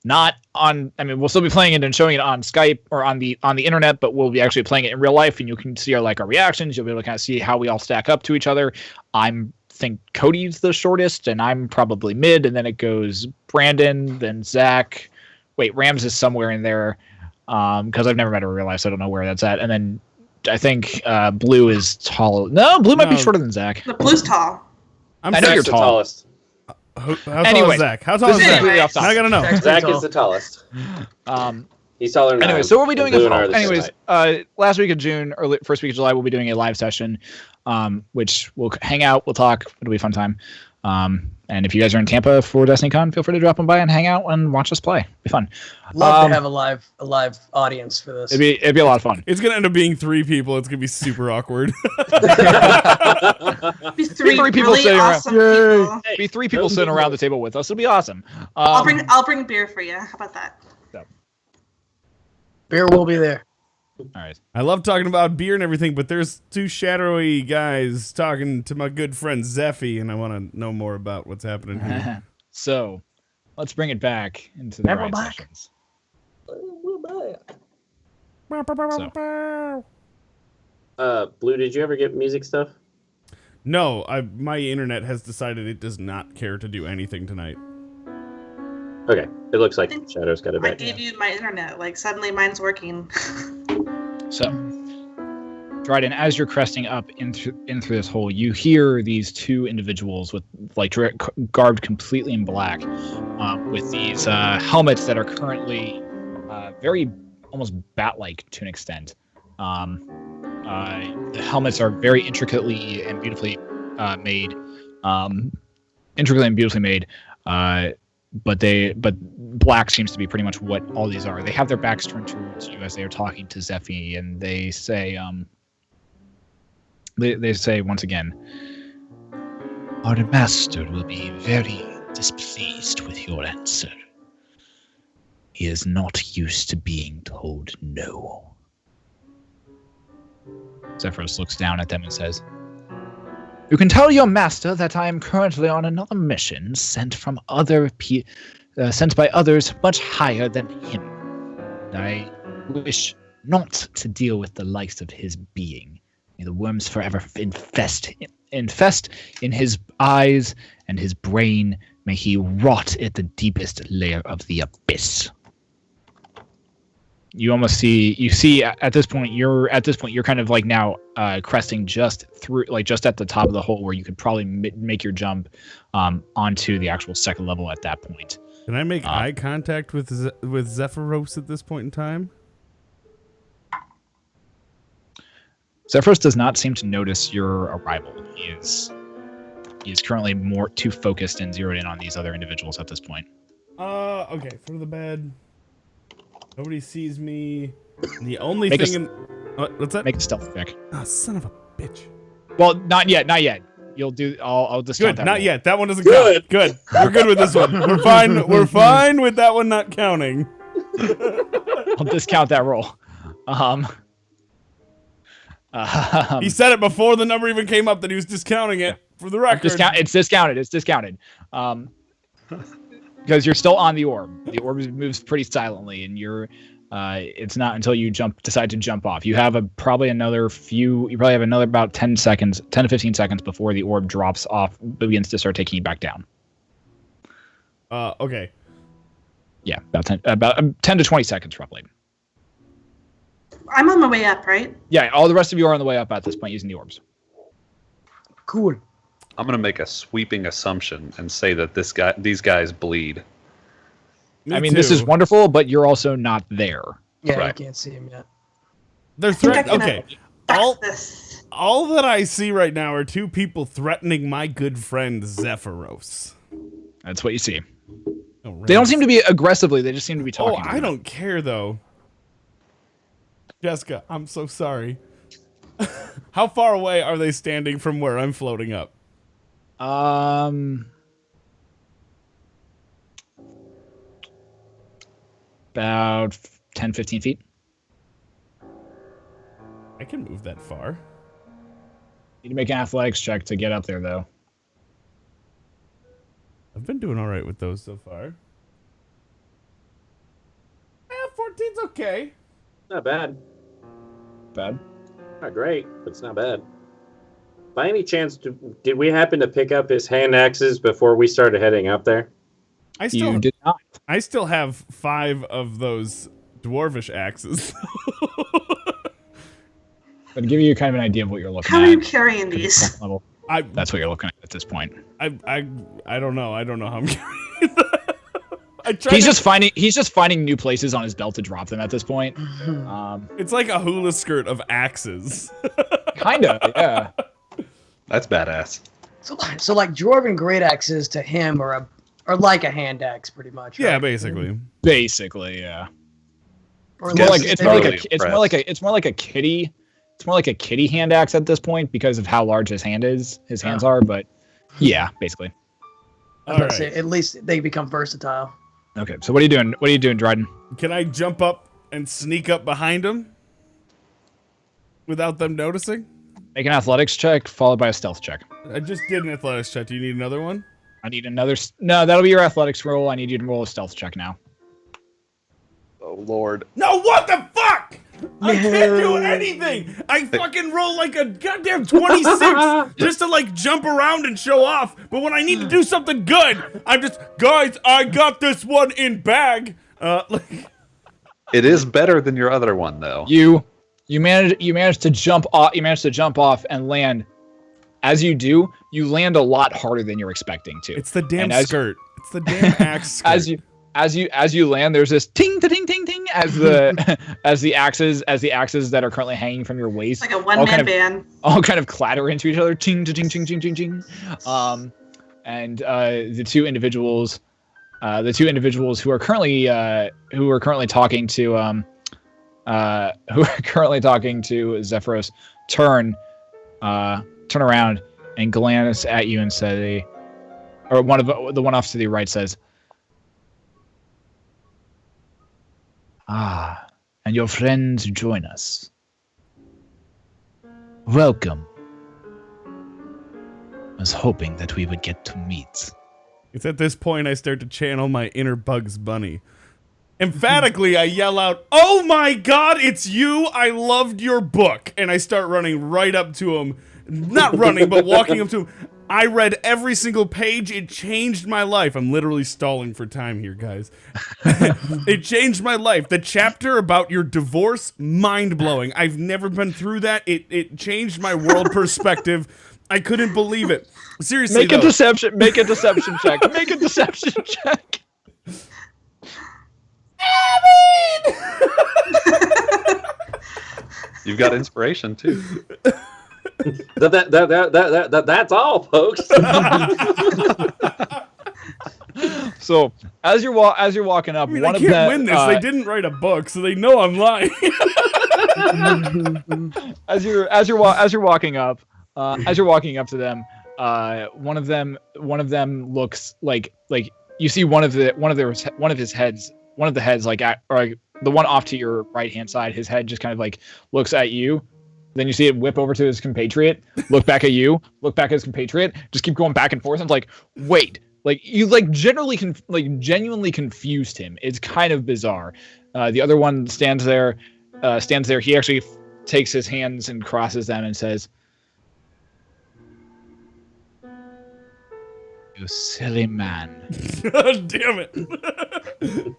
Not on. We'll still be playing it and showing it on Skype or on the internet, but we'll be actually playing it in real life, and you can see our reactions. You'll be able to kind of see how we all stack up to each other. Think Cody's the shortest, and I'm probably mid, and then it goes Brandon, then Zach. Wait, Rams is somewhere in there, because I've never met her in real life, so I don't know where that's at. And then I think Blue is tall. No, Blue might be shorter than Zach. The Blue's tall. I know you're the tall. Tallest. How tall is Zach? How tall is Zach? Anyway. I gotta know. Zach is the tallest. He's taller than Anyway, so we'll be doing Anyways, last week of June or first week of July, we'll be doing a live session, which we'll hang out, we'll talk. It'll be a fun time. And if you guys are in Tampa for DestinyCon, feel free to drop them by and hang out and watch us play. It'll be fun. Love to have a live audience for this. It'd be a lot of fun. It's gonna end up being 3 people. It's gonna be super awkward. Be three people really sitting awesome around. people. Be 3 people sitting around the table with us. It'll be awesome. I'll bring beer for you. How about that? Beer will be there. All right. I love talking about beer and everything, but there's 2 shadowy guys talking to my good friend Zeffy, and I want to know more about what's happening here. So, let's bring it back into the Riot sessions. Blue, did you ever get music stuff? No, my internet has decided it does not care to do anything tonight. Okay, it looks like Shadow's got it I back. gave you my internet. Suddenly mine's working. So, Dryden, as you're cresting up into this hole, you hear these 2 individuals with garbed completely in black, with these helmets that are currently very almost bat-like to an extent. The helmets are very intricately and beautifully made. intricately and beautifully made. But black seems to be pretty much what all these are. They have their backs turned towards you as they are talking to Zephy, and they say, they say once again, our master will be very displeased with your answer. He is not used to being told no. Zephyros looks down at them and says, "You can tell your master that I am currently on another mission sent by others much higher than him. I wish not to deal with the likes of his being. May the worms forever infest in his eyes and his brain. May he rot at the deepest layer of the abyss." You see at this point you're kind of like now cresting just through, like just at the top of the hole where you could probably make your jump onto the actual second level at that point. Can I make eye contact with Zephyros at this point in time? Zephyros does not seem to notice your arrival. He is currently too focused and zeroed in on these other individuals at this point. Okay, for the bed. Nobody sees me. The only thing what's that? Make a stealth check. Oh, son of a bitch. Well, not yet. You'll do. I'll discount that. Not roll. yet. That one doesn't count. Good. We're good with this one. We're fine. We're fine with that one not counting. I'll discount that roll. He said it before the number even came up that he was discounting it. For the record, it's discounted. It's discounted. Because you're still on the orb. The orb moves pretty silently, and you're. It's not until you decide to jump off. You have probably another about 10 to 15 seconds before the orb drops off, begins to start taking you back down. Okay. Yeah, about 10 to 20 seconds roughly. I'm on my way up, right? Yeah, all the rest of you are on the way up at this point using the orbs. Cool. I'm going to make a sweeping assumption and say that these guys bleed. This is wonderful, but you're also not there. Yeah, Right. you can't see him yet. They're okay. This. All that I see right now are two people threatening my good friend Zephyros. That's what you see. Oh, They don't seem to be aggressively. They just seem to be talking. I don't care though. Jeska, I'm so sorry. How far away are they standing from where I'm floating up? About 10, 15 feet. I can move that far. You need to make an athletics check to get up there, though. I've been doing all right with those so far. 14's okay. Not bad. Bad. Not great, but it's not bad. By any chance, did we happen to pick up his hand axes before we started heading up there? You did not. I still have 5 of those dwarvish axes. But to give you kind of an idea of what you're looking How at. are you carrying these? Level, that's what you're looking at this point. I don't know. I don't know how I'm carrying that. He's just finding new places on his belt to drop them at this point. It's like a hula skirt of axes. Kinda, yeah. That's badass. So like dwarven great axes to him are like a hand axe, pretty much. Yeah, right? basically. Basically, yeah. Or Yes, like it's more like a kitty. It's more like a kitty hand axe at this point because of how large his hands are. But yeah, basically. I was about to say, at least they become versatile. Okay, so what are you doing? What are you doing, Dryden? Can I jump up and sneak up behind him without them noticing? Make an athletics check followed by a stealth check. I just did an athletics check. Do you need another one? I need another. No, that'll be your athletics roll. I need you to roll a stealth check now. Oh, Lord. No, what the fuck? I can't do anything. I fucking roll like a goddamn 26 just to like jump around and show off. But when I need to do something good, I'm just, guys, I got this one in bag. It is better than your other one, though. You managed to jump off. You managed to jump off and land. As you do, you land a lot harder than you're expecting to. It's the damn skirt. It's the damn axe skirt. As you land, there's this ting ting ting ting as the axes that are currently hanging from your waist, Like a one-man band. all kind of clatter into each other, ting ting ting ting ting ting. and the two individuals who are currently talking to Zephyros turn around and glance at you and say, or the one off to the right says, "Ah, and your friends join us. Welcome. I was hoping that we would get to meet." It's at this point I start to channel my inner Bugs Bunny. Emphatically, I yell out, "Oh my God, it's you! I loved your book!" And I start running right up to him. Not running, but walking up to him. I read every single page. It changed my life. I'm literally stalling for time here, guys. It changed my life. The chapter about your divorce, mind-blowing. I've never been through that. It changed my world perspective. I couldn't believe it. Seriously, Make a deception check. Make a deception check. You've got inspiration too. That's all, folks. So as you're walking up, I mean, one I of can't them win this. They didn't write a book, so they know I'm lying. as you're walking up to them, one of them looks like you see one of the heads like the one off to your right hand side. His head just kind of like looks at you. Then you see it whip over to his compatriot, look back at you, look back at his compatriot, just keep going back and forth. And it's like, wait, like you like genuinely confused him. It's kind of bizarre. The other one stands there. He actually takes his hands and crosses them and says, "You silly man. Damn it.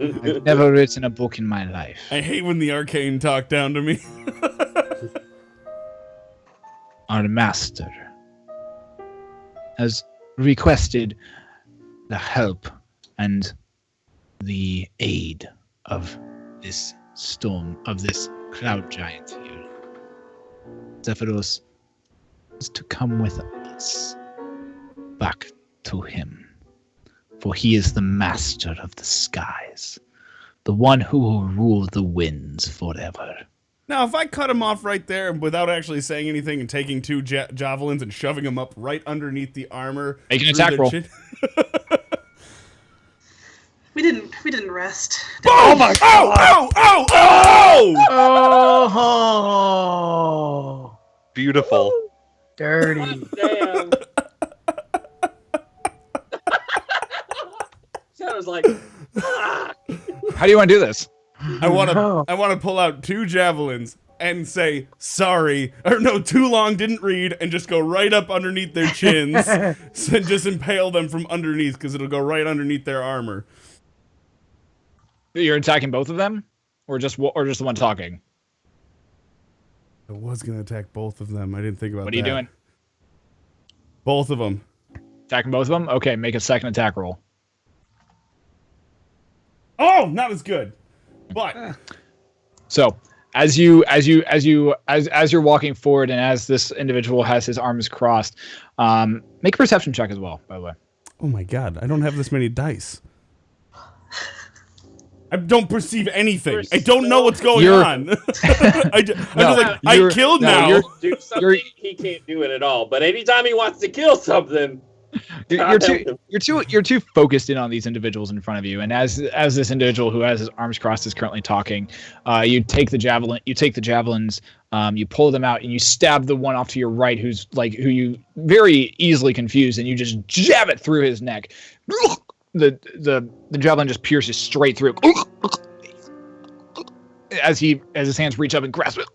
I've never written a book in my life. I hate when the arcane talk down to me. Our master has requested the help and the aid of this cloud giant here. Zephyros is to come with us back to him, for he is the master of the skies, the one who will rule the winds forever." Now, if I cut him off right there without actually saying anything and taking two javelins and shoving him up right underneath the armor, make an attack roll. We didn't rest. Oh my! Oh, Beautiful. dirty. Damn. Sounds like, fuck. How do you want to do this? I want to pull out two javelins and say sorry, or no, too long, didn't read, and just go right up underneath their chins, so just impale them from underneath because it'll go right underneath their armor. You're attacking both of them, or just the one talking? I was gonna attack both of them. I didn't think about that. What are you doing? Both of them. Attacking both of them? Okay, make a second attack roll. Oh, not as good. But so as you're walking forward, and as this individual has his arms crossed, make a perception check as well. By the way. Oh my God, I don't have this many dice. I don't perceive anything. I don't know what's going on. I killed now. Do something, he can't do it at all. But anytime he wants to kill something, you're too focused in on these individuals in front of you, and as this individual who has his arms crossed is currently talking, you take the javelins, you pull them out, and you stab the one off to your right, who you very easily confused, and you just jab it through his neck. The javelin just pierces straight through. As his hands reach up and grasp it,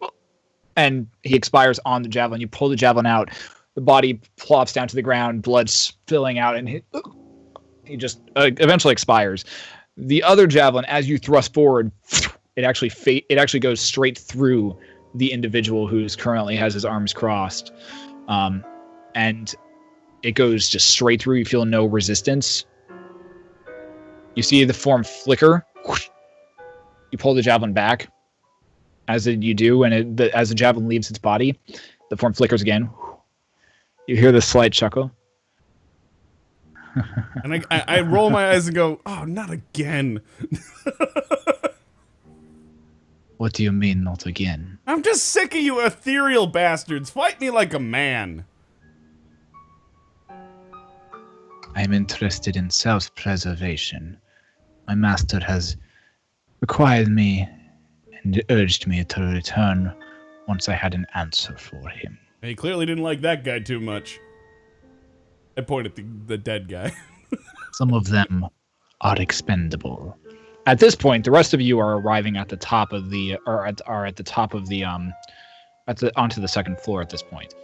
and he expires on the javelin. You pull the javelin out. The body plops down to the ground, blood spilling out, and he just eventually expires. The other javelin, as you thrust forward, it actually goes straight through the individual who's currently has his arms crossed, and it goes just straight through. You feel no resistance. You see the form flicker. You pull the javelin back, as you do, and as the javelin leaves its body, the form flickers again. You hear the slight chuckle. And I roll my eyes and go, oh, not again. What do you mean, not again? I'm just sick of you ethereal bastards. Fight me like a man. I'm interested in self-preservation. My master has required me and urged me to return once I had an answer for him. He clearly didn't like that guy too much. I point at the dead guy. Some of them are expendable. At this point, the rest of you are arriving at the top of the, onto the second floor at this point.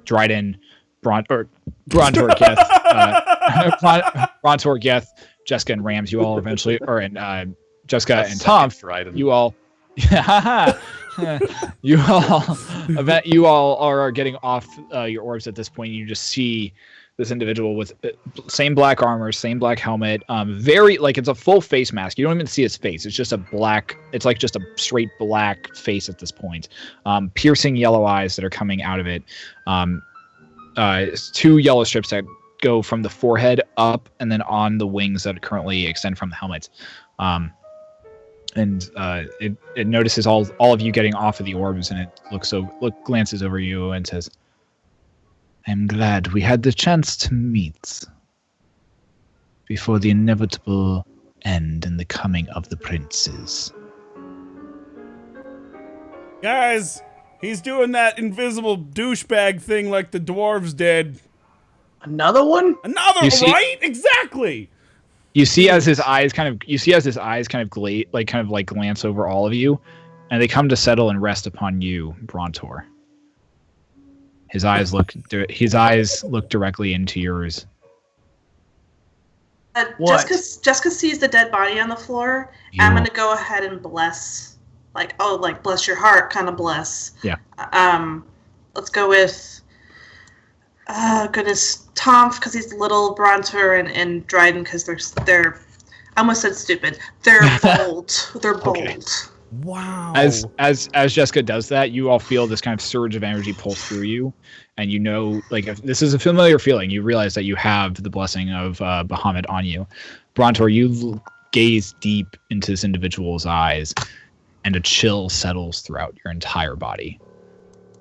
Dryden, Brontor, Geth, Brontor, Geth, Jeska, and Rams. You all eventually, Jeska and Tonph. Dryden. You all, you all are getting off your orbs at this point. You just see this individual with same black armor, same black helmet, very like it's a full face mask. You don't even see his face. It's just a black. It's like just a straight black face at this point. Piercing yellow eyes that are coming out of it. Two yellow strips that go from the forehead up and then on the wings that currently extend from the helmet. It notices all of you getting off of the orbs, and it glances over you and says, I'm glad we had the chance to meet before the inevitable end and the coming of the princes. Guys, he's doing that invisible douchebag thing like the dwarves did. Another one? Another, right? Exactly. You see as his eyes kind of glance over all of you, and they come to settle and rest upon you, Brontor. His eyes look directly into yours. What? Jeska sees the dead body on the floor. I'm gonna go ahead and bless, bless your heart, kind of bless. Yeah. Let's go with, Tonph because he's little, Brontor and Dryden because they're. I almost said stupid. They're bold. They're bold. Okay. Wow. As Jeska does that, you all feel this kind of surge of energy pulse through you, and you know, like, if this is a familiar feeling. You realize that you have the blessing of Bahamut on you. Brontor, you gaze deep into this individual's eyes, and a chill settles throughout your entire body.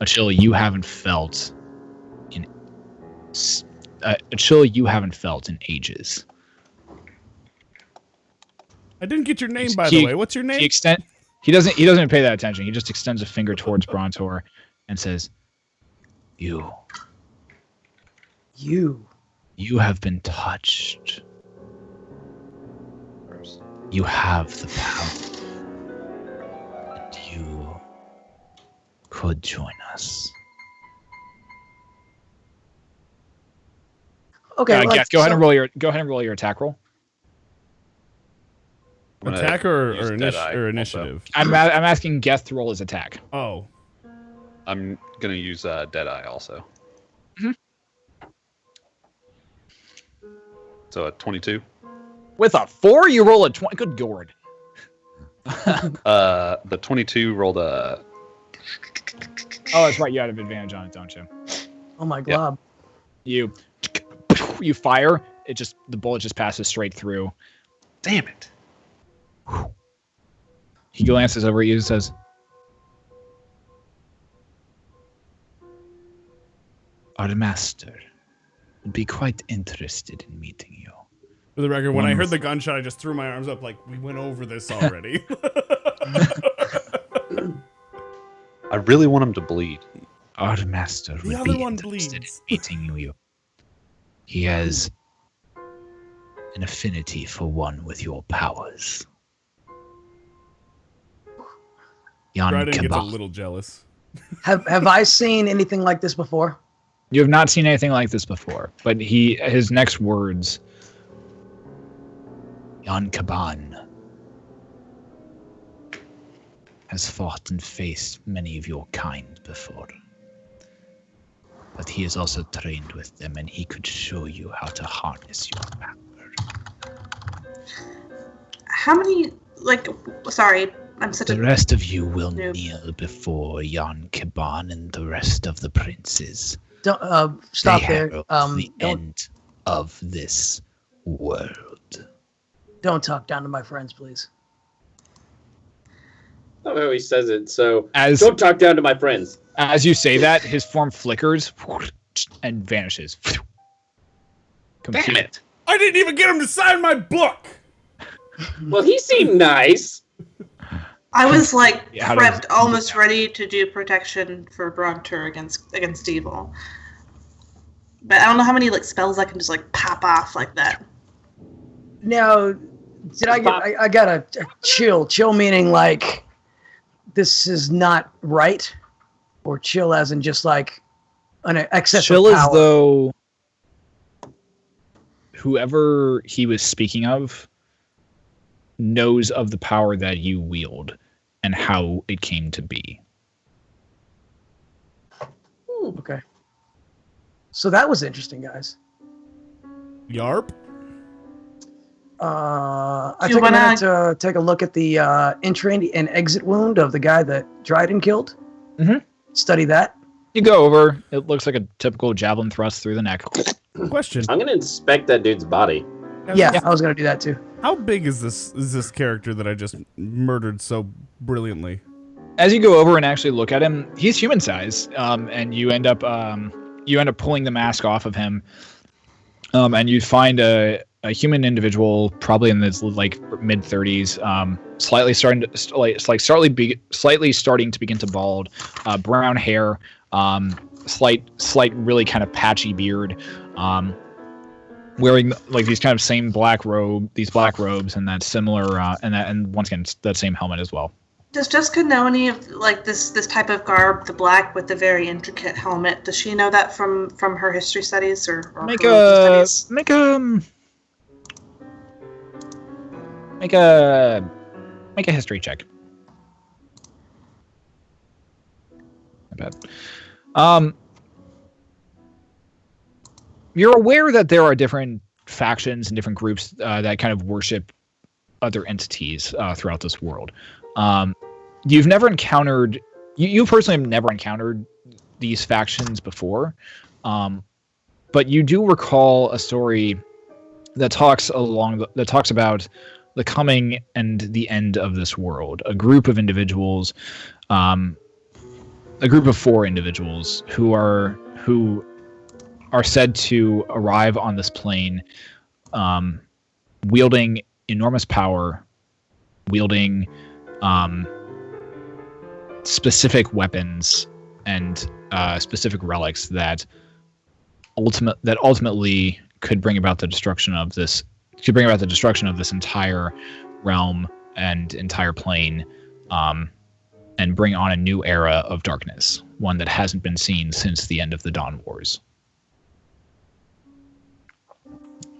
A chill you haven't felt in ages. I didn't get your name, by the way. What's your name? He doesn't even pay that attention. He just extends a finger towards Brontor and says, You have been touched. You have the power. And you could join us. Okay, Geth, go ahead and roll your attack roll. Attack or initiative? I'm asking Geth to roll his attack. Oh. I'm gonna use Deadeye also. Mm-hmm. So a 22. With a 4, you roll a 20. Good gourd. The 22 rolled a. Oh, that's right. You have advantage on it, don't you? Oh my god. You fire. The bullet just passes straight through. Damn it. He glances over at you and says, Our master would be quite interested in meeting you. For the record, when I heard the gunshot, I just threw my arms up like, we went over this already. I really want him to bleed. Our master would be interested in meeting you. He has an affinity for one with your powers. Dryden gets a little jealous. Have I seen anything like this before? You have not seen anything like this before, but his next words, Jan Kaban has fought and faced many of your kind before. But he is also trained with them, and he could show you how to harness your power. How many, sorry, I'm such The rest of you will kneel before Jan Kaban and the rest of the princes. Don't stop They there. herald the end of this world. Don't talk down to my friends, please. I love how he says it. So As don't talk down to my friends. as you say that, his form flickers and vanishes. Damn it! I didn't even get him to sign my book. Well, he seemed nice. I was like Yeah, how does- prepped, almost ready to do protection for Brontor against evil. But I don't know how many like spells I can just like pop off like that. Now, did I get? I got a chill. Chill meaning like this is not right, or chill as in just like an excess Chill of as power. though whoever he was speaking of knows of the power that you wield and how it came to be. Okay. So that was interesting, guys. Yarp. I You took a wanna- minute to take a look at the entry and exit wound of the guy that Dryden killed. Mhm. Study that. You go over, it looks like a typical javelin thrust through the neck. Question. I'm gonna inspect that dude's body. Yeah, I was gonna do that too. How big is this character that I just murdered so brilliantly? As you go over and actually look at him, he's human size, and you end up pulling the mask off of him, and you find a human individual, probably in his like mid 30s, slightly starting to begin to bald, brown hair, slight really kind of patchy beard, wearing like these kind of same black robes, and that similar and once again that same helmet as well. Does Jeska know any of like this type of garb, the black with the very intricate helmet? Does she know that from her history studies or Make her a studies? make a history check. Not bad. You're aware that there are different factions and different groups that kind of worship other entities throughout this world. You've never encountered, you personally have never encountered these factions before, but you do recall a story that talks about the coming and the end of this world. A group of individuals, a group of 4 individuals who are said to arrive on this plane, wielding enormous power, wielding specific weapons and specific relics that ultimately could bring about the destruction of this entire realm and entire plane, and bring on a new era of darkness, one that hasn't been seen since the end of the Dawn Wars.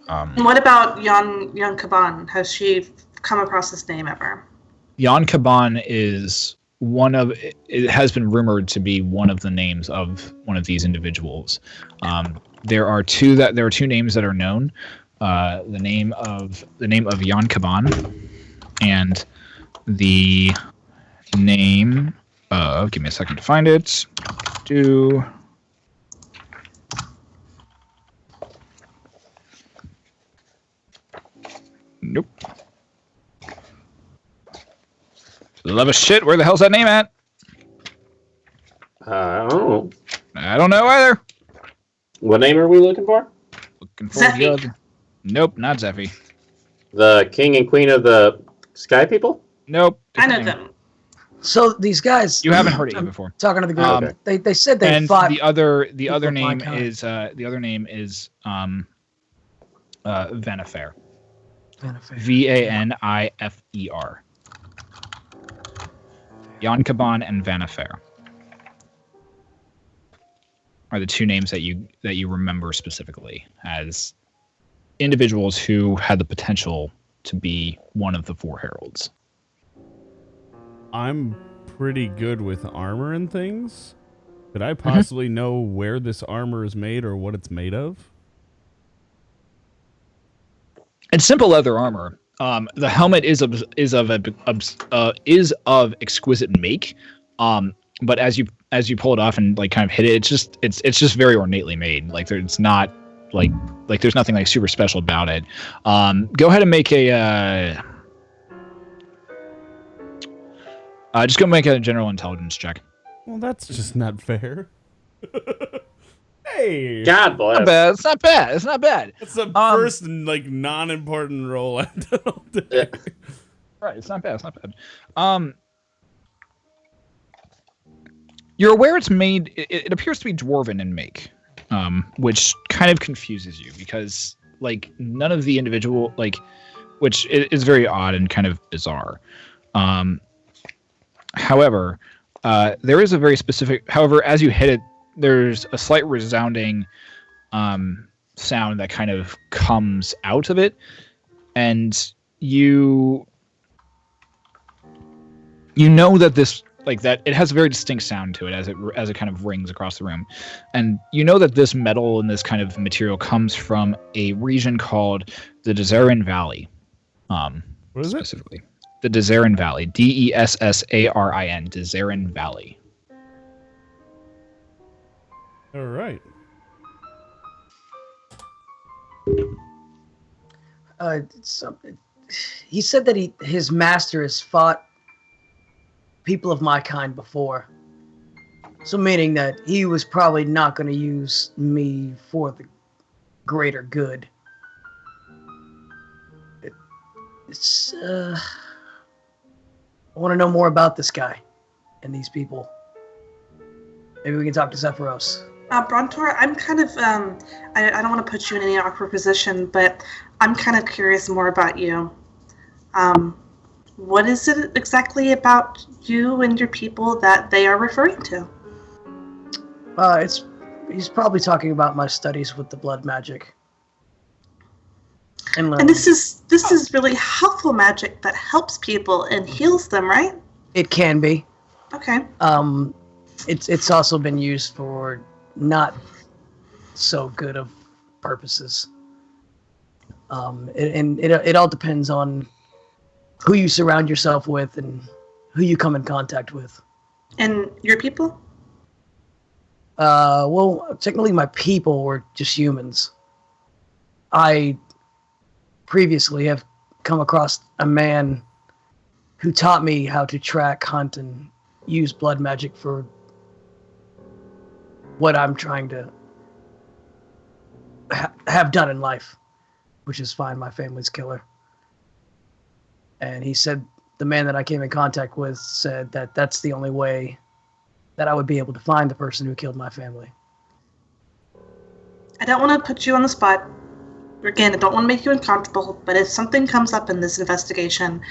And what about young Kaban? Has she come across this name ever? Jan Kaban is it has been rumored to be one of the names of one of these individuals. There are two names that are known. The name of Jan Kaban and the name of, give me a second to find it. Nope. Love a shit. Where the hell's that name at? I don't know. I don't know either. What name are we looking for? Looking for Zephy. the other. Nope, not Zephy. The king and queen of the sky people? Nope. I know different name. them. So these guys, You haven't heard it yet before. talking to the group, Okay. they said they And fought. the other people of my name kind. is Vanifer. Vanifer. Jan Kaban and Vanifer are the two names that you remember specifically as individuals who had the potential to be one of the 4 heralds. I'm pretty good with armor and things. Could I possibly know where this armor is made or what it's made of? It's simple leather armor. The helmet is of exquisite make, but as you pull it off and like kind of hit it, it's just very ornately made. Like it's not like there's nothing like super special about it. Go ahead and make a just go make a general intelligence check. Well, that's just not fair. Hey, God bless. Not bad. It's not bad. It's not bad. it's the first like non-important roll I've done all day. Yeah. Right. It's not bad. It's not bad. You're aware it's made. It appears to be dwarven in make, which kind of confuses you because like none of the individual which is very odd and kind of bizarre. However, there is a very specific. However, as you hit it, there's a slight resounding sound that kind of comes out of it, and you know that this that it has a very distinct sound to it as it kind of rings across the room, and you know that this metal and this kind of material comes from a region called the Desarin Valley. What is it? Specifically, the Desarin Valley, Dessarin, Desarin Valley. All right. He said that his master has fought people of my kind before. So meaning that he was probably not going to use me for the greater good. I want to know more about this guy and these people. Maybe we can talk to Zephyros. Brontor, I'm kind of, I don't want to put you in any awkward position, but I'm kind of curious more about you. What is it exactly about you and your people that they are referring to? He's probably talking about my studies with the blood magic. And this is really helpful magic that helps people and heals them, right? It can be. Okay. It's also been used for not so good of purposes. It all depends on who you surround yourself with and who you come in contact with. And your people? Well, technically my people were just humans. I previously have come across a man who taught me how to track, hunt, and use blood magic for what I'm trying to have done in life, which is find my family's killer. And he said, the man that I came in contact with said that that's the only way that I would be able to find the person who killed my family. I don't want to put you on the spot. Again, I don't want to make you uncomfortable, but if something comes up in this investigation,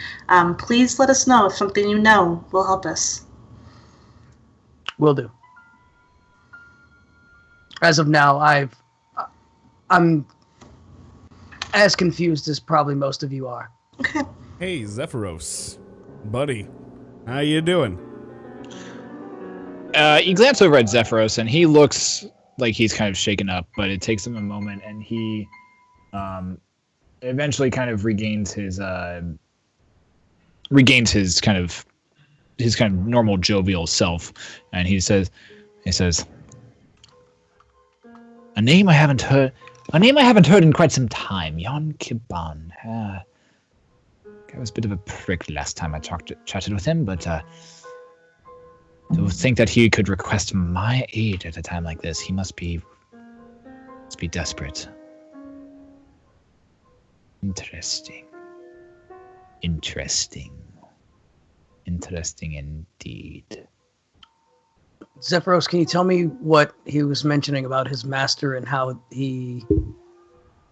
please let us know if something you know will help us. Will do. As of now, I'm as confused as probably most of you are. Okay. Hey, Zephyros, buddy, how you doing? You glance over at Zephyros, and he looks like he's kind of shaken up, but it takes him a moment, and he eventually kind of regains his kind of normal jovial self, and he says, a name I haven't heard in quite some time, Jon Kiban. I was a bit of a prick last time I chatted with him, but to think that he could request my aid at a time like this, he must be desperate. Interesting indeed. Zephyros, can you tell me what he was mentioning about his master and how he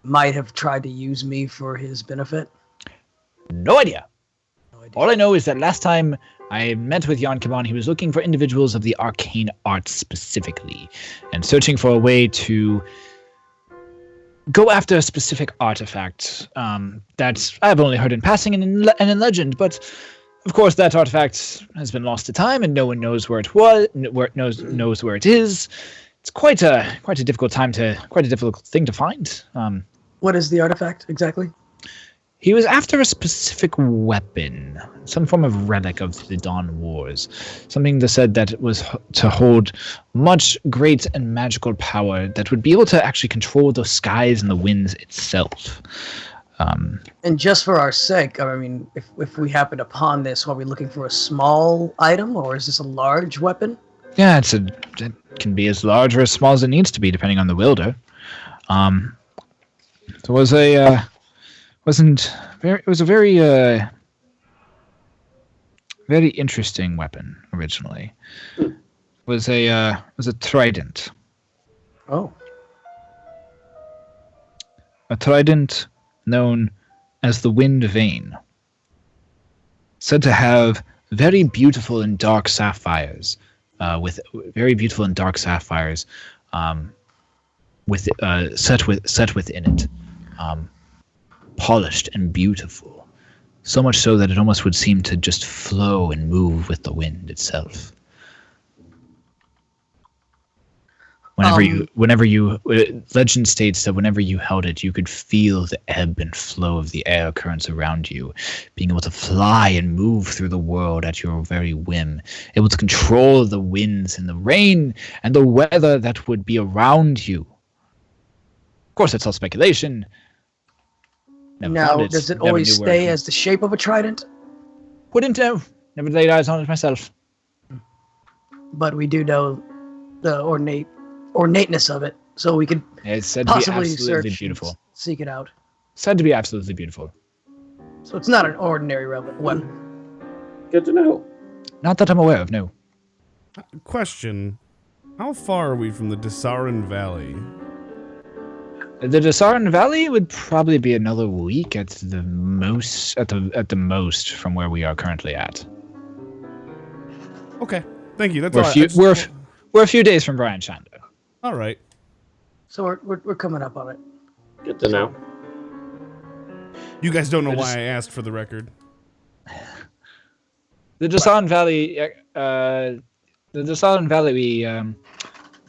might have tried to use me for his benefit? No idea. All I know is that last time I met with Jon Kiban, he was looking for individuals of the arcane arts specifically, and searching for a way to go after a specific artifact that I've only heard in passing and in legend, but of course that artifact has been lost to time, and no one knows where it was, knows where it is. It's quite a difficult thing to find. What is the artifact exactly? He was after a specific weapon, some form of relic of the Dawn Wars. Something that said that it was to hold much great and magical power that would be able to actually control the skies and the winds itself. And just for our sake, I mean, if we happen upon this, are we looking for a small item, or is this a large weapon? Yeah, it can be as large or as small as it needs to be, depending on the wielder. It was a very interesting weapon originally. It was a trident. Oh. A trident known as the Wind Vein. Said to have very beautiful and dark sapphires, set within it, polished and beautiful, so much so that it almost would seem to just flow and move with the wind itself. Legend states that whenever you held it, you could feel the ebb and flow of the air currents around you, being able to fly and move through the world at your very whim, able to control the winds and the rain and the weather that would be around you. Of course, that's all speculation. Now, does it always stay as the shape of a trident? Wouldn't know. Never laid eyes on it myself. But we do know the ornateness of it, so we could it's said to be possibly absolutely search beautiful. and seek it out. Said to be absolutely beautiful. So it's not an ordinary weapon. Good to know. Not that I'm aware of, no. Question: how far are we from the Desarin Valley? The Desarin Valley would probably be another week at the most, from where we are currently at. Okay, thank you. That's We're a few days from Brian Shander. All right. So we're coming up on it. Good to know. You guys don't know why I asked, for the record. The Desarin Valley.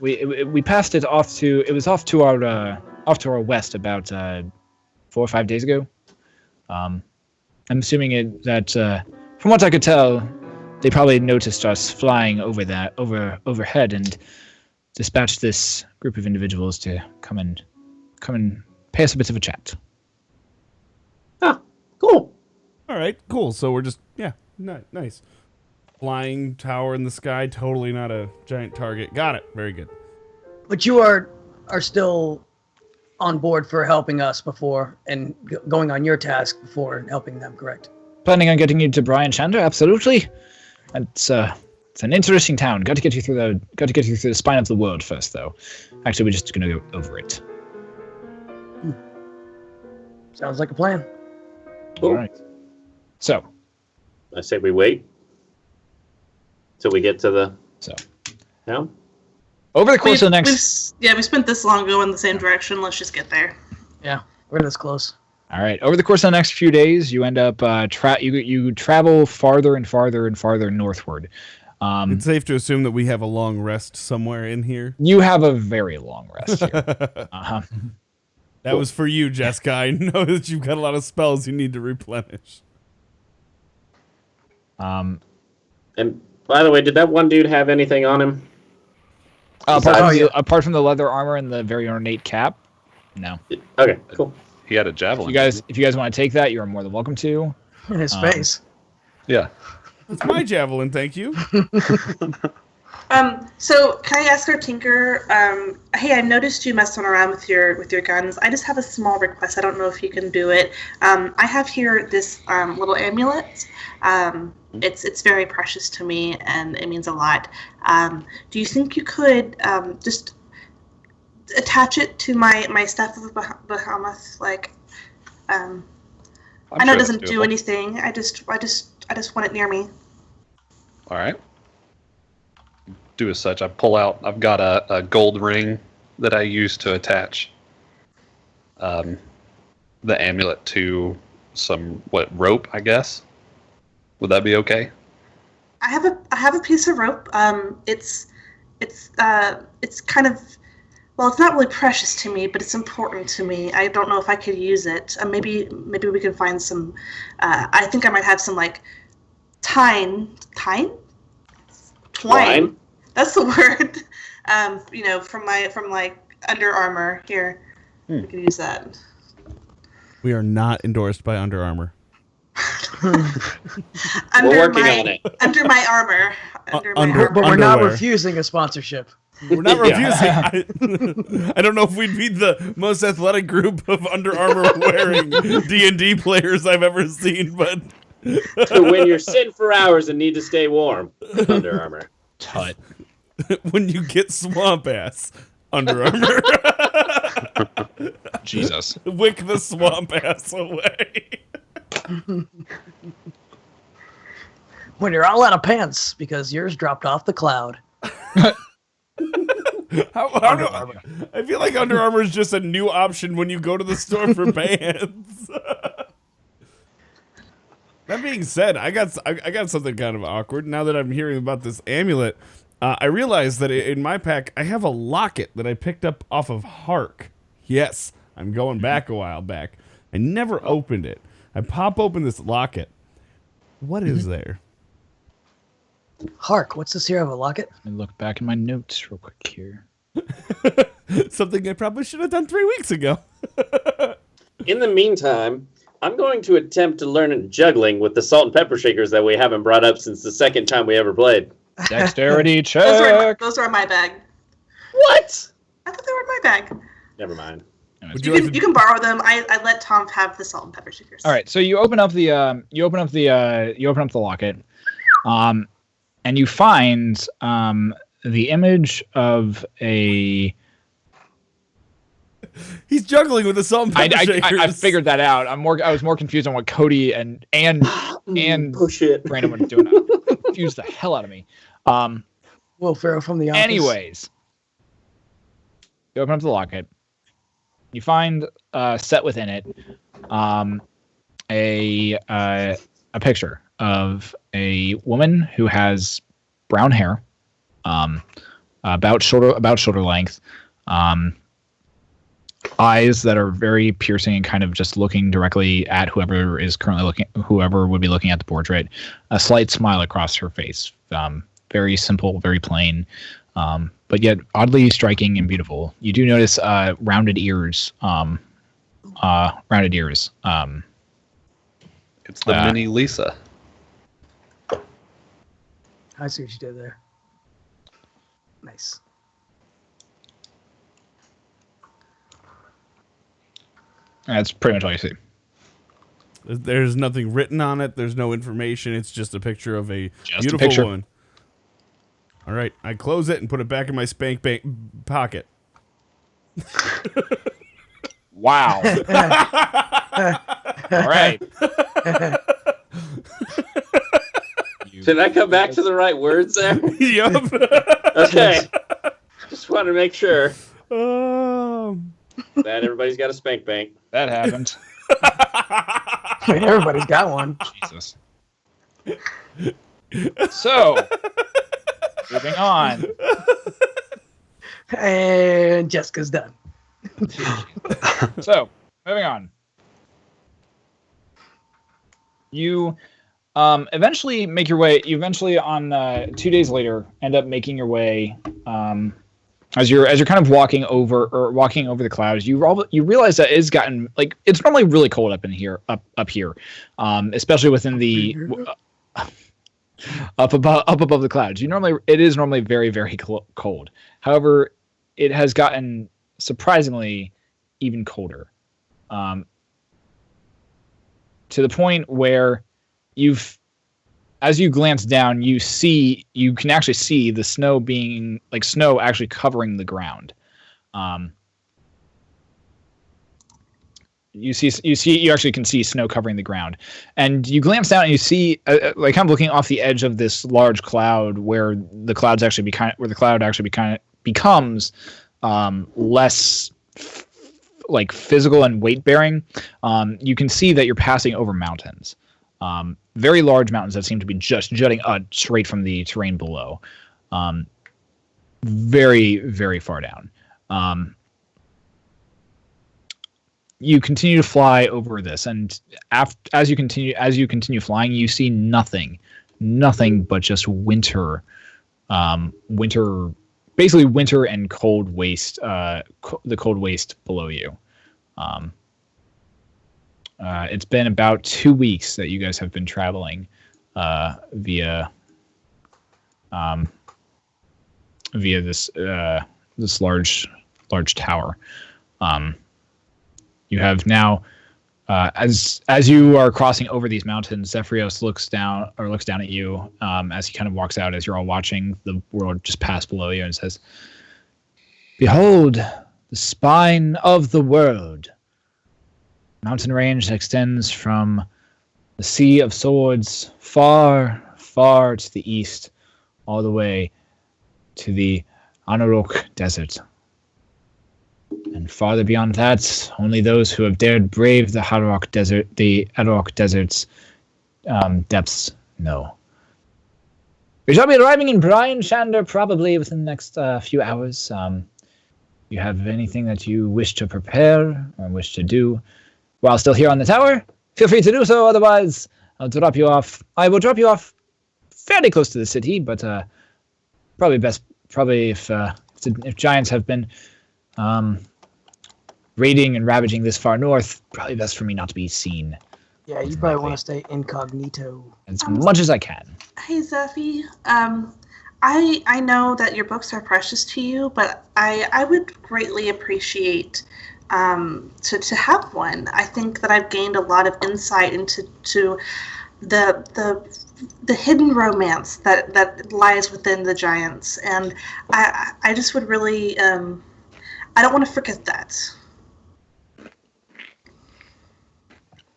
We passed it off to. It was off to our west about 4 or 5 days ago. I'm assuming that from what I could tell, they probably noticed us flying overhead and dispatched this group of individuals to come and pay us a bit of a chat. Ah, cool. All right, cool. So we're just nice. Flying tower in the sky, totally not a giant target. Got it. Very good. But you are still on board for helping us before and going on your task before helping them, correct? Planning on getting you to Brian Shander, absolutely. It's an interesting town. Got to get you through the spine of the world first, though. Actually, we're just gonna go over it. Sounds like a plan. Cool. All right. So, I say we wait till we get to the town. Over the course of the next... we spent this long going the same direction. Let's just get there. Yeah, we're this close. All right. Over the course of the next few days, you end up you travel farther and farther and farther northward. It's safe to assume that we have a long rest somewhere in here. You have a very long rest here. That was for you, Jeska. I know that you've got a lot of spells you need to replenish. And by the way, did that one dude have anything on him? Apart from the leather armor and the very ornate cap, no. Okay, cool. He had a javelin. If you guys want to take that, you are more than welcome to. In his face. Yeah. That's my javelin, thank you. So can I ask our tinker? Hey, I noticed you messing around with your guns. I just have a small request. I don't know if you can do it. I have here this little amulet. It's very precious to me, and it means a lot. Do you think you could just attach it to my Staff of Bahamut? Like, I know it doesn't do anything. I just want it near me. All right. Do as such. I've got a gold ring that I use to attach the amulet to some rope, I guess. Would that be okay? I have a piece of rope. It's kind of Well, it's not really precious to me, but it's important to me. I don't know if I could use it. Maybe we can find some. I think I might have some like twine. That's the word. From like Under Armour here. We can use that. We are not endorsed by Under Armour. We're working on it. Under my armor. But we're not refusing a sponsorship. We're not refusing. I don't know if we'd be the most athletic group of Under Armour wearing D&D players I've ever seen, but to win your sin for hours and need to stay warm. Under Armour. Tut. When you get swamp ass, Under Armour. Jesus. Wick the swamp ass away. When you're all out of pants because yours dropped off the cloud. I feel like Under Armour is just a new option when you go to the store for pants. That being said, I got something kind of awkward now that I'm hearing about this amulet. I realized that in my pack I have a locket that I picked up off of Hark. Yes, I'm going back a while back. I never opened it. I pop open this locket. What is there? Hark, what's this here of a locket? Let me look back in my notes real quick here. Something I probably should have done 3 weeks ago. In the meantime, I'm going to attempt to learn juggling with the salt and pepper shakers that we haven't brought up since the second time we ever played. Dexterity check. Those are in my bag. What? I thought they were in my bag. Never mind. You can borrow them. I let Tonph have the salt and pepper shakers. All right, so you open up the locket, and you find the image of a. He's juggling with the salt and pepper shakers. I figured that out. I was more confused on what Cody and Brandon were doing. It confused the hell out of me. Will Ferrell from the office. Anyways, you open up the locket. You find set within it a picture of a woman who has brown hair, about shoulder length, eyes that are very piercing and kind of just looking directly at whoever would be looking at the portrait. A slight smile across her face. Very simple, very plain. But yet oddly striking and beautiful. You do notice rounded ears. It's the mini Lisa. I see what you did there. Nice. That's pretty much all you see. There's nothing written on it. There's no information. It's just a picture of a beautiful woman. All right, I close it and put it back in my spank bank pocket. Wow. All right. Did I come back to the right words there? Yup. Okay. Just want to make sure that everybody's got a spank bank. That happened. I mean, everybody's got one. Jesus. So, moving on. And Jeska's done. So, moving on. You eventually make your way. You eventually, on 2 days later, end up making your way. As you're kind of walking over the clouds, you realize that it's gotten it's normally really cold up here, especially within the up above the clouds. It is normally very, very cold. However, it has gotten surprisingly even colder, to the point where as you glance down, you can actually see the snow being snow actually covering the ground. You actually can see snow covering the ground, and you glance down and you see kind of looking off the edge of this large cloud where the cloud actually becomes less physical and weight bearing. You can see that you're passing over mountains. Very large mountains that seem to be just jutting straight from the terrain below. Very, very far down. You continue to fly over this, and as you continue flying, you see nothing but just winter, basically winter and cold waste, the cold waste below you. It's been about 2 weeks that you guys have been traveling via this large tower. You have now, as you are crossing over these mountains, Zephyrios looks down at you as he kind of walks out as you're all watching the world just pass below you, and says, "Behold, the spine of the world. Mountain range that extends from the Sea of Swords far, far to the east, all the way to the Anarok Desert. And farther beyond that, only those who have dared brave the Arok Desert's depths know. We shall be arriving in Brian Shander probably within the next few hours. You have anything that you wish to prepare or wish to do while still here on the tower? Feel free to do so. Otherwise, I'll drop you off. I will drop you off fairly close to the city, but probably if giants have been raiding and ravaging this far north, probably best for me not to be seen. Yeah, you probably want to stay incognito. As much as I can. Hey, Zephy. I know that your books are precious to you, but I would greatly appreciate to have one. I think that I've gained a lot of insight into the hidden romance that lies within the giants, and I just would really I don't want to forget that.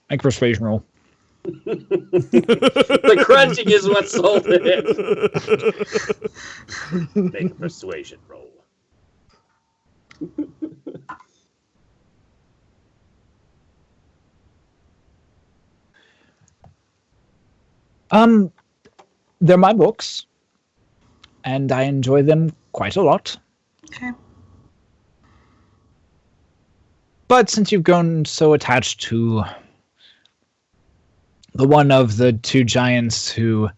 Make a persuasion roll. The crunching is what sold it. Make a persuasion roll. They're my books, and I enjoy them quite a lot. Okay. But since you've grown so attached to the one of the two giants who,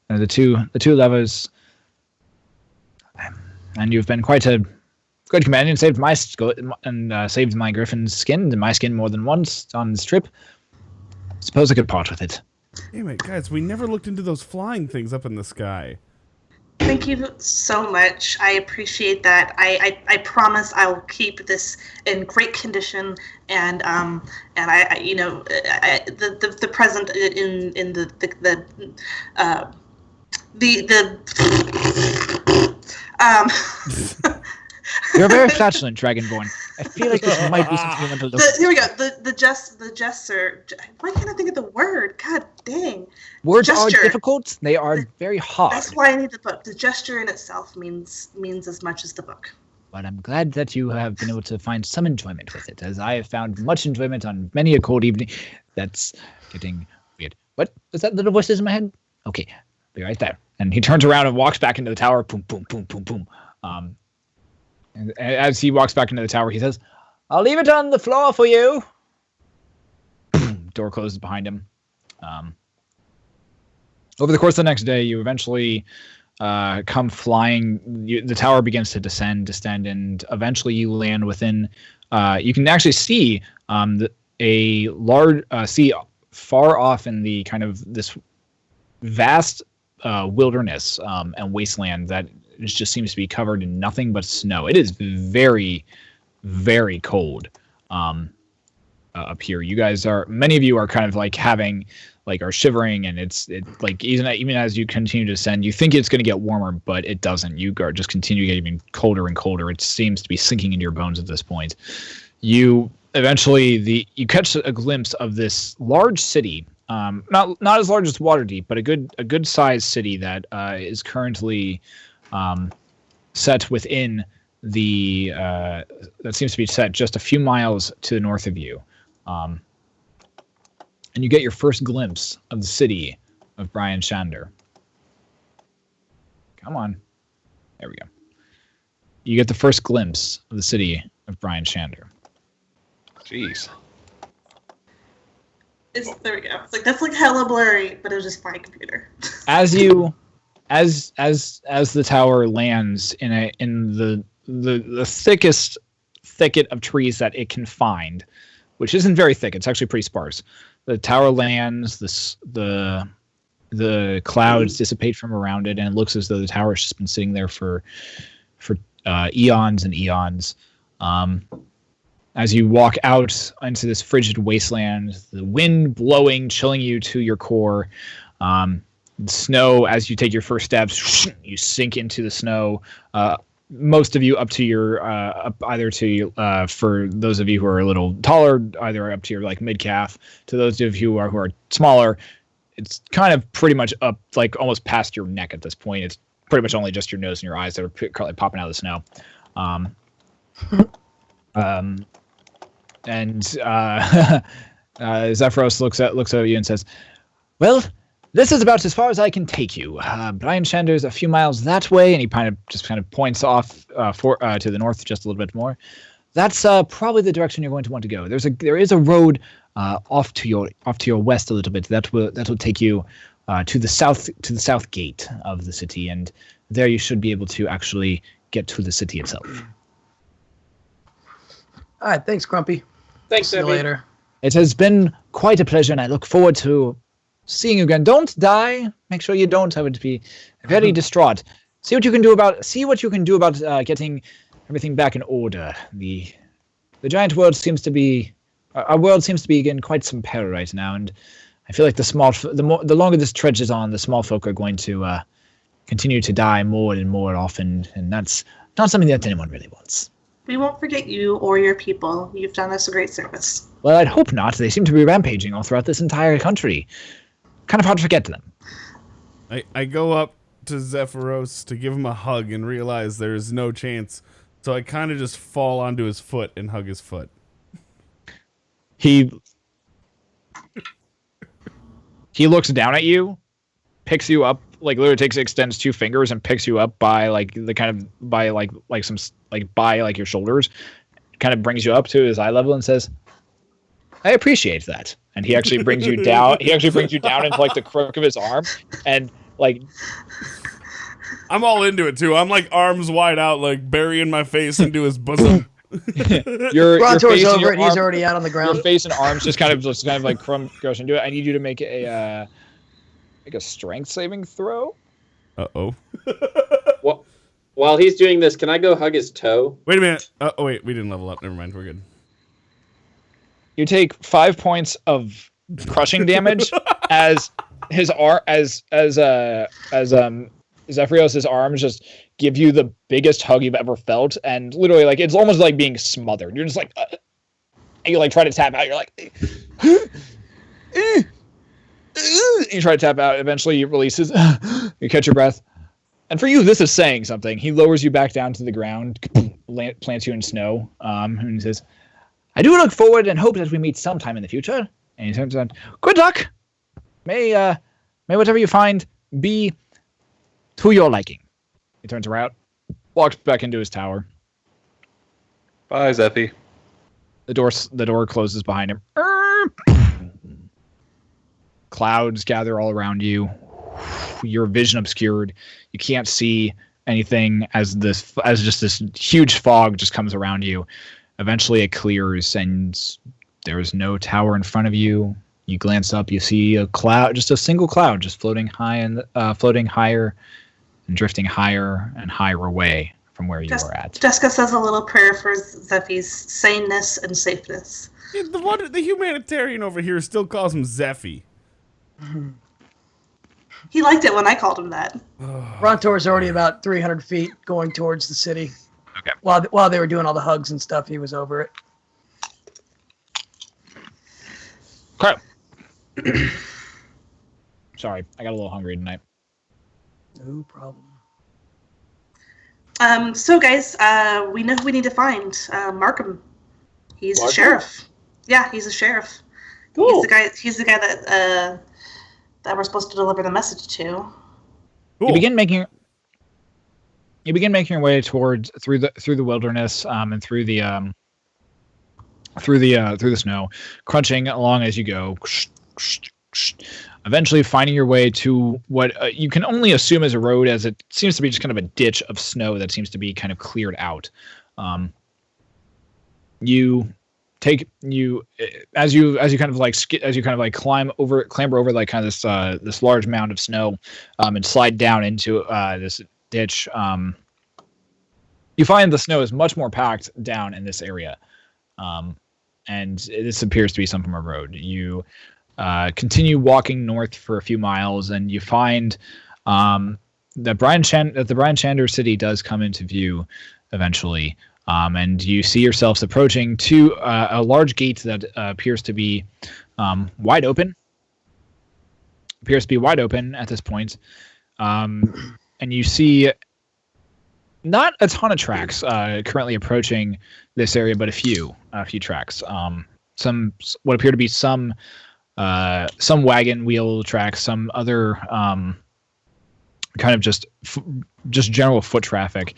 the two lovers, and you've been quite a good companion, saved my griffin's skin and my skin more than once on this trip, suppose I could part with it. Hey, wait, guys, we never looked into those flying things up in the sky. Thank you so much. I appreciate that. I promise I will keep this in great condition, and I you know the present in You're very flatulent, Dragonborn. I feel like this might be something you want to look at. Here we go. The jester. Why can't I think of the word? God dang. Words gesture. are difficult. They are very hard. That's why I need the book. The gesture in itself means as much as the book. But I'm glad that you have been able to find some enjoyment with it, as I have found much enjoyment on many a cold evening. That's getting weird. What? Was that little voices in my head? Okay, be right there. And he turns around and walks back into the tower. Boom, boom, boom, boom, boom. And as he walks back into the tower, he says, "I'll leave it on the floor for you." Boom, door closes behind him. Over the course of the next day, you eventually come flying. The tower begins to descend, and eventually you land within. You can actually see a large sea far off in the kind of this vast wilderness and wasteland that just seems to be covered in nothing but snow. It is very, very cold up here. You guys many of you are kind of like are shivering, and it's like even as you continue to descend, you think it's going to get warmer, but it doesn't. You just continue getting colder and colder. It seems to be sinking into your bones at this point. You eventually you catch a glimpse of this large city. Not as large as Waterdeep, but a good sized city that is currently set within the that seems to be set just a few miles to the north of you, and you get your first glimpse of the city of Brian Shander. Come on, there we go. you get the first glimpse of the city of Brian Shander. Jeez. There we go. It's like that's like hella blurry, but it was just my computer. As the tower lands in the thickest thicket of trees that it can find, which isn't very thick, it's actually pretty sparse. The tower lands, the clouds dissipate from around it, and it looks as though the tower has just been sitting there for eons and eons. As you walk out into this frigid wasteland, the wind blowing, chilling you to your core. The snow, as you take your first steps, you sink into the snow. Most of you up to your, for those of you who are a little taller, either up to your like mid calf. To those of you who are smaller, it's kind of pretty much up, like almost past your neck at this point. It's pretty much only just your nose and your eyes that are currently popping out of the snow. Zephyros looks at you and says, "Well, this is about as far as I can take you. Brian Shander's a few miles that way," and he kind of points off to the north just a little bit more. That's probably the direction you're going to want to go. There is a road off to your west a little bit that will take you to the south gate of the city, and there you should be able to actually get to the city itself. All right, thanks, Grumpy. Thanks, See you Debbie. later. It has been quite a pleasure, and I look forward to seeing you again. Don't die. Make sure you don't. I would be very distraught. See what you can do about getting everything back in order. The giant world seems to be our world seems to be in quite some peril right now, and I feel like the longer this trudges on, the small folk are going to continue to die more and more often, and that's not something that anyone really wants. We won't forget you or your people. You've done us a great service. Well, I'd hope not. They seem to be rampaging all throughout this entire country. Kind of hard to forget them. I go up to Zephyros to give him a hug and realize there's no chance. So I kind of just fall onto his foot and hug his foot. He looks down at you, picks you up, like literally extends 2 fingers and picks you up by your shoulders, kind of brings you up to his eye level and says, "I appreciate that." And he actually brings you down. He actually brings you down into like the crook of his arm, and like I'm all into it too. I'm like arms wide out, like burying my face into his bosom. your Brontor's face and over your it. He's arm, already out on the ground. your face and arms just kind of like goes into it. I need you to make a strength saving throw. Uh-oh. Well, while he's doing this, can I go hug his toe? Wait a minute. Oh wait, we didn't level up. Never mind. We're good. You take 5 points of crushing damage as Zephyros' arms just give you the biggest hug you've ever felt, and literally like it's almost like being smothered. You're just like, and you like try to tap out. You're like, you try to tap out. Eventually, he releases. You catch your breath, and for you, this is saying something. He lowers you back down to the ground, plants you in snow, and he says, "I do look forward and hope that we meet sometime in the future." And he turns around, "Good luck. May whatever you find be to your liking." He turns around, walks back into his tower. Bye, Zeffy. The door closes behind him. Clouds gather all around you. Your vision obscured. You can't see anything as just this huge fog just comes around you. Eventually it clears and there's no tower in front of you. You glance up, you see a cloud, just a single cloud, just floating higher and drifting higher and higher away from where you are at. Jeska says a little prayer for Zeffy's saneness and safeness. Yeah, the humanitarian over here still calls him Zeffy. He liked it when I called him that. Brontor's already about 300 feet going towards the city. Okay. While they were doing all the hugs and stuff, he was over it. Crap. Sorry, I got a little hungry tonight. No problem. So guys, we know who we need to find. Markham. He's a sheriff. Yeah, he's a sheriff. Cool. He's the guy that we're supposed to deliver the message to. Cool. You begin making you begin making your way towards through the wilderness and through the snow, crunching along as you go. Eventually finding your way to what you can only assume is a road, as it seems to be just kind of a ditch of snow that seems to be kind of cleared out. As you clamber over like kind of this large mound of snow and slide down into this ditch. You find the snow is much more packed down in this area, and this appears to be some form of road. You continue walking north for a few miles, and you find that the Brian Shander city does come into view eventually. And you see yourselves approaching to a large gate that appears to be wide open. Appears to be wide open at this point. And you see not a ton of tracks currently approaching this area, but a few tracks. Some what appear to be some wagon wheel tracks, some other kind of just general foot traffic.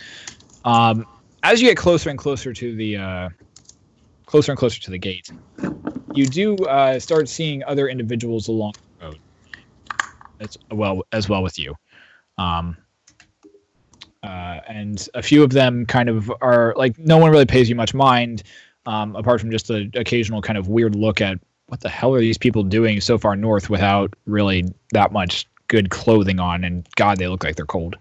As you get closer and closer to the gate, you do start seeing other individuals along the road as well with you. And a few of them kind of are like, no one really pays you much mind, apart from just the occasional kind of weird look at what the hell are these people doing so far north without really that much good clothing on, and God, they look like they're cold.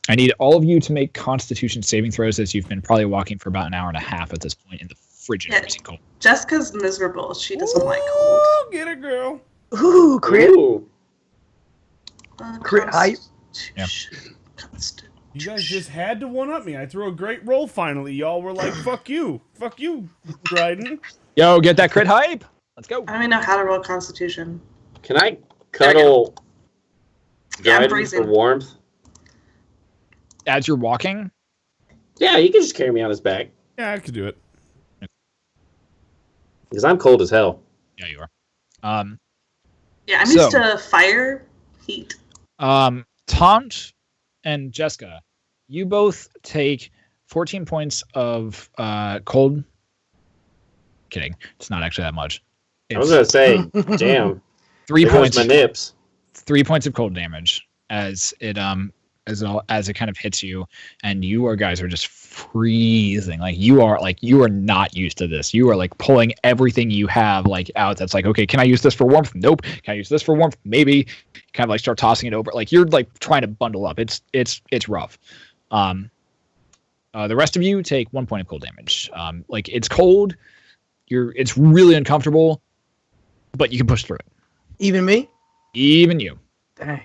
I need all of you to make Constitution saving throws, as you've been probably walking for about an hour and a half at this point in the frigid freezing cold. Jeska's miserable. She doesn't like cold. Get it, girl. Ooh, crit. Ooh. Crit height. Yeah. You guys just had to one-up me. I threw a great roll finally. Y'all were like, fuck you, Dryden. Yo, get that crit hype. Let's go. I don't even know how to roll Constitution. Can I cuddle Yeah, I'm Dryden freezing. for warmth? As you're walking? Yeah, you can just carry me on his back. Yeah, I could do it. Because I'm cold as hell. Yeah, you are. Yeah, I'm used to fire, heat. Tonph and Jeska, you both take 14 points of cold. Kidding. It's not actually that much. I was going to say, damn. 3 There goes points. my nips. 3 points of cold damage as it kind of hits you, and you guys are just freezing. You are not used to this. You are like pulling everything you have out. That's like, okay, can I use this for warmth? Nope. Can I use this for warmth? Maybe. Kind of start tossing it over. You're trying to bundle up. It's rough. The rest of you take 1 point of cold damage. It's cold. It's really uncomfortable, but you can push through it. Even me? Even you. Dang.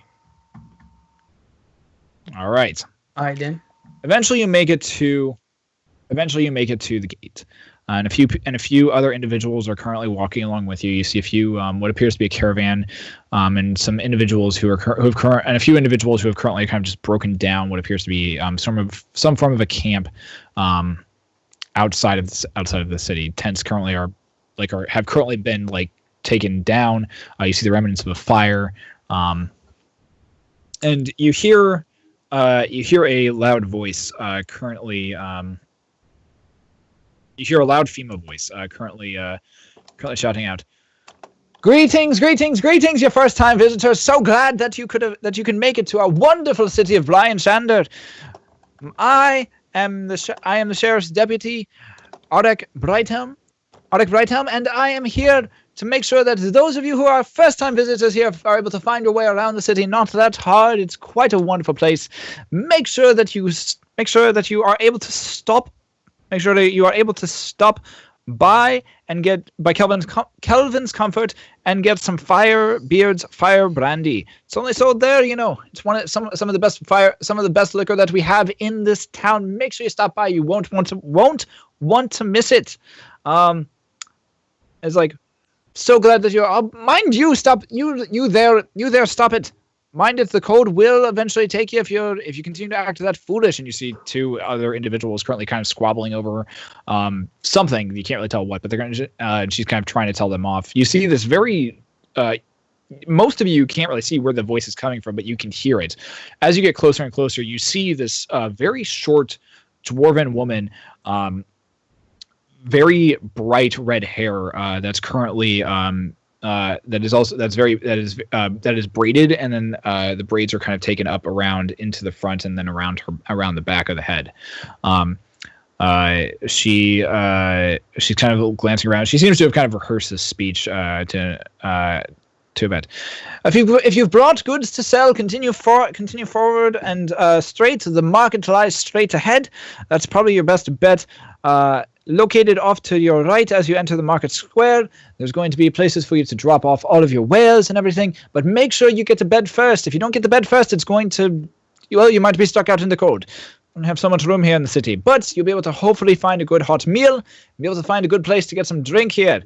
All right. All right, then. Eventually you make it to the gate. And a few other individuals are currently walking along with you. You see a few what appears to be a caravan, and some individuals and a few individuals who have currently kind of just broken down what appears to be some form of a camp outside of the city. Tents currently have currently been taken down. You see the remnants of a fire, and you hear a loud voice currently. You hear a loud female voice currently shouting out, "Greetings, greetings, greetings, your first-time visitors! So glad that you can make it to our wonderful city of Brian Shander. I am the sheriff's deputy, Auric Brighthelm, and I am here to make sure that those of you who are first-time visitors here are able to find your way around the city. Not that hard. It's quite a wonderful place. Make sure that you are able to stop. Make sure that you are able to stop by Kelvin's Comfort and get some Beard's fire brandy. It's only sold there, It's some of the best liquor that we have in this town. Make sure you stop by. You won't want to miss it. It's so glad that you're. Mind you, stop. You there. Stop it. Mind it. The cold will eventually take you if you continue to act that foolish. And you see two other individuals currently kind of squabbling over something. You can't really tell what, but they're going to. She's kind of trying to tell them off. You see this very. most of you can't really see where the voice is coming from, but you can hear it. As you get closer and closer, you see this very short dwarven woman, very bright red hair that's currently that is braided, and then the braids are kind of taken up around into the front and then around the back of the head. She's kind of glancing around. She seems to have kind of rehearsed this speech to a bit. If you've brought goods to sell, continue forward and straight. The market lies straight ahead. That's probably your best bet. Located off to your right as you enter the market square, there's going to be places for you to drop off all of your wares and everything, but make sure you get to bed first. If you don't get to bed first, it's going to, well, you might be stuck out in the cold. We don't have so much room here in the city, but you'll be able to hopefully find a good hot meal, be able to find a good place to get some drink here.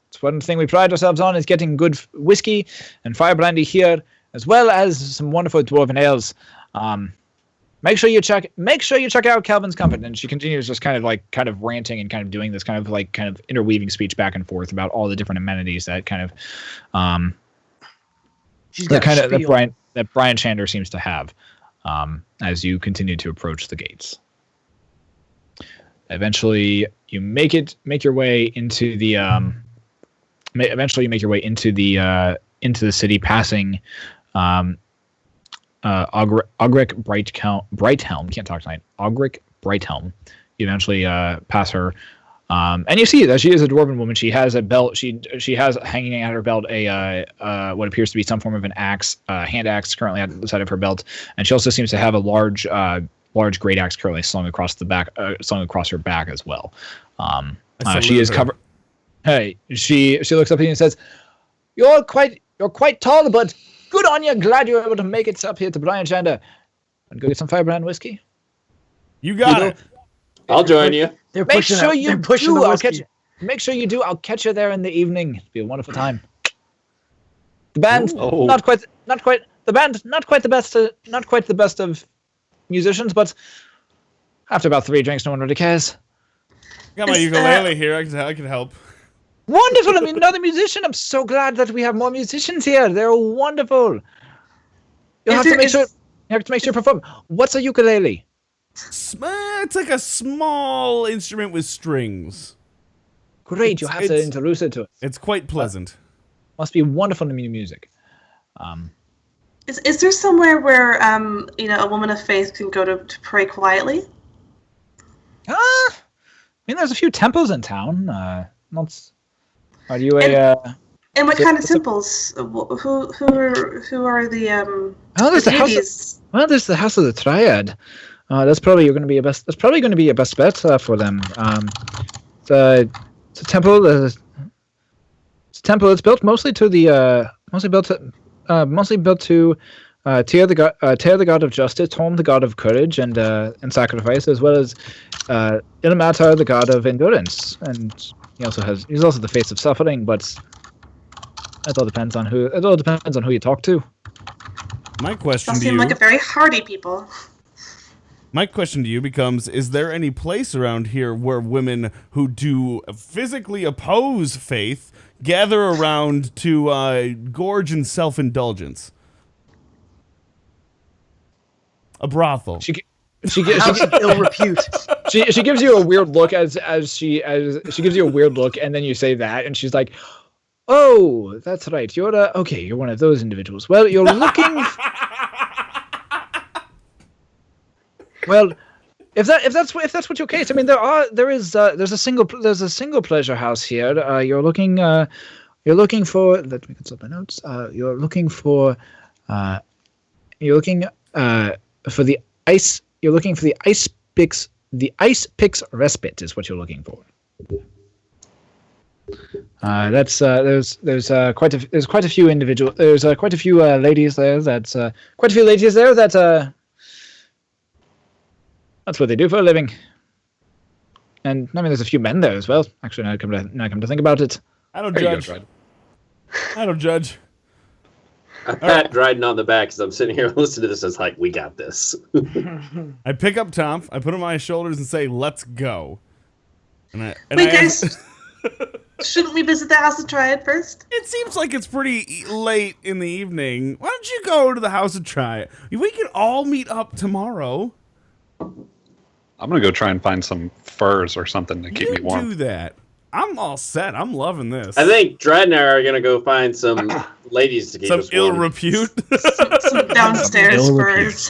It's one thing we pride ourselves on, is getting good whiskey and fire brandy here, as well as some wonderful dwarven ales. Make sure you check out Calvin's Comfort. And she continues just kind of ranting and kind of doing this kind of interweaving speech back and forth about all the different amenities that that Brian Chander seems to have as you continue to approach the gates. Eventually you make your way into the city, passing Ogric Brighthelm. Can't talk tonight. Ogric Brighthelm. You eventually pass her, and you see that she is a dwarven woman. She has a belt. She has hanging at her belt a what appears to be some form of an axe, hand axe, currently at the side of her belt, and she also seems to have a large great axe currently slung across her back as well. She is covered. Hey, she looks up at you and says, "You're quite tall, but good on you. Glad you were able to make it up here to Brian Chander. And go get some firebrand whiskey." You got it. I'll join you. Make sure you do. I'll catch you there in the evening. It'll be a wonderful time. The band, not quite the best of musicians, but after about 3 drinks, no one really cares. I got my ukulele here. I can help. Wonderful. I mean, another musician. I'm so glad that we have more musicians here. They're wonderful. You have to make sure you perform. What's a ukulele? It's like a small instrument with strings. Great. You have to introduce it to us. It's quite pleasant. Must be wonderful to music. Is there somewhere where a woman of faith can go to pray quietly? I mean, there's a few temples in town. Are you And what kind of temples? Who are the there's the deities? There's the House of the Triad. That's probably going to be a best bet for them. It's a temple. It's a temple. It's built mostly to Tyr the god of justice, Tonph the god of courage and sacrifice, as well as Ilmatar the god of endurance, and he's also the face of suffering. But it all depends on who you talk to. My question They to you seem like a very hardy people. My question to you becomes: is there any place around here where women who do physically oppose faith gather around to gorge in self-indulgence? A brothel. She gives ill repute. She gives you a weird look as she gives you a weird look, and then you say that, and she's like, "Oh, that's right. You're one of those individuals. Well, you're looking." Well, if that's what your case, I mean, there's a single pleasure house here. You're looking for. Let me consult my notes. You're looking for the ice. You're looking for the ice picks. The ice picks respite is what you're looking for. There's quite a few individuals. There's quite a few ladies there. That's what they do for a living. And I mean, there's a few men there as well. Actually, now I come to think about it. I don't judge. I don't judge. I pat Dryden on the back as I'm sitting here listening to this. It's like, we got this. I pick up Tonph, I put him on my shoulders and say, "Let's go." Wait, guys. Shouldn't we visit the House of Triad first? It seems like it's pretty late in the evening. Why don't you go to the House of Triad? We can all meet up tomorrow. I'm gonna go try and find some furs or something to keep me warm. Do that. I'm all set. I'm loving this. I think Dryden and I are gonna go find some ladies to keep us ill warm. repute. Some downstairs furs.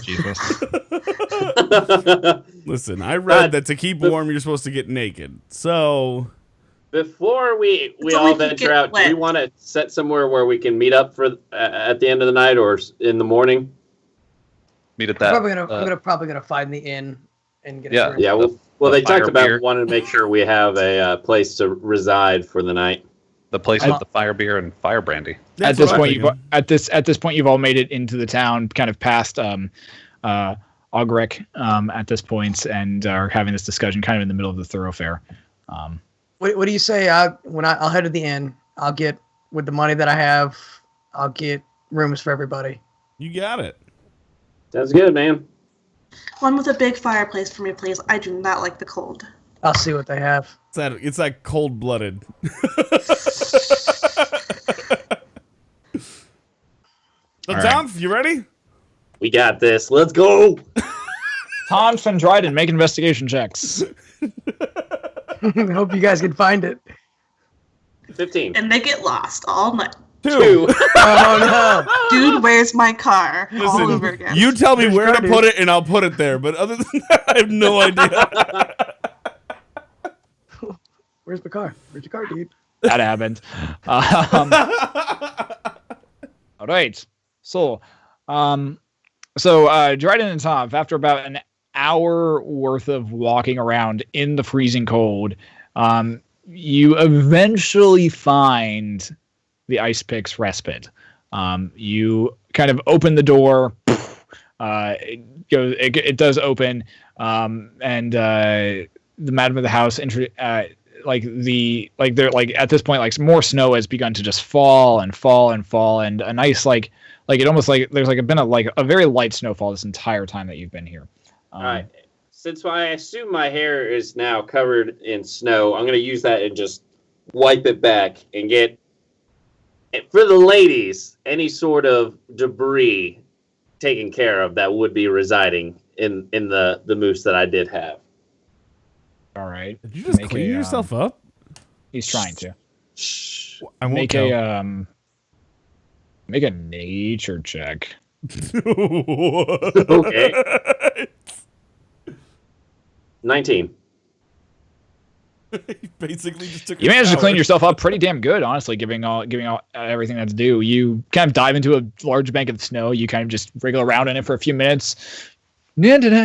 Listen, I read that to keep warm, you're supposed to get naked. So before we So all we can venture get out, do wet. we want to set somewhere where we can meet up for at the end of the night or in the morning? Meet at that. I'm probably gonna find the inn and get. Yeah. a room. Yeah. Well, The they talked fire about beer. wanting to make sure we have a place to reside for the night. The place with the fire beer and fire brandy. At this point, at this point, you've all made it into the town, kind of past Augrek at this point, and are having this discussion kind of in the middle of the thoroughfare. What do you say? I'll head to the inn. I'll get with the money that I have. I'll get rooms for everybody. You got it. Sounds good, man. One with a big fireplace for me, please. I do not like the cold. I'll see what they have. It's like cold-blooded. So, Tonph, you ready? We got this. Let's go. Tonph and Dryden make investigation checks. Hope you guys can find it. 15. And they get lost all night. 2. Oh no! Dude, where's my car? All over Listen, again. you tell me There's where to Dryden. put it, and I'll put it there. But other than that, I have no idea. Where's my car? Where's your car, dude? That happened. All right. So, Dryden and Tonph, after about an hour worth of walking around in the freezing cold, you eventually find the Ice Pick's respite. You kind of open the door. It does open, and the madam of the house at this point, more snow has begun to just fall, and a nice it almost like there's been a very light snowfall this entire time that you've been here. All right. Since I assume my hair is now covered in snow, I'm going to use that and just wipe it back and get, for the ladies, any sort of debris taken care of that would be residing in the moose that I did have. All right. Did you just Make clean a, yourself up? He's trying to Shh. I won't make tell. make a nature check. Okay. 19. Basically, just took. You a managed to clean shower. yourself up pretty damn good, honestly, giving all everything that's due. You kind of dive into a large bank of snow. You kind of just wriggle around in it for a few minutes. It's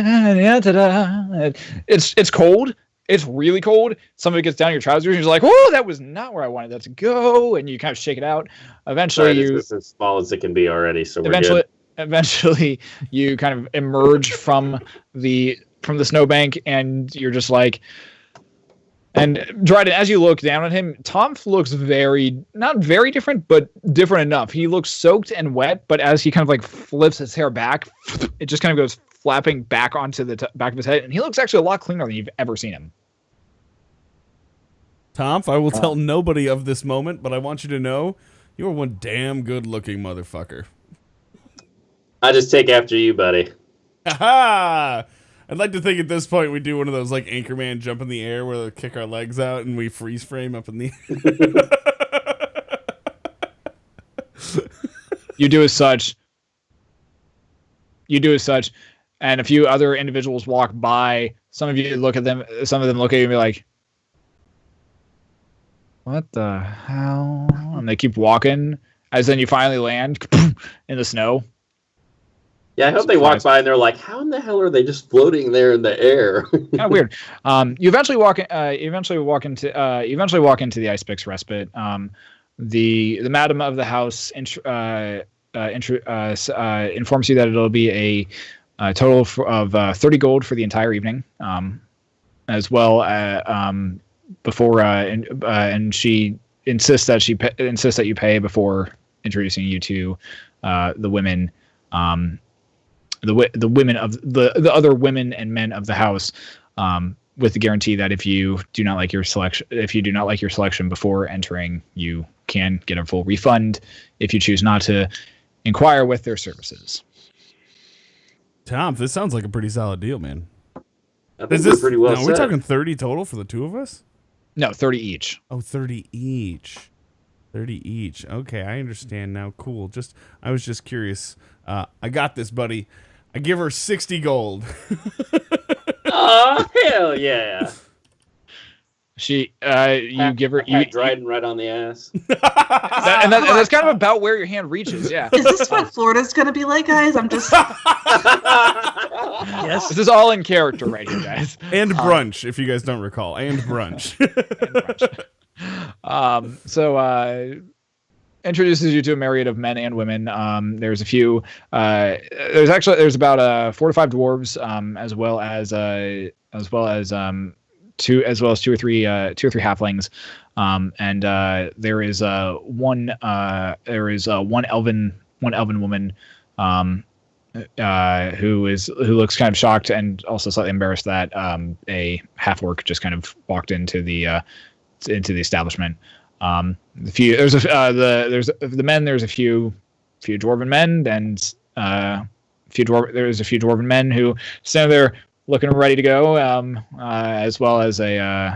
cold. It's really cold. Some of it gets down your trousers. And you're like, "Oh, that was not where I wanted that to go." And you kind of shake it out. Eventually, Sorry, this is as small as it can be already, so we're eventually, good. eventually, you kind of emerge from the snowbank, and you're just like. And Dryden, as you look down at him, Tonph looks not very different, but different enough. He looks soaked and wet, but as he kind of flips his hair back, it just kind of goes flapping back onto the back of his head, and he looks actually a lot cleaner than you've ever seen him. Tonph, I will tell nobody of this moment, but I want you to know you're one damn good-looking motherfucker. I just take after you, buddy. Ha! I'd like to think at this point we do one of those Anchorman jump in the air where they kick our legs out and we freeze frame up in the You do as such, and a few other individuals walk by. Some of you look at them. Some of them look at you and be like, "What the hell?" And they keep walking. As then you finally land in the snow. Yeah, I hope they walk by and they're like, "How in the hell are they just floating there in the air?" Kind of weird. You eventually walk into the Ice Pick's respite. The madam of the house informs you that it'll be a total of 30 gold for the entire evening, as well and she insists that you pay before introducing you to the women. The women of the other women and men of the house, with the guarantee that if you do not like your selection before entering, you can get a full refund if you choose not to inquire with their services. Tonph, this sounds like a pretty solid deal, man. I think we're pretty well now, are we set. talking 30 total for the two of us? No, 30 each. Oh, 30 each. 30 each. Okay, I understand now. Cool. I was just curious. I got this, buddy. I give her 60 gold. Oh, hell yeah. You give her you Dryden right on the ass. and that's kind of about where your hand reaches. Yeah. Is this what Florida's going to be like, guys? I'm just. Yes. This is all in character right here, guys. And brunch, if you guys don't recall. And brunch. Introduces you to a myriad of men and women. There's a few. There's about 4 to 5 dwarves, as well as two or three halflings, and there is one elven woman who looks kind of shocked and also slightly embarrassed that a half orc just kind of walked into the establishment. There's a few dwarven men and there's a few dwarven men who stand there looking ready to go, as well as a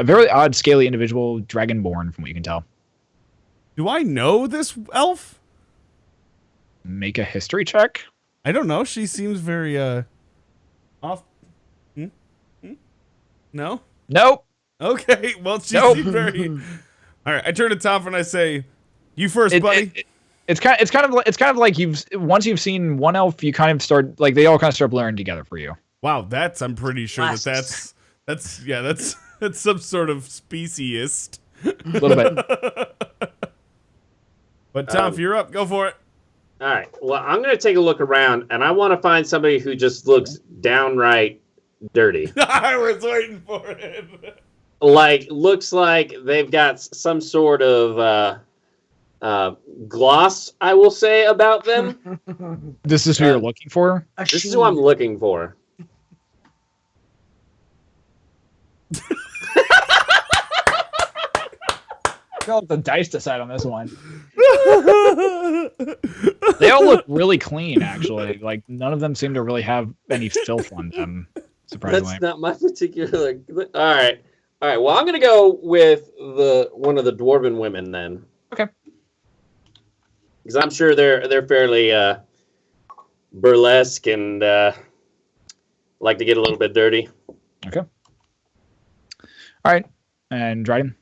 very odd, scaly individual, dragonborn, from what you can tell. Do I know this elf? Make a history check. I don't know. She seems very off. No. Nope. Okay. Well, she Nope. seems very. All right. I turn to Tonph and I say, "You first, buddy." It's kind of like once you've seen one elf, you kind of start like they all kind of start blurring together for you. Wow, I'm pretty sure that's some sort of speciesist. A little bit. But Tonph, you're up. Go for it. All right. Well, I'm going to take a look around, and I want to find somebody who just looks downright dirty. I was waiting for it. Like, looks like they've got some sort of gloss, I will say, about them. This is who you're looking for? This is who I'm looking for. I'll let the dice decide on this one. They all look really clean, actually. Like, none of them seem to really have any filth on them, surprisingly. That's not my particular... All right. Well, I'm going to go with one of the dwarven women, then. Okay. Because I'm sure they're fairly burlesque and like to get a little bit dirty. Okay. All right. And Dryden?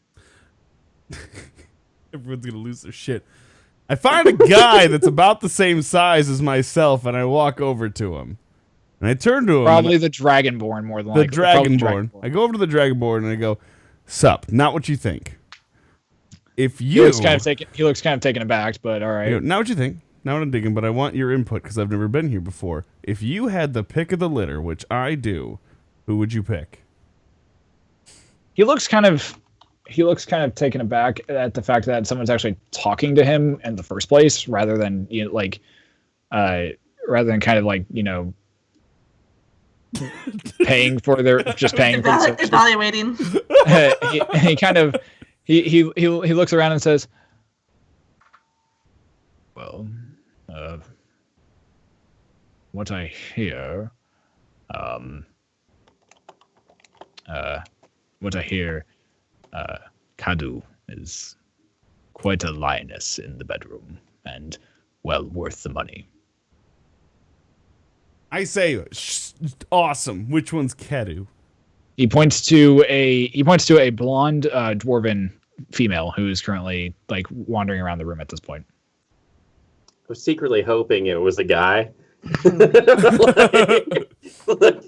Everyone's going to lose their shit. I find a guy that's about the same size as myself, and I walk over to him. And I turn to him. Probably the Dragonborn, more than the likely. Probably Dragonborn. I go over to the Dragonborn, and I go, "Sup, not what you think. If He you..." looks kind of taken aback, but all right. You know, not what you think. Not what I'm digging, but I want your input because I've never been here before. If you had the pick of the litter, which I do, who would you pick? He looks kind of taken aback at the fact that someone's actually talking to him in the first place, rather than paying for Evaluating. he looks around and says, "Well, what I hear, Kadu is quite a lioness in the bedroom, and well worth the money." I say, awesome. Which one's Kedu? He points to a blonde dwarven female who is currently like wandering around the room at this point. I was secretly hoping it was a guy.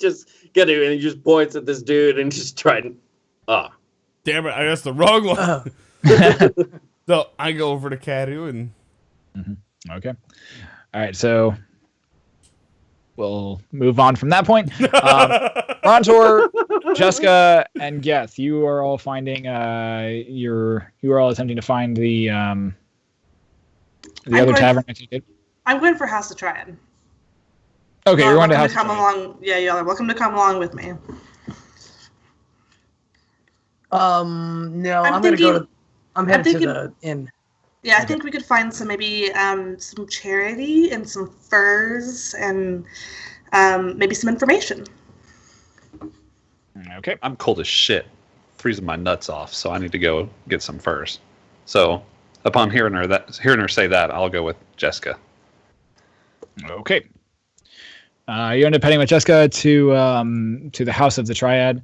Just get it, and he just points at this dude and just trying. Damn it! I asked the wrong one. So I go over to Kedu and. Mm-hmm. Okay. All right. So we'll move on from that point. Brontor, Jeska, and Geth, you are all finding. You are all attempting to find the other tavern. I take it. I'm going for House of Dryden. Okay, you're going to welcome House to come of Triad. along. Yeah, y'all are welcome to come along with me. No, I'm I'm gonna go to. I'm headed to thinking- the inn. Yeah, I think we could find some maybe some charity and some furs and maybe some information. Okay. I'm cold as shit, freezing my nuts off, so I need to go get some furs. So, upon hearing her say that, I'll go with Jeska. Okay. You end up heading with Jeska to the House of the Triad.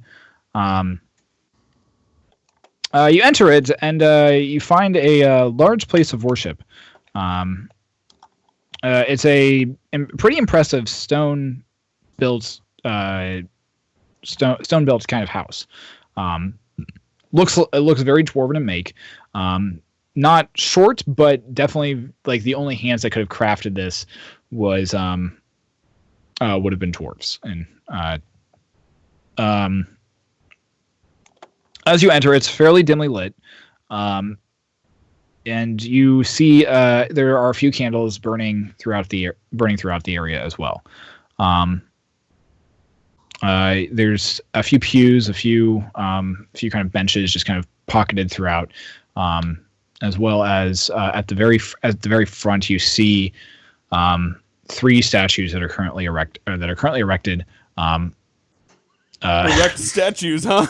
You enter it, and you find a large place of worship. It's a pretty impressive stone-built kind of house. It looks very dwarven in make. Not short, but definitely like the only hands that could have crafted this was would have been dwarves. And as you enter, it's fairly dimly lit, and you see there are a few candles burning throughout the area as well. There's a few pews, a few kind of benches, just kind of pocketed throughout, as well as at the very front you see 3 statues that are currently erected. Erect statues, huh?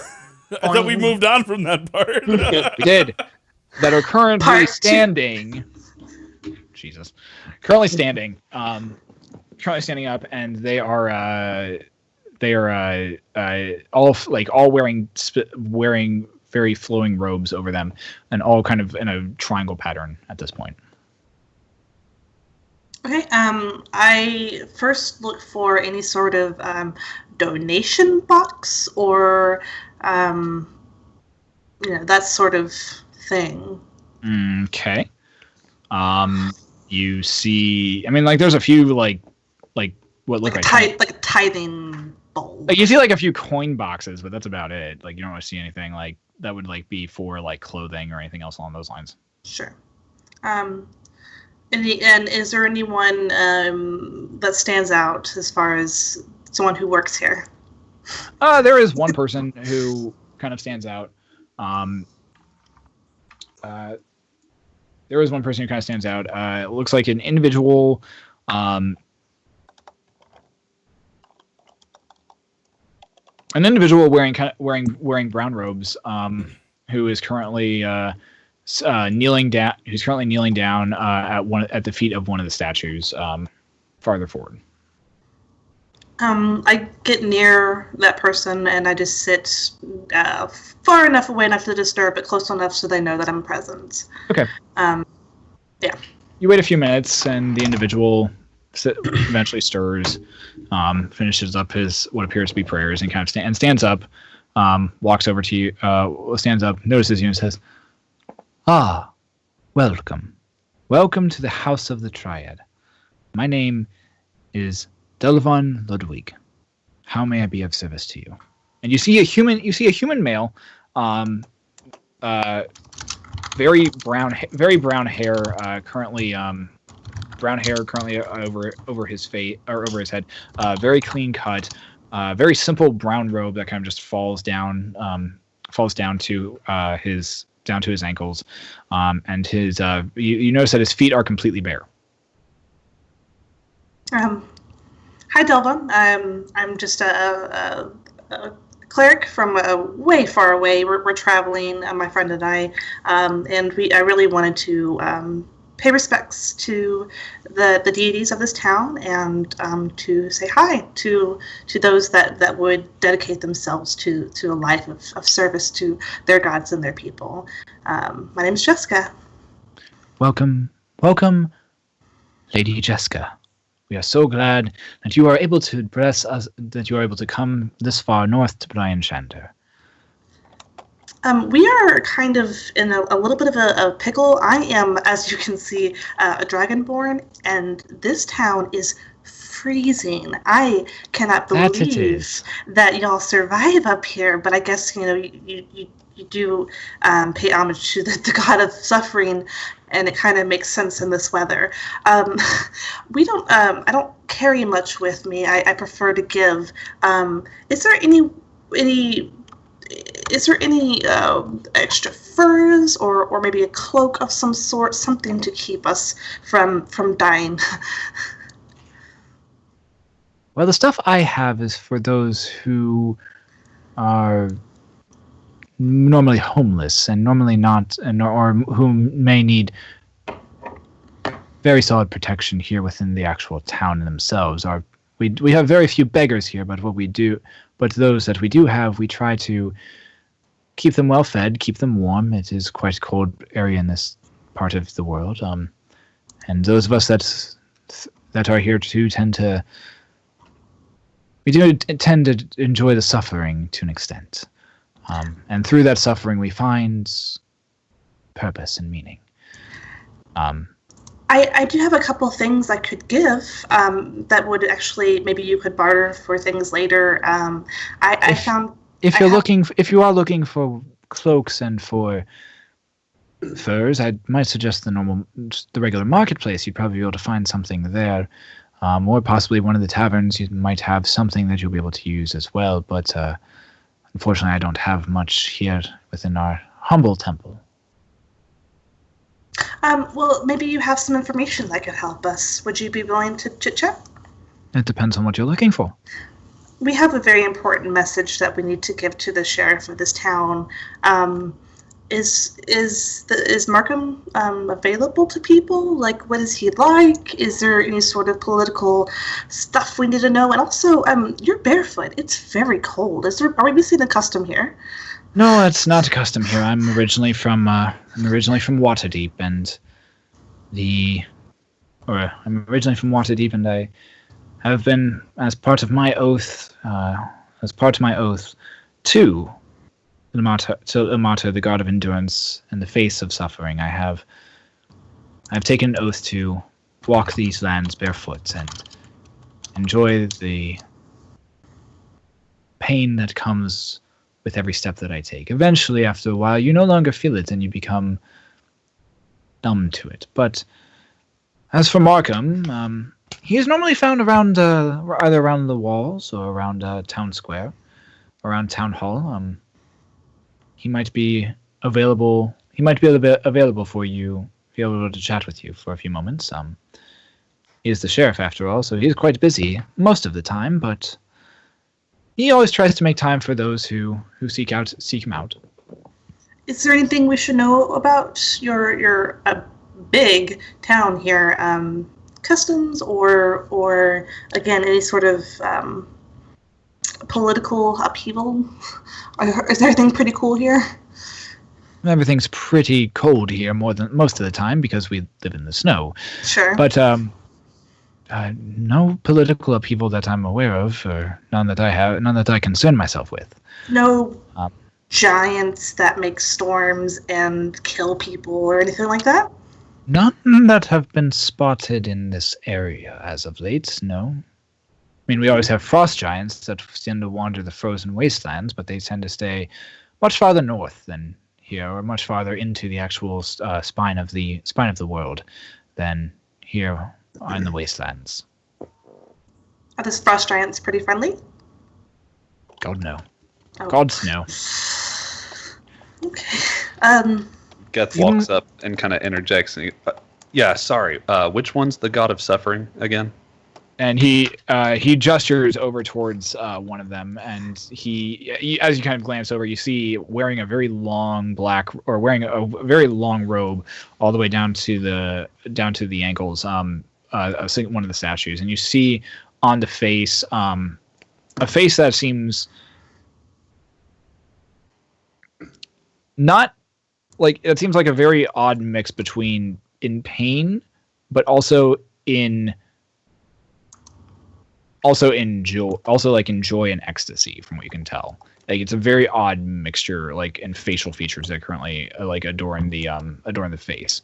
I thought we moved on from that part. We did. That are currently Part two. standing. Jesus. Currently standing. Currently standing up, and they are all wearing very flowing robes over them, and all kind of in a triangle pattern at this point. Okay. I first look for any sort of donation box or that sort of thing. Okay. You see, there's a few like what look like a tithing bowl. Like you see like a few coin boxes, but that's about it. Like you don't really see anything like that would like be for like clothing or anything else along those lines. Sure. And is there anyone that stands out as far as someone who works here? There is one person who kind of stands out. There is one person who kind of stands out. It looks like an individual. An individual wearing brown robes, who is currently kneeling down. Who's currently kneeling down at the feet of one of the statues, farther forward. I get near that person and I just sit far enough away enough to disturb, but close enough so they know that I'm present. Okay. Yeah. You wait a few minutes, and the individual eventually stirs, finishes up his what appears to be prayers, and kind of stands up, walks over to you, stands up, notices you, and says, "Ah, welcome to the House of the Triad. My name is Delvon Ludwig. How may I be of service to you?" And you see a human male, very brown hair, currently over his face or over his head, very clean cut, very simple brown robe that kind of just falls down to his ankles, and his you notice that his feet are completely bare. Hi, Delvon. I'm just a cleric from way far away. We're traveling, my friend and I, and I really wanted to pay respects to the deities of this town and to say hi to those that would dedicate themselves to a life of service to their gods and their people. My name is Jeska. Welcome, Lady Jeska. We are so glad that you are able to bless us, that you are able to come this far north to Brian Shander. We are kind of in a little bit of a pickle. I am, as you can see, a dragonborn, and this town is freezing. I cannot believe that y'all survive up here, but I guess, you you do pay homage to the god of suffering, and it kind of makes sense in this weather. We don't. I don't carry much with me. I prefer to give. Is there any? Is there any extra furs or maybe a cloak of some sort, something to keep us from dying? Well, the stuff I have is for those who are normally homeless and normally not, or who may need very solid protection here within the actual town themselves. We have very few beggars here, but those that we do have, we try to keep them well fed, keep them warm. It is quite a cold area in this part of the world, and those of us that are here too tend to enjoy the suffering to an extent, and through that suffering we find purpose and meaning. I do have a couple things I could give that would actually, maybe you could barter for things later. If you are looking for cloaks and for furs, I might suggest the regular marketplace. You'd probably be able to find something there, or possibly one of the taverns. You might have something that you'll be able to use as well. But unfortunately, I don't have much here within our humble temple. Well, maybe you have some information that could help us. Would you be willing to chit-chat? It depends on what you're looking for. We have a very important message that we need to give to the sheriff of this town. Is Markham available to people? Like, what is he like? Is there any sort of political stuff we need to know? And also, you're barefoot. It's very cold. Are we missing a custom here? No, it's not a custom here. I'm originally from Waterdeep, and I have been, as part of my oath, to Ilmater, the god of endurance, in the face of suffering. I've taken an oath to walk these lands barefoot and enjoy the pain that comes with every step that I take. Eventually, after a while, you no longer feel it and you become numb to it. But as for Markham, he is normally found around either around the walls or around town square, around town hall. He might be available. He might be available for you, be able to chat with you for a few moments. He is the sheriff after all, so he's quite busy most of the time, but he always tries to make time for those who seek him out. Is there anything we should know about your big town here? Customs or again, any sort of political upheaval? Is everything pretty cool here? Everything's pretty cold here most of the time because we live in the snow. Sure. But no political upheaval that I'm aware of, or none that I concern myself with. No giants that make storms and kill people or anything like that? None that have been spotted in this area as of late, no. I mean, we always have frost giants that tend to wander the frozen wastelands, but they tend to stay much farther north than here, or much farther into the actual spine of the world than here in the wastelands. Are those frost giants pretty friendly? God, no. Oh. Gods, no. Okay. Geth walks up and kind of interjects. And yeah, sorry. Which one's the god of suffering again? And he gestures over towards one of them, and he, as you kind of glance over, you see wearing a very long wearing a very long robe all the way down to the ankles. One of the statues, and you see on the face a face that seems not like, it seems like a very odd mix between in pain, but also in joy and ecstasy, from what you can tell. Like, it's a very odd mixture, like, in facial features that currently like adorn the face.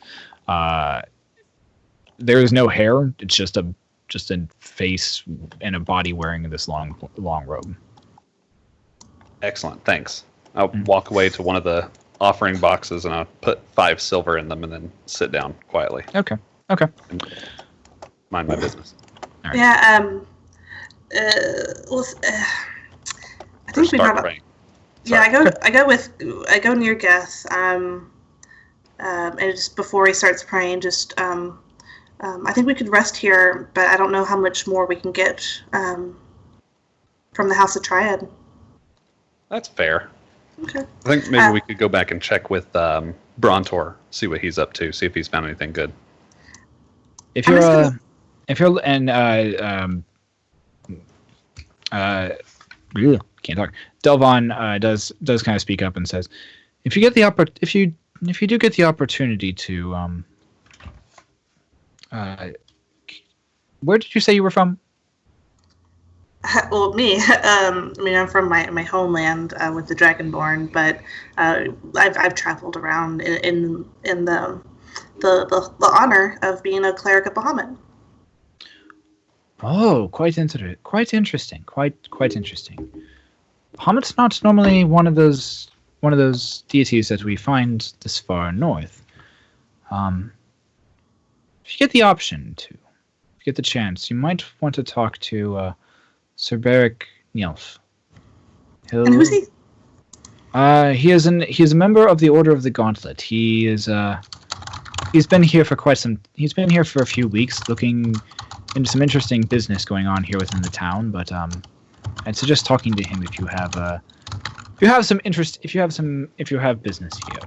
There is no hair. It's just a face and a body wearing this long robe. Excellent, thanks. I'll walk away to one of the offering boxes and I'll put 5 silver in them and then sit down quietly. Okay. And mind my business. All right. Yeah. Well, I think we Start have. praying. Yeah, I go near Geth. And just before he starts praying, I think we could rest here, but I don't know how much more we can get from the House of Triad. That's fair. Okay. I think maybe we could go back and check with Brontor, see what he's up to, see if he's found anything good. If you're and can't talk. Delvon does kind of speak up and says, if you do get the opportunity to where did you say you were from? Well, me. I'm from my homeland with the Dragonborn, but I've traveled around in the honor of being a cleric of Bahamut. Oh, quite interesting. Quite interesting. Bahamut's not normally one of those deities that we find this far north. If you get the option to, if you get the chance, you might want to talk to Sir Beric Nielf. And who's he? He is a member of the Order of the Gauntlet. He's been here for he's been here for a few weeks, looking into some interesting business going on here within the town. But I'd suggest talking to him if you have some interest, if you have business here.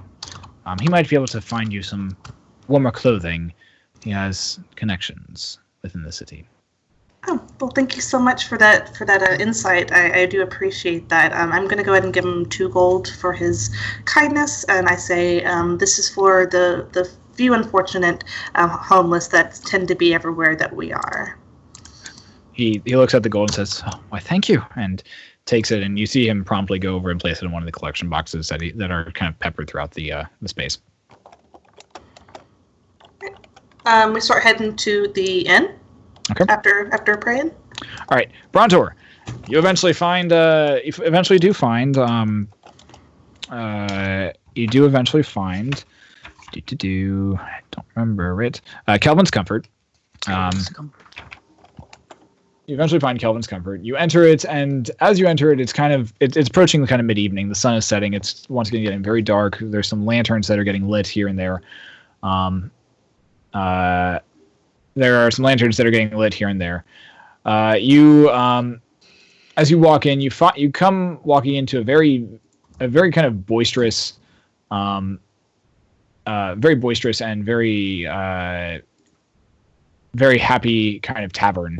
He might be able to find you some warmer clothing. He has connections within the city. Oh, well, thank you so much for that insight. I do appreciate that. I'm going to go ahead and give him 2 gold for his kindness, and I say this is for the few unfortunate homeless that tend to be everywhere that we are. He looks at the gold and says, "Oh, why, thank you," and takes it, and you see him promptly go over and place it in one of the collection boxes that are kind of peppered throughout the space. We start heading to the inn. Okay. After praying. All right, Brontor, you eventually find. You do find. I don't remember it. Kelvin's Comfort. You eventually find Kelvin's Comfort. You enter it, and as you enter it, it's approaching the kind of mid-evening. The sun is setting. It's once again getting very dark. There's some lanterns that are getting lit here and there. There are some lanterns that are getting lit here and there. As you walk in, you come walking into a very kind of boisterous, and very happy kind of tavern.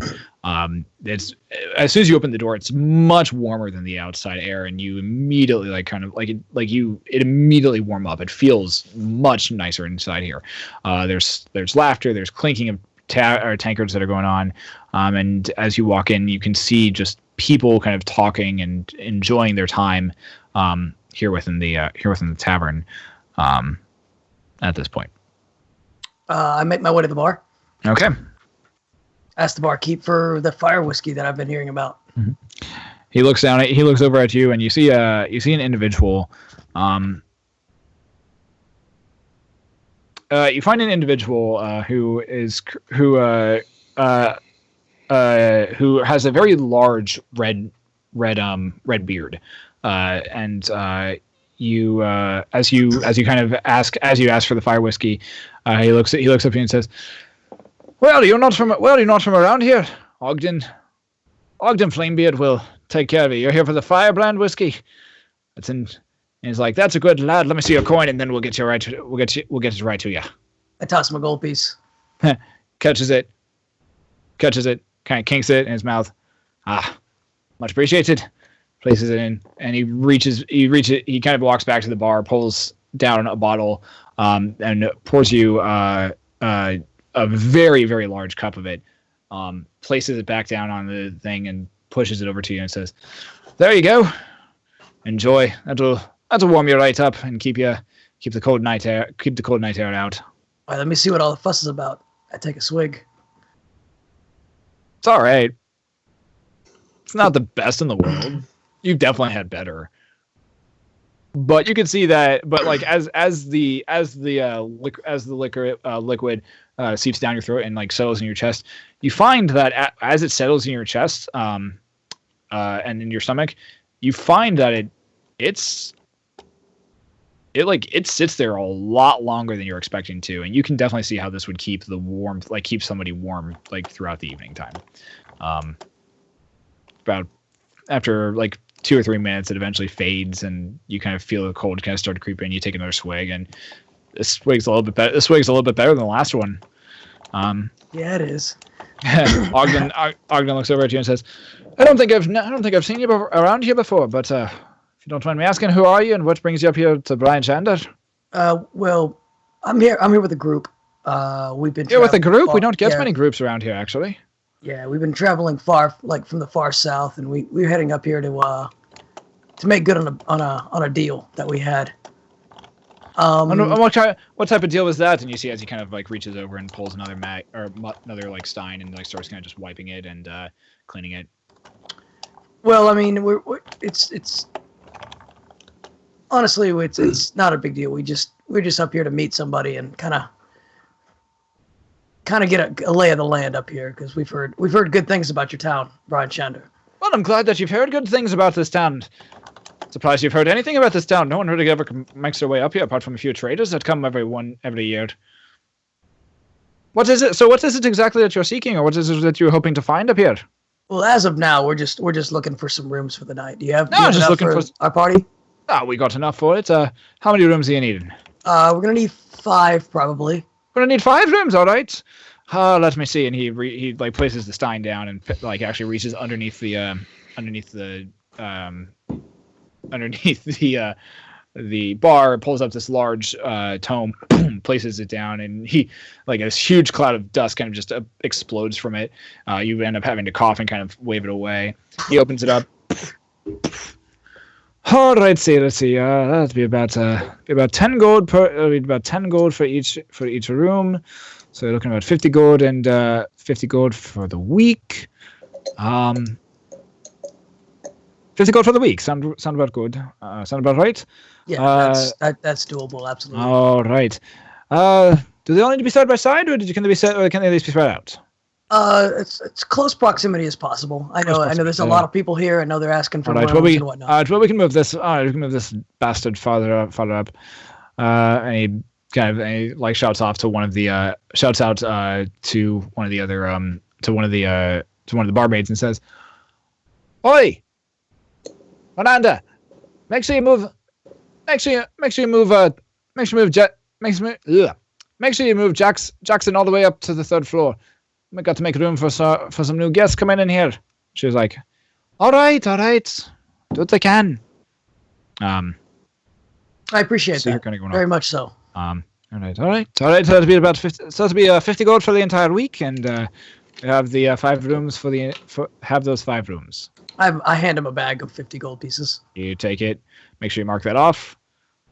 It's as soon as you open the door, it's much warmer than the outside air, and you immediately it immediately warm up. It feels much nicer inside here. There's laughter, there's clinking of tankards that are going on, and as you walk in, you can see just people kind of talking and enjoying their time here within the tavern. At this point, I make my way to the bar. Okay. Ask the barkeep for the fire whiskey that I've been hearing about. Mm-hmm. He looks over at you, and you see an individual. You find an individual who has a very large red beard, and you as you kind of ask for the fire whiskey, he looks up at you and says, "Well, you're not from around here. Ogden Flamebeard will take care of you. You're here for the firebrand whiskey." And he's like, "That's a good lad. Let me see your coin, and then we'll get it right to you." I toss him a gold piece. Catches it, kind of kinks it in his mouth. "Ah, much appreciated." Places it in, and he kind of walks back to the bar, pulls down a bottle, and pours you a very, very large cup of it, places it back down on the thing, and pushes it over to you and says, "There you go. Enjoy. That'll warm you right up and keep the cold night air out." All right, let me see what all the fuss is about. I take a swig. It's all right. It's not the best in the world. You've definitely had better. But you can see that. But like as the liquid seeps down your throat and like settles in your chest, you find that as it settles in your chest, and in your stomach, you find that it sits there a lot longer than you're expecting to, and you can definitely see how this would keep the warmth, like keep somebody warm, like throughout the evening time. About after like 2 or 3 minutes, it eventually fades, and you kind of feel the cold kind of start to creep in. You take another swig, and this swig's a little bit better. This swig's a little bit better than the last one. Yeah, it is. Ogden looks over at you and says, "I don't think I've seen you around here before, but if you don't mind me asking, who are you and what brings you up here to Brian Shander?" Well, I'm here with a group. We've been Here with a group? far, We don't get many groups around here, actually. Yeah, we've been traveling far, like from the far south, and we're heading up here to make good on a deal that we had. What type of deal was that? And you see as he kind of like reaches over and pulls another another like stein and like starts kind of just wiping it and cleaning it. Well, I mean, it's honestly it's not a big deal. We're just up here to meet somebody and kind of get a lay of the land up here because we've heard good things about your town, Brian Shander. Well, I'm glad that you've heard good things about this town. Surprised you've heard anything about this town. No one really ever makes their way up here apart from a few traders that come every year. What is it? So what is it exactly that you're seeking, or what is it that you're hoping to find up here? Well, as of now, we're just looking for some rooms for the night. Do you have just enough looking for our party? We got enough for it. How many rooms do you need? We're gonna need 5 probably. We're gonna need 5 rooms, all right. Let me see. And he like places the stein down and like actually reaches underneath the bar, pulls up this large tome, places it down, and he like this huge cloud of dust kind of just explodes from it. You end up having to cough and kind of wave it away. He opens it up. All right, let's see. That'd be about 10 gold per. About 10 gold for each room. So you're looking at about 50 gold and 50 gold for the week. 50 gold for the week. Sound about good. Sound about right? Yeah, that's doable. Absolutely. All right. Do they all need to be side by side, or can they at least be spread out? It's close proximity as possible. I know there's a lot of people here. I know they're asking for rooms and whatnot. Well, we can move this. We can move this bastard farther up. And he kind of like shouts out to one of the other barmaids and says, "Oi, Miranda, make sure you move Jackson all the way up to the 3rd floor. We got to make room for some new guests coming in here." She was like, all right, do what I can. I appreciate that very much so. All right. So that'll be about 50. So that'll be 50 gold for the entire week, and we have the 5 rooms have those 5 rooms. I hand him a bag of 50 gold pieces. You take it. Make sure you mark that off.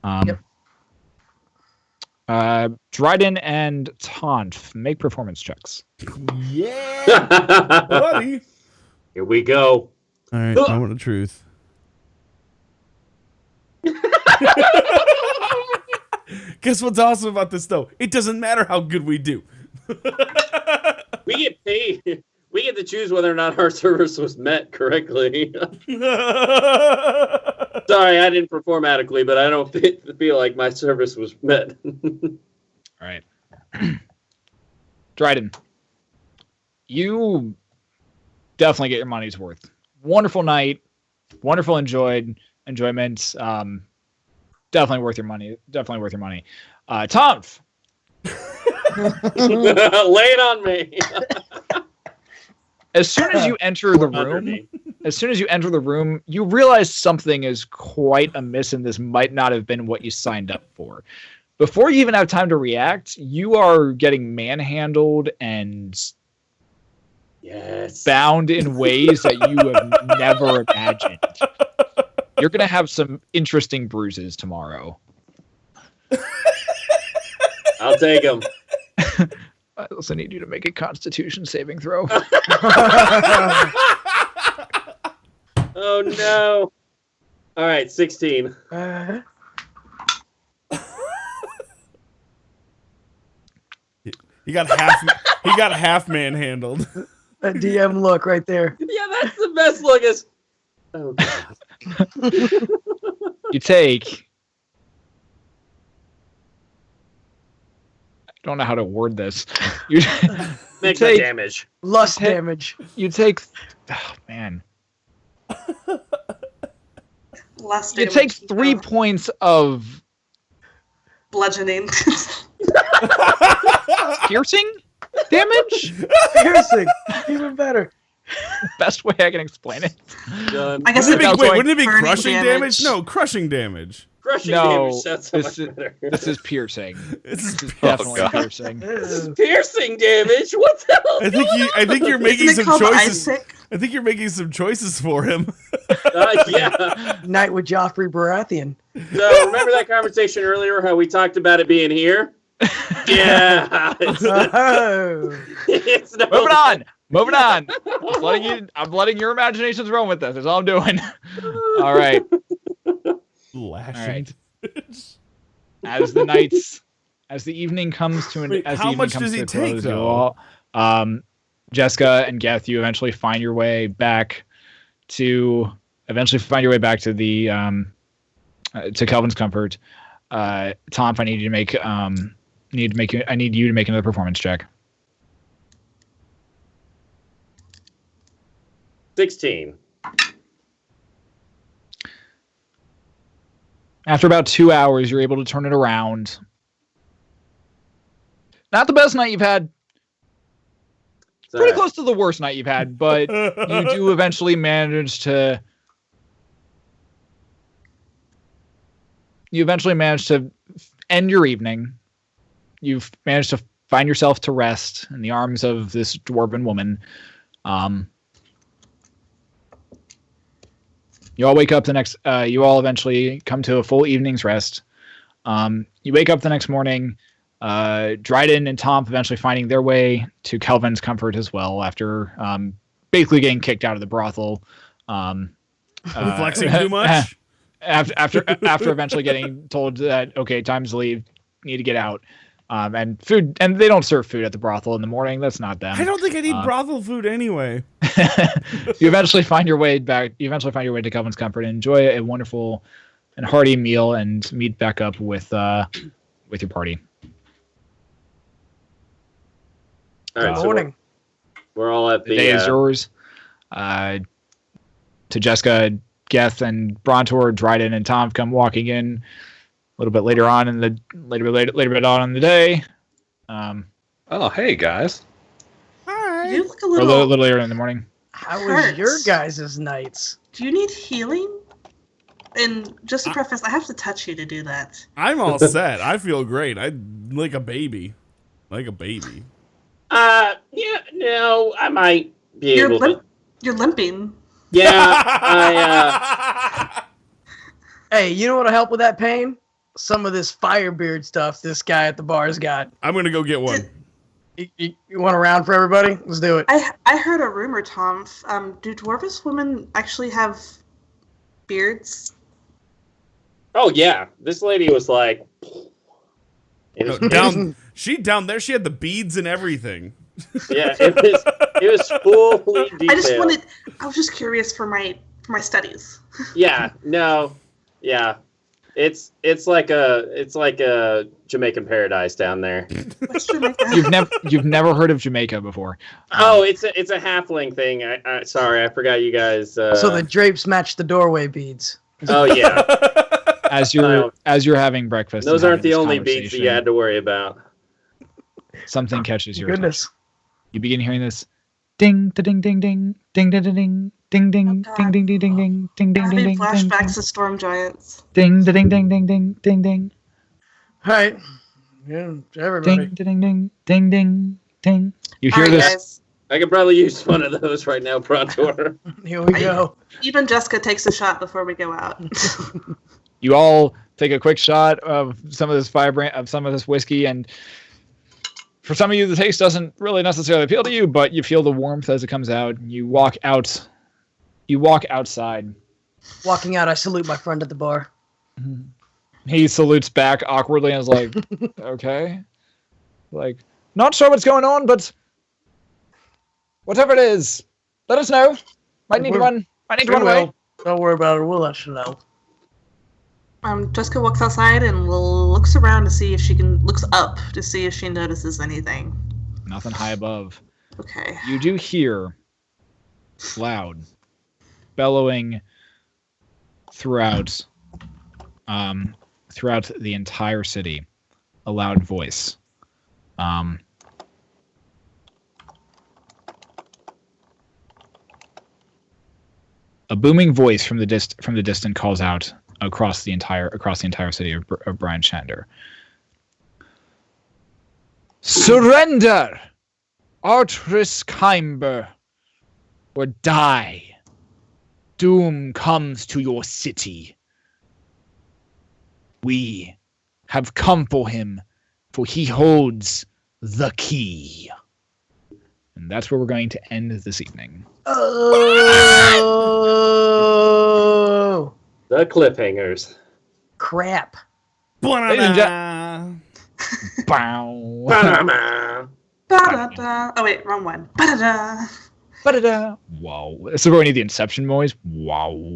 Yep. Dryden and Tonph, make performance checks. Yeah, buddy. Here we go. All right, moment of truth. Guess what's awesome about this, though? It doesn't matter how good we do. We get paid. We get to choose whether or not our service was met correctly. Sorry, I didn't perform adequately, but I don't feel like my service was met. All right. Dryden, you definitely get your money's worth. Wonderful night. Wonderful enjoyment. Definitely worth your money. Tonph. Lay it on me. As soon as you enter the room, you realize something is quite amiss and this might not have been what you signed up for. Before you even have time to react, you are getting manhandled and bound in ways that you have never imagined. You're going to have some interesting bruises tomorrow. I'll take them. I also need you to make a Constitution saving throw. Oh, no. All right, 16. He got half manhandled. That DM look right there. Yeah, that's the best look. Is oh god. You take. I don't know how to word this. You Make take- the damage. Lust Okay. damage. you take. Oh man. Last You damage, take 3 points of bludgeoning. piercing damage. Piercing. Even better. Best way I can explain it. Done. I guess Wouldn't it be- it's Wouldn't it be burning crushing damage? damage. No, crushing damage. Crushing No, damage sounds so this much is- better. This is piercing. This is Definitely God. piercing. This is piercing damage. What the hell? I think you're making Isn't it some called choices. ice pick? I think you're making some choices for him. Yeah. Night with Joffrey Baratheon. So remember that conversation earlier? How we talked about it being here? Yeah. Oh. It's no Moving on. I'm letting your imaginations roam with this. That's all I'm doing. All right. Lashing. As the evening comes to an Wait, as how the evening much comes does to he a take, close, you though? all, Jeska and Geth, you eventually find your way back to the to Kelvin's comfort. Tonph, I need you to make another performance check. 16. After about 2 hours, you're able to turn it around. Not the best night you've had. Pretty close to the worst night you've had, but you do eventually manage to. You eventually manage to end your evening. You've managed to find yourself to rest in the arms of this dwarven woman. You all wake up the next. You all eventually come to a full evening's rest. You wake up the next morning. Dryden and Tonph eventually finding their way to Kelvin's comfort as well after basically getting kicked out of the brothel. Flexing too much. After eventually getting told that okay, time to leave, need to get out. And food, and they don't serve food at the brothel in the morning. That's not them. I don't think I need brothel food anyway. You eventually find your way back. You eventually find your way to Kelvin's comfort and enjoy a wonderful and hearty meal and meet back up with your party. All right, Good so morning. we're all at The the. day is yours. To Jeska, Geth, and Brontor, Dryden, and Tonph come walking in a little bit later on in the later on in the day. Oh, hey guys. You look a Or a little. little later in the morning. How was Hurts. your guys' nights? Do you need healing? And just to preface, I have to touch you to do that. I'm all set. I feel great. I like a baby. Like a baby. Yeah, no, I might be You're, able to. you're limping. Yeah, I. Hey, you know what'll help with that pain? Some of this Firebeard stuff this guy at the bar's got. I'm gonna go get one. You want a round for everybody? Let's do it. I heard a rumor, Tom. Do dwarvish women actually have beards? Oh yeah, this lady was like. It was Down there. She had the beads and everything. Yeah, it was fully detailed. I was just curious for my studies. Yeah, no, yeah, it's like a Jamaican paradise down there. What's Jamaica? You've never heard of Jamaica before. Oh, it's a halfling thing. I sorry, I forgot you guys. So the drapes match the doorway beads. Oh yeah, As you're having breakfast. those and aren't the having only this beats that you had to worry about. Something catches your Goodness. attention. You begin hearing this ding da ding ding ding ding da da ding ding ding Oh, ding ding ding ding ding ding ding Having ding flashbacks to storm giants. ding da ding ding ding ding ding ding All right. Yeah, everybody. ding da ding ding ding ding ding. You hear All right, this? guys. I could probably use one of those right now, Brontor. Here we go. Even Jeska takes a shot before we go out. You all take a quick shot of some of this whiskey, and for some of you, the taste doesn't really necessarily appeal to you, but you feel the warmth as it comes out. You walk out. You walk outside. Walking out, I salute my friend at the bar. He salutes back awkwardly and is like, "Okay," like, Not sure what's going on, but whatever it is, let us know. Might need to run. I need to run away. Don't worry about it. We'll let you know. Jessica walks outside and looks around to see if she looks up to see if she notices anything. Nothing high above. Okay. You do hear loud bellowing throughout the entire city. A loud voice. A booming voice from the distant calls out across the entire city of Brian Shander. Surrender, Artris Kimber, or die. Doom comes to your city. We have come for him, for he holds the key. And that's where we're going to end this evening. Oh! The cliffhangers. Crap. Ladies and gentlemen. Bow. Ba-da-da. Oh, wait, wrong one. Ba-da-da. Ba-da-da. Wow. This is where we need the Inception noise. Wow.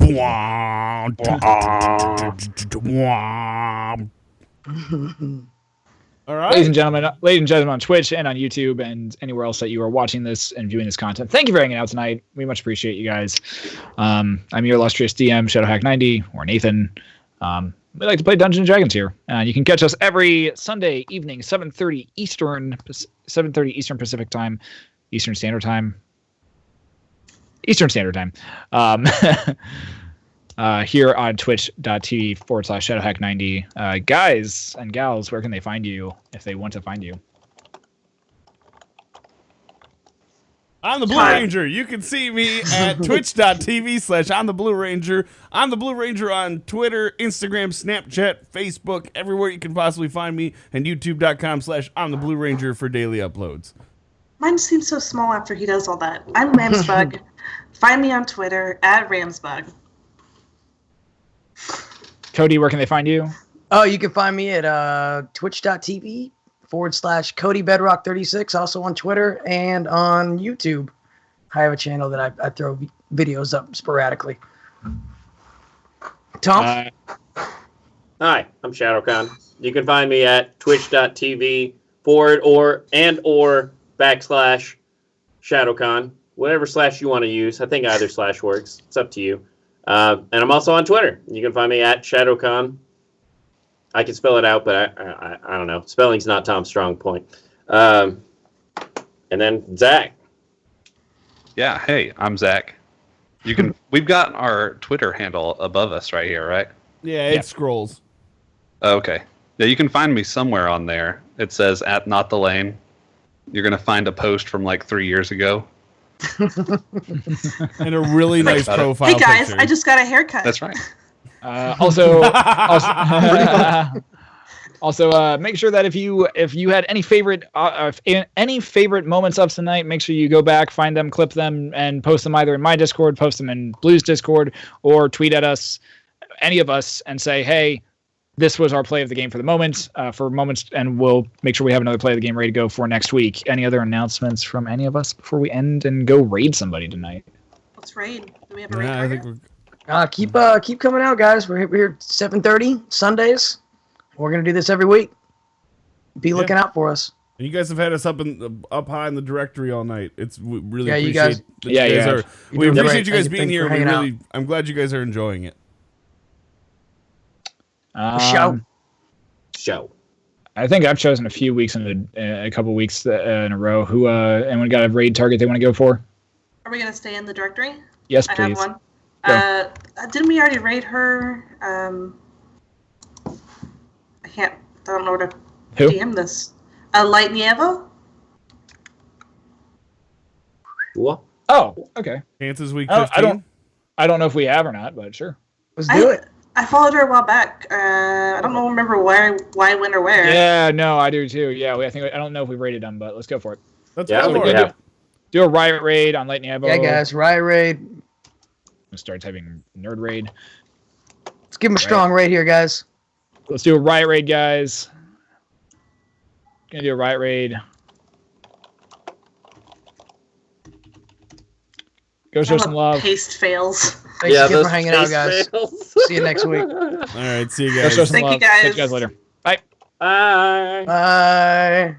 All right. Ladies and gentlemen on Twitch and on YouTube and anywhere else that you are watching this and viewing this content, thank you for hanging out tonight. We much appreciate you guys. I'm your illustrious DM, Shadowhack90, or Nathan. We like to play Dungeons & Dragons here. You can catch us every Sunday evening, 7:30 Eastern Pacific Time, Eastern Standard Time. Here on twitch.tv/Shadowhack90. Guys and gals, where can they find you if they want to find you? I'm the Blue Ranger. You can see me at twitch.tv/I'm the Blue Ranger. I'm the Blue Ranger on Twitter, Instagram, Snapchat, Facebook, everywhere you can possibly find me, and youtube.com/I'm the Blue Ranger for daily uploads. Mine seems so small after he does all that. I'm Ramsbug. Find me on Twitter at Ramsbug. Cody, where can they find you? Oh, you can find me at twitch.tv/Codybedrock36, also on Twitter and on YouTube. I have a channel that I throw videos up sporadically. Tonph? Hi, I'm Shadowcawn. You can find me at twitch.tv//Shadowcawn. Whatever slash you want to use. I think either slash works. It's up to you. And I'm also on Twitter. You can find me at Shadowcawn. I can spell it out, but I don't know. Spelling's not Tom's strong point. And then Zach. Yeah, hey, I'm Zach. We've got our Twitter handle above us right here, right? Yeah, it scrolls. Okay. Yeah, you can find me somewhere on there. It says at Not the Lane. You're gonna find a post from like 3 years ago. And a really nice profile. Hey guys, picture. I just got a haircut. That's right. Also, make sure that if you had any favorite moments of tonight, make sure you go back, find them, clip them, and post them either in my Discord, post them in Blue's Discord, or tweet at us, any of us, and say, hey, this was our play of the game for the moment, and we'll make sure we have another play of the game ready to go for next week. Any other announcements from any of us before we end and go raid somebody tonight? Let's raid. Do we have a raid? I think we're... Keep coming out, guys. We're here at 7:30 Sundays. We're gonna do this every week. Be looking out for us. You guys have had us up high in the directory all night. We really Yeah, appreciate you guys. we appreciate you guys Thanks being for here. hanging out. I'm glad you guys are enjoying it. Show. I think I've chosen a few weeks a couple weeks in a row. Who anyone got a raid target they want to go for? Are we gonna stay in the directory? Yes, I please. have one. Go. Didn't we already raid her? I don't know where to Who? DM this. Light Nievo? What? Oh, okay. Chances week Oh, 15? I don't know if we have or not, but sure. Let's do it. I followed her a while back. I don't remember why, when, or where. Yeah, no, I do too. Yeah, I don't know if we've raided them, but let's go for it. Let's Yeah, go for we it. have. Do a Riot raid on Lightning Evo. Yeah, guys. Riot raid. Let's start typing Nerd raid. Let's give them a strong raid here, guys. Let's do a Riot raid, guys. Gonna do a Riot raid. Go show some love. Paste fails. Thanks again those for hanging out, face guys. fails. See you next week. All right, see you Go guys. show some Thank you, love. guys. Catch you guys later. Bye. Bye. Bye.